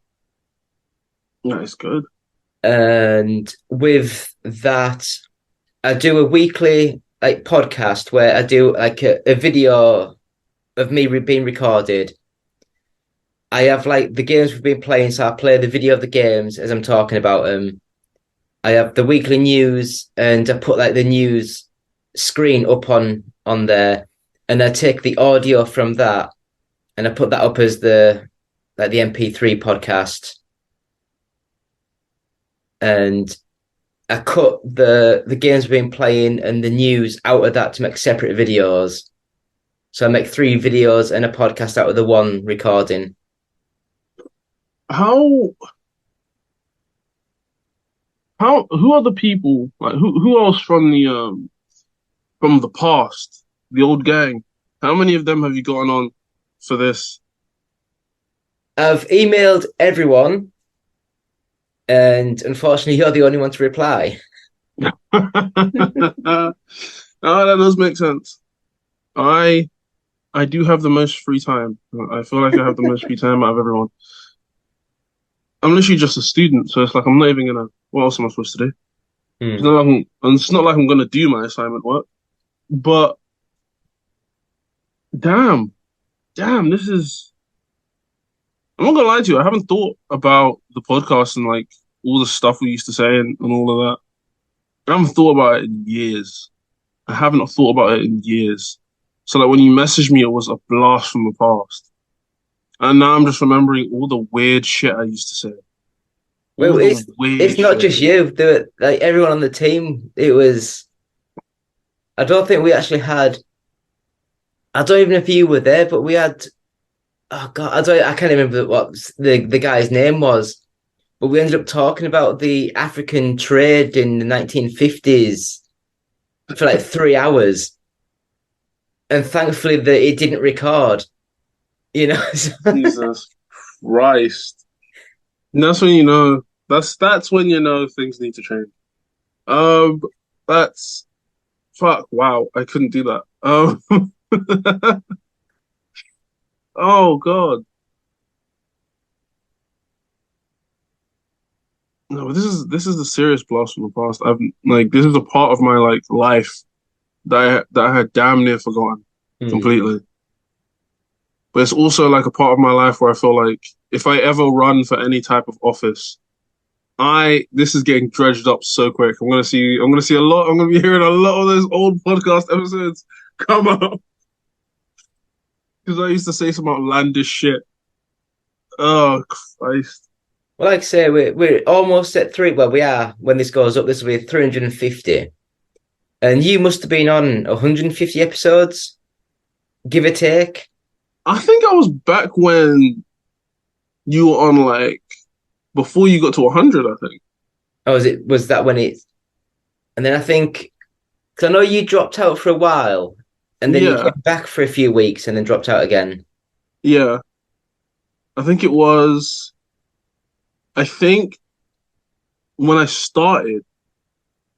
That's good. And with that, I do a weekly like podcast where I do like a video of me being recorded. I have like the games we've been playing, so I play the video of the games as I'm talking about them. I have the weekly news, and I put like the news screen up on there, and I take the audio from that, and I put that up as the MP3 podcast, and I cut the games we've been playing and the news out of that to make separate videos. So I make 3 videos and a podcast out of the one recording. Who are the people, like who else from the past, the old gang? How many of them have you gotten on for this? I've emailed everyone, and unfortunately you're the only one to reply. Oh, that does make sense. I do have the most free time. I feel like I have the most free time out of everyone. I'm literally just a student, so it's like I'm not even gonna. What else am I supposed to do? It's not like I'm gonna do my assignment work. But damn, this is. I'm not gonna lie to you. I haven't thought about the podcast and like all the stuff we used to say and all of that. I haven't thought about it in years. I haven't thought about it in years. So like when you messaged me, it was a blast from the past. And now I'm just remembering all the weird shit I used to say. Well, it's not just you. Like everyone on the team. It was. I don't think we actually had. I don't even know if you were there, but we had. Oh God, I can't remember what the guy's name was, but we ended up talking about the African trade in the 1950s for like 3 hours, and thankfully that it didn't record. You know, Jesus Christ. And that's when you know. That's when you know things need to change. Um, that's fuck. Wow, I couldn't do that. Oh God. No, this is the serious blast from the past. I've like this is a part of my like life that I had damn near forgotten completely. But it's also like a part of my life where I feel like if I ever run for any type of office, this is getting dredged up so quick. I'm gonna see a lot. I'm gonna be hearing a lot of those old podcast episodes come up because I used to say some outlandish shit. Oh Christ! well, like I say, we're almost at three. Well, we are when this goes up. This will be 350, and you must have been on 150 episodes, give or take. I think I was back when you were on like before you got to 100. I think. Oh, was that when it? And then I think, because I know you dropped out for a while, and then you Yeah, came back for a few weeks, and then dropped out again. yeah. I think it was. I think when I started,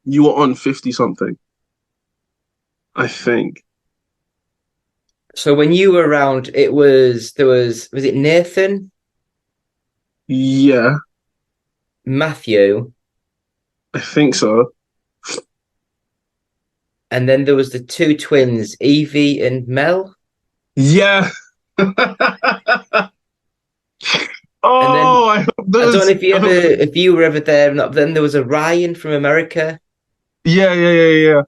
you were on 50 something. I think. So when you were around, was it Nathan, Yeah, Matthew, I think so. and then there was the two twins, Evie and Mel. Yeah. And then Oh, I hope I don't know those. if you were ever there or not. But then there was a Ryan from America. Yeah.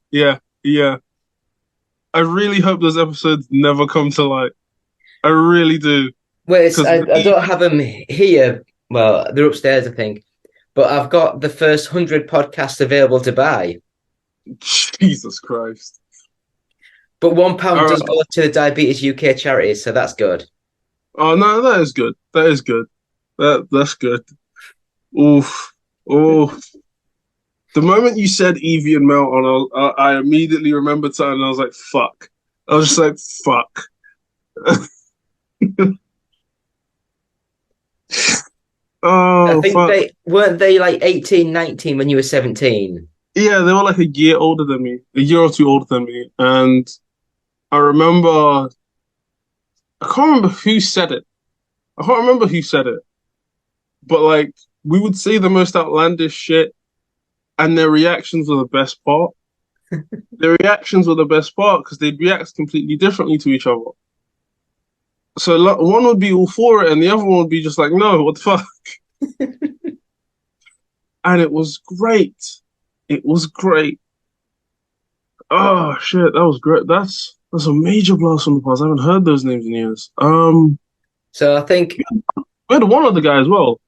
I really hope those episodes never come to light. I really do. Well, Because I don't have them here. Well, they're upstairs, I think. But I've got the first 100 podcasts available to buy. Jesus Christ. But £1 does go to the Diabetes UK charity, so that's good. Oh no, that is good. That is good. That's good. Oof. Oof. The moment you said Evie and Mel on, I immediately remembered something. And I was like, "Fuck!" I was just like, "Fuck." I Oh think fuck! they like 18, 19 when you were 17. Yeah, they were like a year older than me, a year or two older than me, and I remember. I can't remember who said it. I can't remember who said it, but like we would say the most outlandish shit, and their reactions were the best part. Their reactions were the best part because they'd react completely differently to each other. So one would be all for it, and the other one would be just like, "No, what the fuck?" And it was great. It was great. Oh shit, that was great. That's a major blast from the past. I haven't heard those names in years. So I think We had one other guy as well.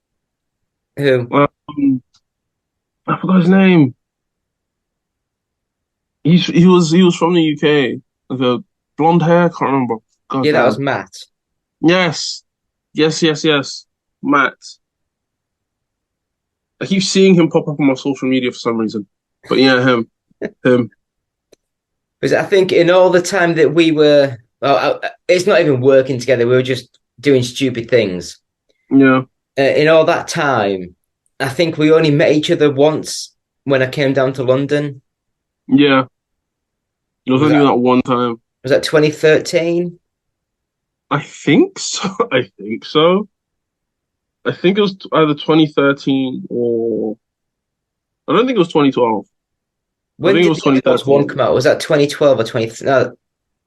who? I forgot his name. He was from the UK. Like a blonde hair. Can't remember. God Yeah, that was damn. Matt. Yes. Matt. I keep seeing him pop up on my social media for some reason. But yeah, him. Because I think in all the time that we were, well, it's not even working together. We were just doing stupid things. Yeah, In all that time, I think we only met each other once when I came down to London. yeah. It was only that one time. Was that 2013? I think so. I think so. I think it was either 2013 or I don't think it was 2012. When I think it did was the Xbox One 2013. come out? Was that 2012 or 20? No,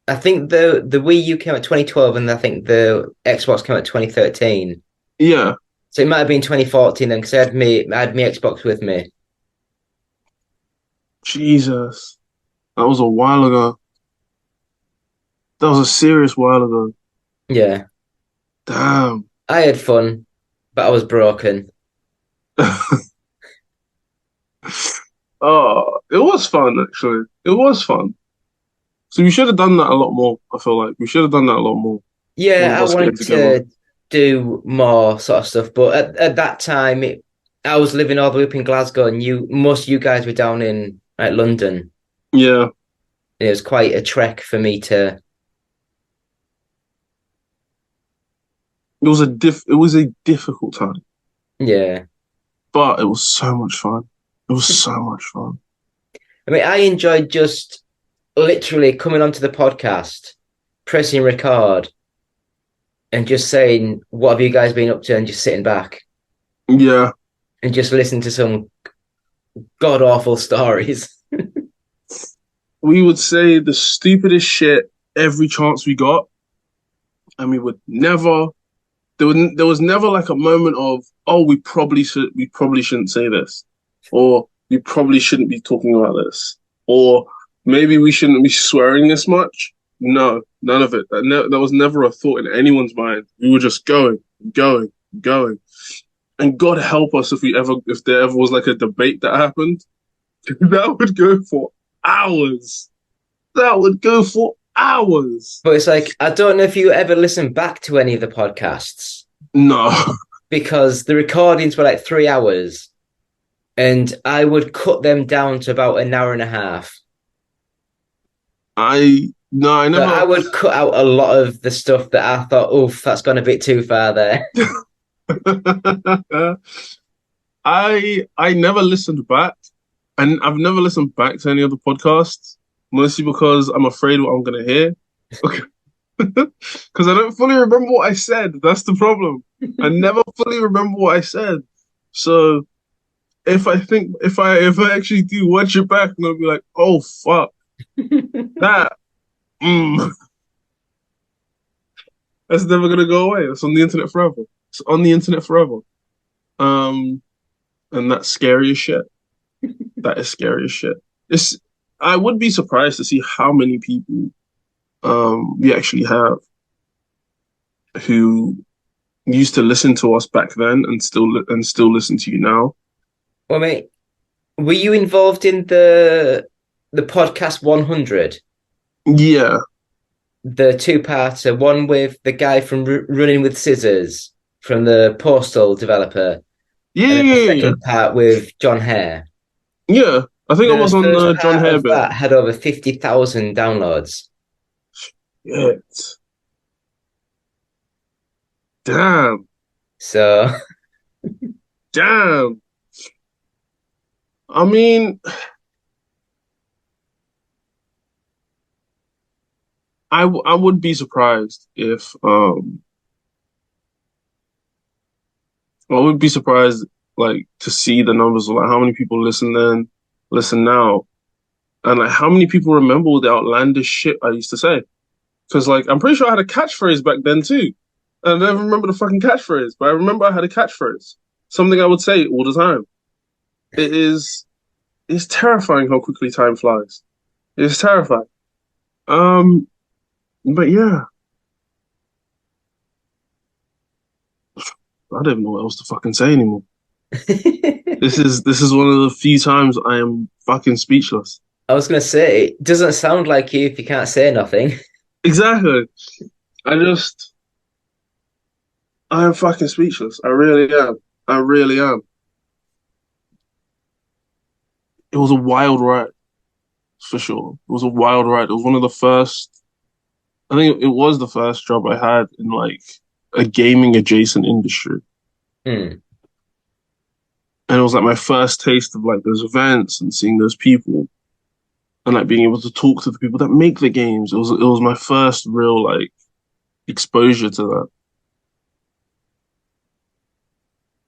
I think the Wii U came out 2012, and I think the Xbox came out 2013. Yeah. So it might have been 2014 then, because I had me Xbox with me. Jesus. That was a while ago. That was a serious while ago. Yeah, Damn. I had fun, but I was broken. Oh, it was fun actually. It was fun. So we should have done that a lot more. I feel like we should have done that a lot more. All Yeah, of I us getting wanted together. to do more sort of stuff, but at that time, I was living all the way up in Glasgow, and most of you guys were down in like London. Yeah. It was quite a trek for me to. it was a difficult time, Yeah. but it was so much fun. It was so much fun. I mean, I enjoyed just literally coming onto the podcast, pressing record, and just saying, "What have you guys been up to?" and just sitting back Yeah, and just listening to some god awful stories. we would say the stupidest shit every chance we got, and we would never. There was never like a moment of, oh, we probably shouldn't say this, or we probably shouldn't be talking about this, or maybe we shouldn't be swearing this much. No, none of it. That was never a thought in anyone's mind. We were just going, going, going. And God help us if there ever was like a debate that happened, that would go for hours. That would go for hours. But it's like, I don't know if you ever listen back to any of the podcasts. No. Because the recordings were like 3 hours, and I would cut them down to about an hour and a half. I never. So I would cut out a lot of the stuff that I thought, oof, that's gone a bit too far there. I never listened back, and I've never listened back to any of the podcasts, mostly because I'm afraid what I'm gonna hear. Okay. Because I don't fully remember what I said. That's the problem. I never fully remember what I said. So if I actually do watch it back, I'm gonna be like, oh fuck. That that's never gonna go away. It's on the internet forever. It's on the internet forever. And that's scary as shit. That is scary as shit. I would be surprised to see how many people we actually have who used to listen to us back then and still listen to you now. Well, mate, were you involved in the podcast 100? Yeah. The 2-parter, one with the guy from Running with Scissors, from the Postal developer. Yeah, and then the yeah. second part with John Hare. Yeah, I think I was on the John Hare bit. That had over 50,000 downloads. Shit. Damn. So. Damn. I mean, I would be surprised if I would be surprised like to see the numbers of like how many people listen then, listen now, and like how many people remember all the outlandish shit I used to say. Because like I'm pretty sure I had a catchphrase back then too. And I don't remember the fucking catchphrase, but I remember I had a catchphrase. Something I would say all the time. It's terrifying how quickly time flies. It's terrifying. But yeah. I don't even know what else to fucking say anymore. This is one of the few times I am fucking speechless. I was gonna say, it doesn't sound like you if you can't say nothing. Exactly. I am fucking speechless. I really am. I really am. It was a wild ride, for sure. It was a wild ride. It was one of the first, I think it was the first job I had in like a gaming adjacent industry. Mm. And it was like my first taste of like those events and seeing those people and like being able to talk to the people that make the games. It was my first real like exposure to that.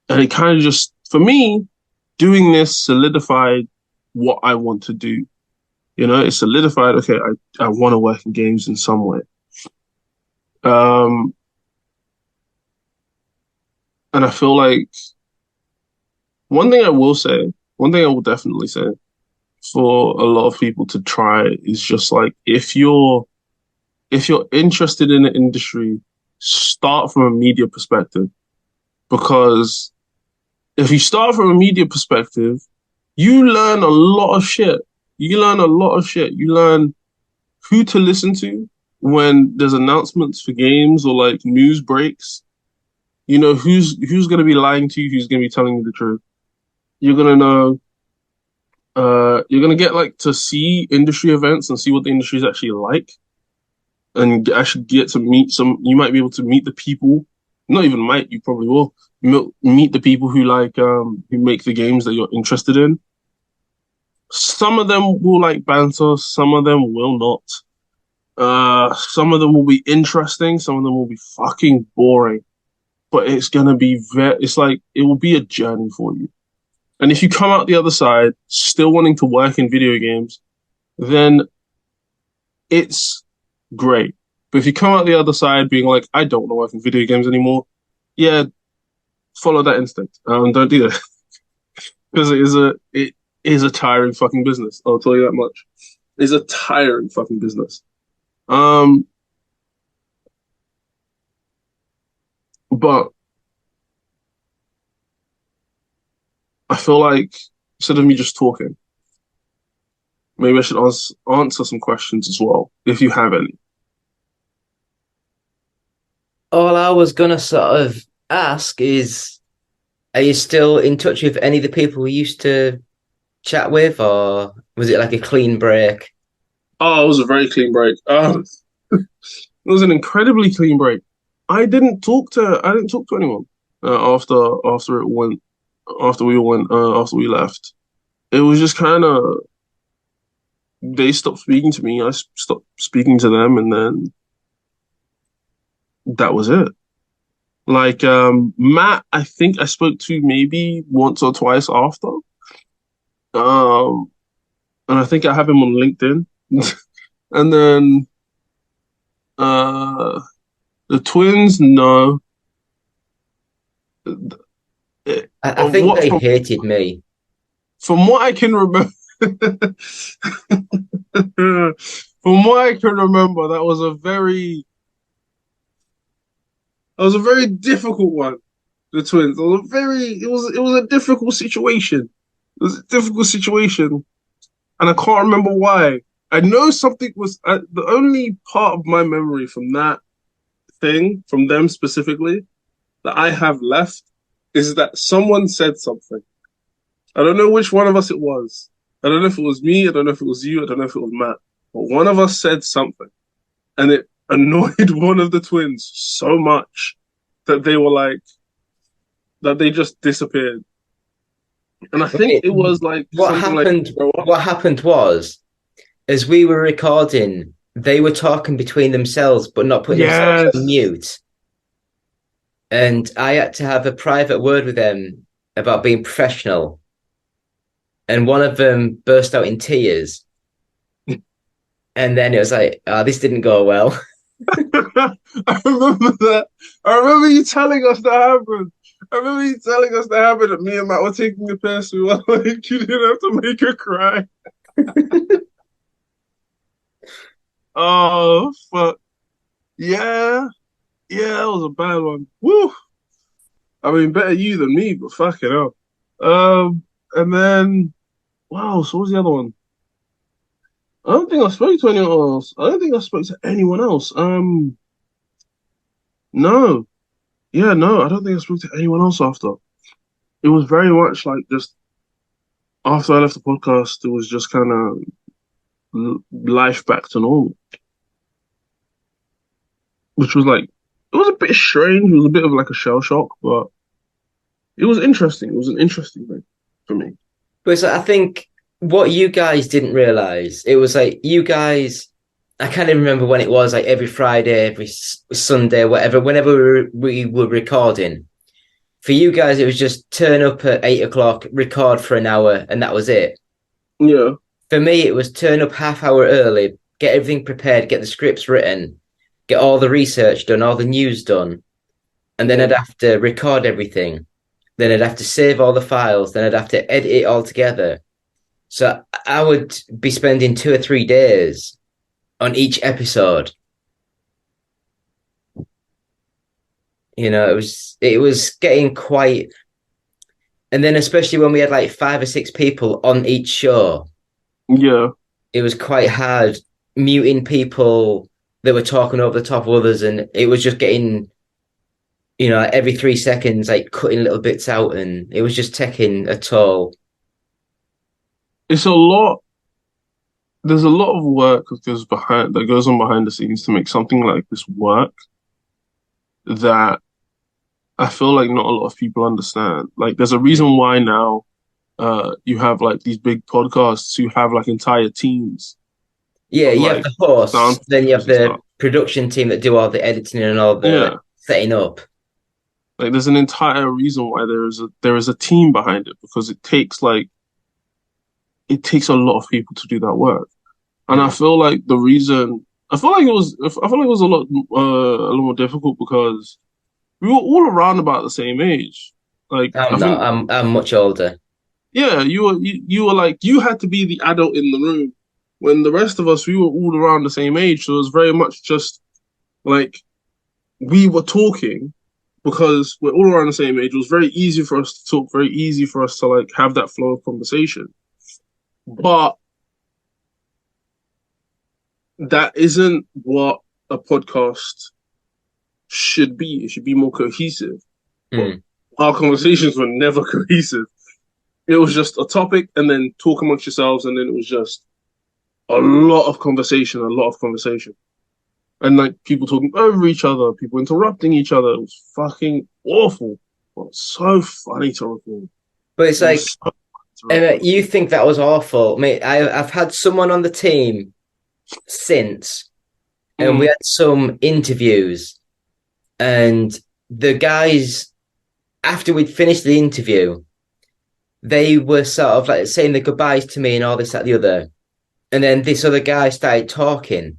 And it kind of just, for me, doing this solidified what I want to do. You know, it solidified, okay, I want to work in games in some way. And I feel like one thing I will definitely say for a lot of people to try is just like, if you're interested in the industry, start from a media perspective. Because if you start from a media perspective, you learn a lot of shit. You learn who to listen to when there's announcements for games or like news breaks. You know, who's going to be lying to you, who's going to be telling you the truth. You're going to know, you're going to get like to see industry events and see what the industry is actually like. And actually get to meet you might be able to meet the people not even might, you probably will meet the people who who make the games that you're interested in. Some of them will like banter, some of them will not. Some of them will be interesting, some of them will be fucking boring. But it's gonna be it will be a journey for you. And if you come out the other side still wanting to work in video games, then it's great. But if you come out the other side being like, I don't want to work in video games anymore, yeah, follow that instinct. Don't do that. Because it is a tiring fucking business. I'll tell you that much. It's a tiring fucking business. But I feel like instead of me just talking, maybe I should answer some questions as well, if you have any. All I was gonna sort of ask is, are you still in touch with any of the people we used to chat with, or was it like a clean break? Oh, it was a very clean break. It was an incredibly clean break. I didn't talk to anyone after we left. It was just kind of they stopped speaking to me. I stopped speaking to them, and then that was it. Like Matt, I think I spoke to maybe once or twice after. And I think I have him on LinkedIn. And then the twins, no. I think they hated me. From what I can remember, that was a very difficult one. The twins. It was a difficult situation. It was a difficult situation, and I can't remember why. I know something was the only part of my memory from that thing, from them specifically, that I have left is that someone said something. I don't know which one of us it was. I don't know if it was me. I don't know if it was you. I don't know if it was Matt. But one of us said something, and it annoyed one of the twins so much that they were like, that they just disappeared. And I think it was like what happened. What happened was, as we were recording, they were talking between themselves, but not putting themselves on mute. And I had to have a private word with them about being professional. And one of them burst out in tears. And then it was like, this didn't go well. I remember that. I remember you telling us that happened. That me and Matt were taking the piss. We were like, you didn't have to make her cry. Oh, fuck. Yeah. Yeah, that was a bad one. Woo! I mean, better you than me, but fuck it up. And then, wow, so what was the other one? I don't think I spoke to anyone else. No. Yeah, no, I don't think I spoke to anyone else after. It was very much like just after I left the podcast, it was just kind of life back to normal. Which was like, it was a bit strange. It was a bit of like a shell shock, but it was interesting. It was an interesting thing for me. But I think what you guys didn't realize, it was like you guys, I can't even remember when it was, like every Friday, every Sunday, whatever, whenever we were recording. For you guys, it was just turn up at 8 o'clock, record for an hour, and that was it. Yeah. For me, it was turn up half hour early, get everything prepared, get the scripts written, get all the research done, all the news done. And then I'd have to record everything. Then I'd have to save all the files. Then I'd have to edit it all together. So I would be spending 2 or 3 days on each episode. You know, it was getting quite, and then especially when we had like 5 or 6 people on each show. Yeah. It was quite hard muting people that were talking over the top of others, and it was just getting, you know, every 3 seconds, like cutting little bits out, and it was just taking a toll. It's a lot. There's a lot of work that goes on behind the scenes to make something like this work. That I feel like not a lot of people understand. Like, there's a reason why now you have like these big podcasts who have like entire teams Yeah, of you have like the hosts, sound then you have producers and the stuff. production team that do all the editing and all the Yeah, setting up. like there's an entire reason why there is a team behind it, because it takes a lot of people to do that work. And I feel like the reason I feel like it was a lot more difficult because we were all around about the same age. Like I I'm not. think I'm much older. yeah, you were like you had to be the adult in the room when the rest of us we were all around the same age. So it was very much just like we were talking because we're all around the same age. It was very easy for us to talk, very easy for us to like have that flow of conversation. But that isn't what a podcast should be. It should be more cohesive. But our conversations were never cohesive. It was just a topic and then talk amongst yourselves, and then it was just a lot of conversation, a lot of conversation. And like people talking over each other, people interrupting each other. It was fucking awful. But so funny to record. But it's It like, was so funny to record. you think that was awful. I mean, I've had someone on the team since, and we had some interviews, and the guys, after we'd finished the interview, they were sort of like saying the goodbyes to me and all this, that, the other. And then this other guy started talking.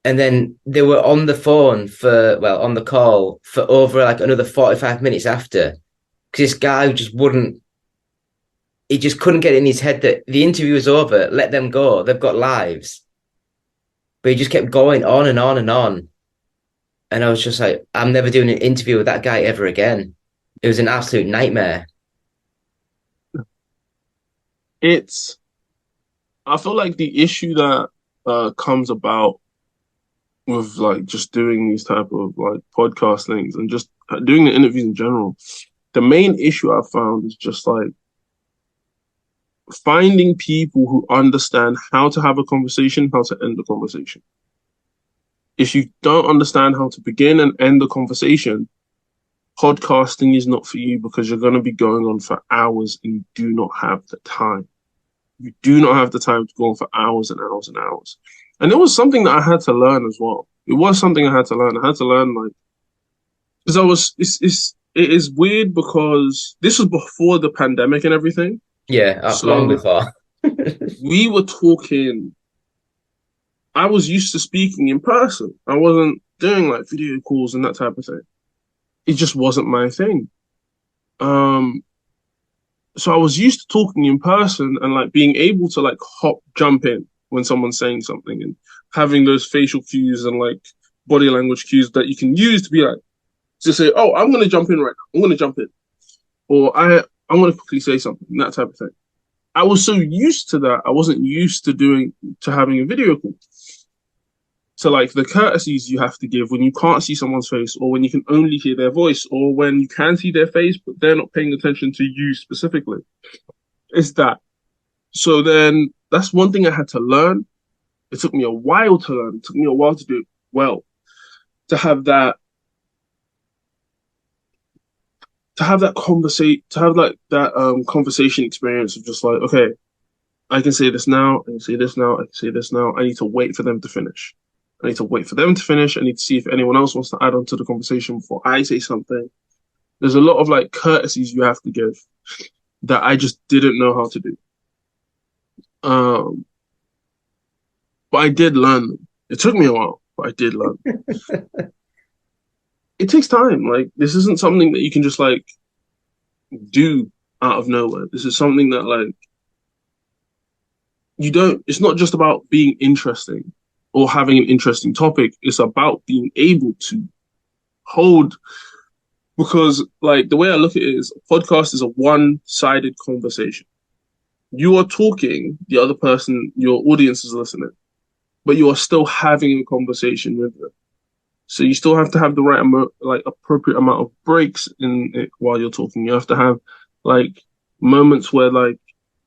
And then they were on the phone on the call for over like another 45 minutes after. Because this guy he just couldn't get in his head that the interview was over, let them go, they've got lives. But he just kept going on and on and on. And I was just like, I'm never doing an interview with that guy ever again. It was an absolute nightmare. I feel like the issue that comes about with like just doing these type of like podcast things and just doing the interviews in general, the main issue I've found is just like finding people who understand how to have a conversation, how to end the conversation. If you don't understand how to begin and end the conversation, podcasting is not for you, because you're going to be going on for hours and you do not have the time. You do not have the time to go on for hours and hours and hours. And it was something that I had to learn as well. It was something I had to learn. I had to learn like, because it is weird because this was before the pandemic and everything. Yeah, So long before. we were talking. I was used to speaking in person. I wasn't doing like video calls and that type of thing. It just wasn't my thing. So I was used to talking in person and like being able to like jump in when someone's saying something and having those facial cues and like body language cues that you can use to be like, to say, oh, I'm going to jump in right now. I'm going to jump in. Or I'm going to quickly say something, that type of thing. I was so used to that. I wasn't used to having a video call. So like the courtesies you have to give when you can't see someone's face, or when you can only hear their voice, or when you can see their face, but they're not paying attention to you specifically. It's that. So then that's one thing I had to learn. It took me a while to learn. It took me a while to do it well. To have that conversation experience of just like, okay, I can say this now, I can say this now, I can say this now. I need to wait for them to finish. I need to wait for them to finish. I need to see if anyone else wants to add on to the conversation before I say something. There's a lot of like courtesies you have to give that I just didn't know how to do. But I did learn them. It took me a while, but I did learn. It takes time. Like, this isn't something that you can just like do out of nowhere. This is something that like it's not just about being interesting or having an interesting topic. It's about being able to hold, because like the way I look at it is a podcast is a one-sided conversation. You are talking, the other person, your audience is listening, but you are still having a conversation with them. So you still have to have the right appropriate amount of breaks in it while you're talking. You have to have like moments where like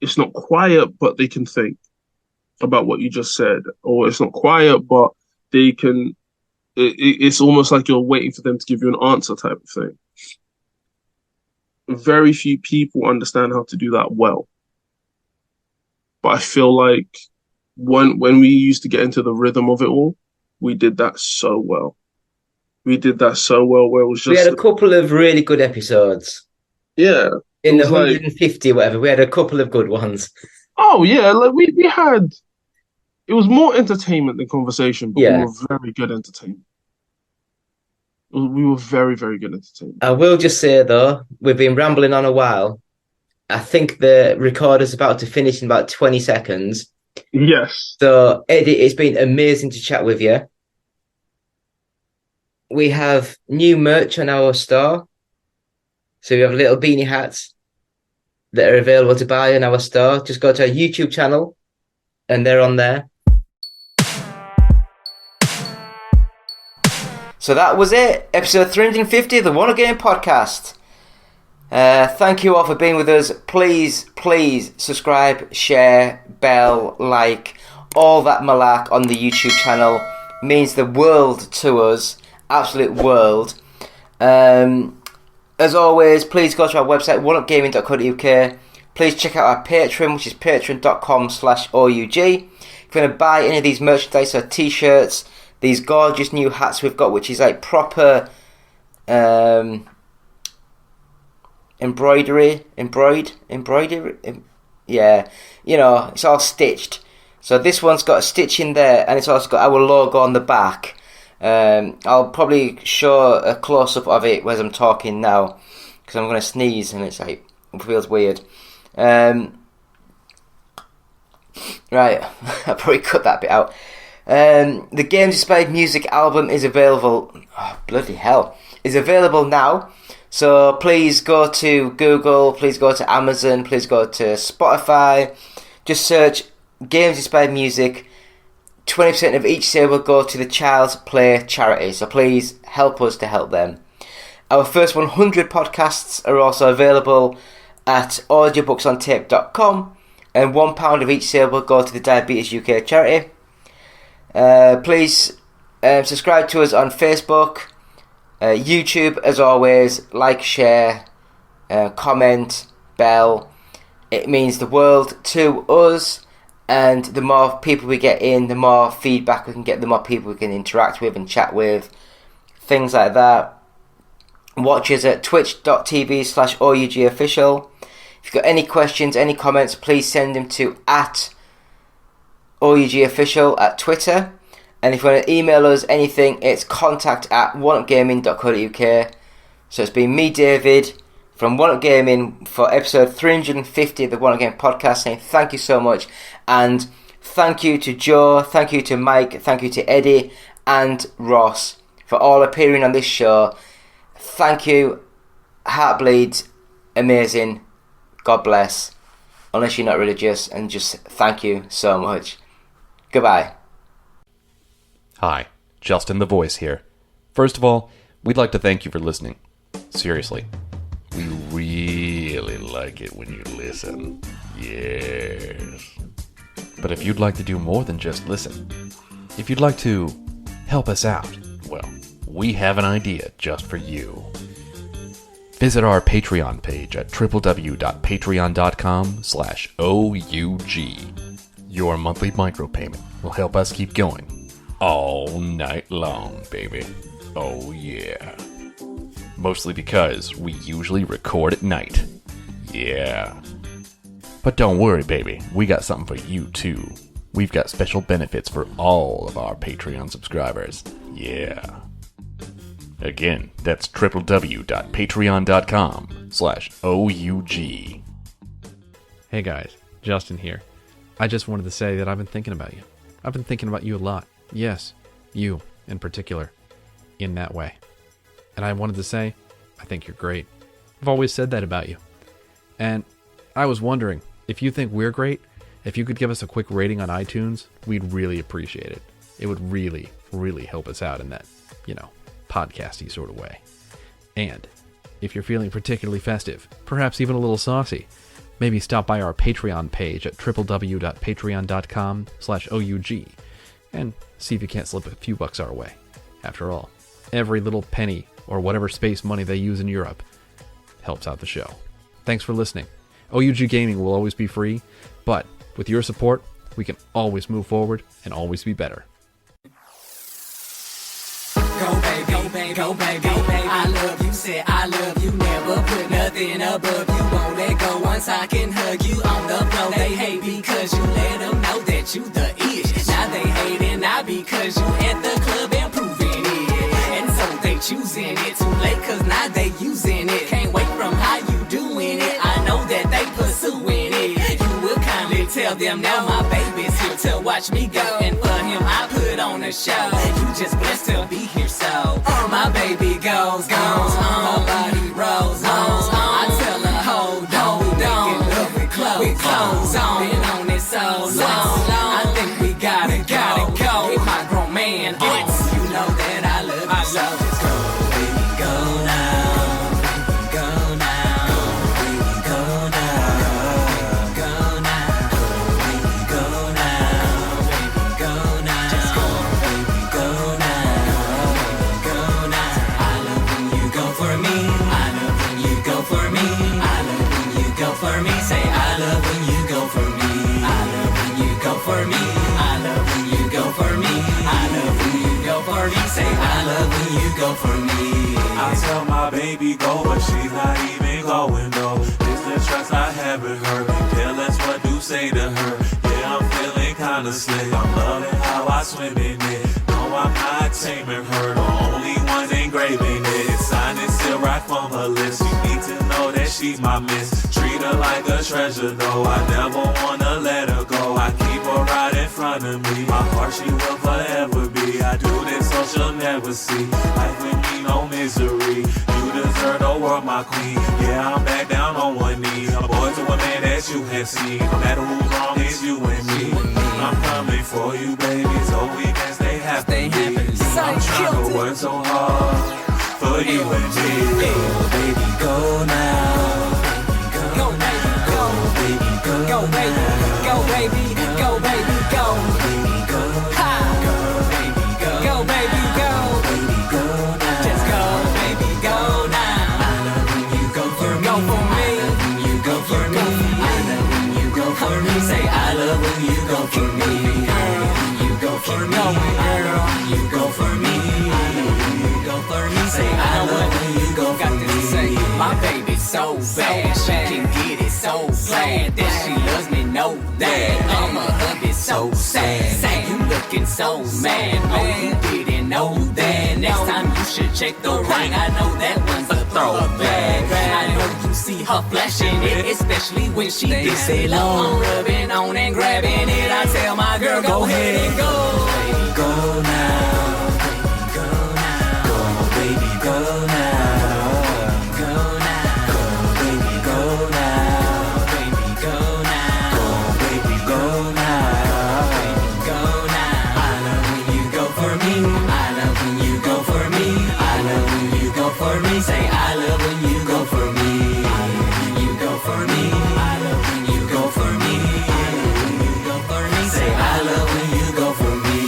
it's not quiet, but they can think about what you just said, or it's not quiet, but they can. It's almost like you're waiting for them to give you an answer, type of thing. very few people understand how to do that well. But I feel like when we used to get into the rhythm of it all, we did that so well. We did that so well where it was just... We had a couple of really good episodes. Yeah. In the 150 whatever, we had a couple of good ones. Oh, yeah. Like we had... It was more entertainment than conversation, but we were very good entertainment. We were very, very good entertainment. I will just say, though, we've been rambling on a while. I think the recorder's about to finish in about 20 seconds. Yes. So, Eddie, it's been amazing to chat with you. We have new merch on our store. So we have little beanie hats that are available to buy on our store. Just go to our YouTube channel and they're on there. So that was it. Episode 350 of the One Up Game podcast. Thank you all for being with us. Please subscribe, share, bell, like, all that malark on the YouTube channel. Means the world to us. Absolute world. As always, please go to our website, oneupgaming.co.uk. Please check out our Patreon, which is patreon.com/OUG. If you're going to buy any of these merchandise or t-shirts, these gorgeous new hats we've got, which is like proper embroidery. Yeah, you know, it's all stitched. So this one's got a stitch in there, and it's also got our logo on the back. I'll probably show a close-up of it as I'm talking now, because I'm going to sneeze and it's like, it feels weird. Right, I'll probably cut that bit out. The Games Inspired Music album is available, bloody hell, is available now. So please go to Google, please go to Amazon, please go to Spotify, just search Games Inspired Music. 20% of each sale will go to the Child's Play charity, so please help us to help them. Our first 100 podcasts are also available at audiobooksontape.com, and £1 of each sale will go to the Diabetes UK charity. Please subscribe to us on Facebook, YouTube, as always. Like, share, comment, bell. It means the world to us. And the more people we get in, the more feedback we can get, the more people we can interact with and chat with. Things like that. Watch us at twitch.tv/OUGofficial. If you've got any questions, any comments, please send them to @OUGofficial at Twitter. And if you want to email us anything, it's contact@oneupgaming.co.uk. So it's been me, David, from One Up Gaming for episode 350 of the One Up Game podcast, saying thank you so much. And thank you to Joe, thank you to Mike, thank you to Eddie and Ross for all appearing on this show. Thank you. Heartbleed, amazing. God bless. Unless you're not religious, and just thank you so much. Goodbye. Hi, Justin the Voice here. First of all, we'd like to thank you for listening. Seriously. We really like it when you listen. Yes. But if you'd like to do more than just listen, if you'd like to help us out, well, we have an idea just for you. Visit our Patreon page at www.patreon.com/OUG. Your monthly micropayment will help us keep going all night long, baby. Oh yeah. Mostly because we usually record at night. Yeah. But don't worry, baby. We got something for you, too. We've got special benefits for all of our Patreon subscribers. Yeah. Again, that's www.patreon.com/OUG. Hey guys, Justin here. I just wanted to say that I've been thinking about you. I've been thinking about you a lot. Yes, you in particular. In that way. And I wanted to say, I think you're great. I've always said that about you. And I was wondering, if you think we're great, if you could give us a quick rating on iTunes, we'd really appreciate it. It would really, really help us out in that, podcasty sort of way. And if you're feeling particularly festive, perhaps even a little saucy, maybe stop by our Patreon page at www.patreon.com/OUG and see if you can't slip a few bucks our way. After all, every little penny or whatever space money they use in Europe helps out the show. Thanks for listening. OUG Gaming will always be free, but with your support, we can always move forward and always be better. Go baby, go baby, go baby, go baby. I love you, said I love you. Never put nothing above you. Won't let go once I can hug you on the floor. They hate because you let them know that you the ish. Now they hating not because you at the club and proving it. And so they choosing it too late cause now they using it. Can't wait from how you doing it. I know that they pursuing it. You will kindly tell them now my baby's here to watch me go. And for him I put on a show. You just blessed to be here so. My baby goes on. Her body rolls on. I tell her hold on. Making love with clothes on. Been on it so long. I think we gotta go. Get my grown man on. You know that I love you so. Just go, baby, go now. Go now. Baby, go now. Go now. Baby, go now. Baby, go now. Just go, baby, go now. Go now. I love when you go for me. I love when you go for me. I love when you go for me. Say I love when you go for me. I love when you go for me. I love when you go for me. I love when you go for me. Say I love when you go for me. I tell my baby go, but she's not even going though. It's the trust I have in her. Yeah, that's what do say to her. Yeah, I'm feeling kinda slick. I'm loving how I swim in it. No, I'm not taming her. The only one's engraving it. Sign it, still right from her lips. You need to know that she's my miss. Treat her like a treasure though. I never wanna let her go. I keep her right in front of me. My heart she will forever be. I do this so she'll never see. Life with me, no misery. You deserve the world, my queen. Yeah, I'm back down on one knee. A boy to a man that you have seen. No matter who's wrong, it's you and me. I'm coming for you, baby, so we can stay happy. I'm trying to work so hard for you and me. Go, baby, go now. Go baby, go. Baby, go. Go baby, go baby, go baby, go. Baby, go. Ha. Go, baby, go. Go baby, go. Baby, go now. Just go, baby, go now. I love when you go for me. Go for me. I love when you go for me. I love when you go for me. Say I love when you go for me. I love when you go for me. I love when you go for me. I love when you go for me. Say I love when you go for me. My baby's so bad, she can get it so glad that she loves me, know that I'm a hubby so sad. Say you looking so mad, oh you didn't know that. Next time you should check the ring, I know that one's a throwback. I know you see her flashing it, especially when she gets it low. I'm rubbing on and grabbing it, I tell my girl go ahead and go. Baby, go now. Baby, go now. For me, say I love when you go for me. I love when you go for me. I love when you go for me. I love when you go for me. Say I love when you go for me.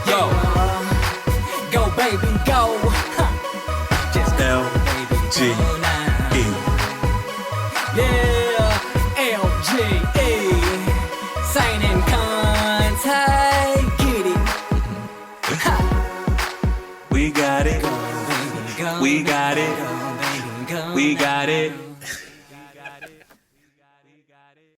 Yo, go baby, go. Just L-G-E. Yeah, L-G-E. Sign in contact, get it. We got it. We got it. We got it.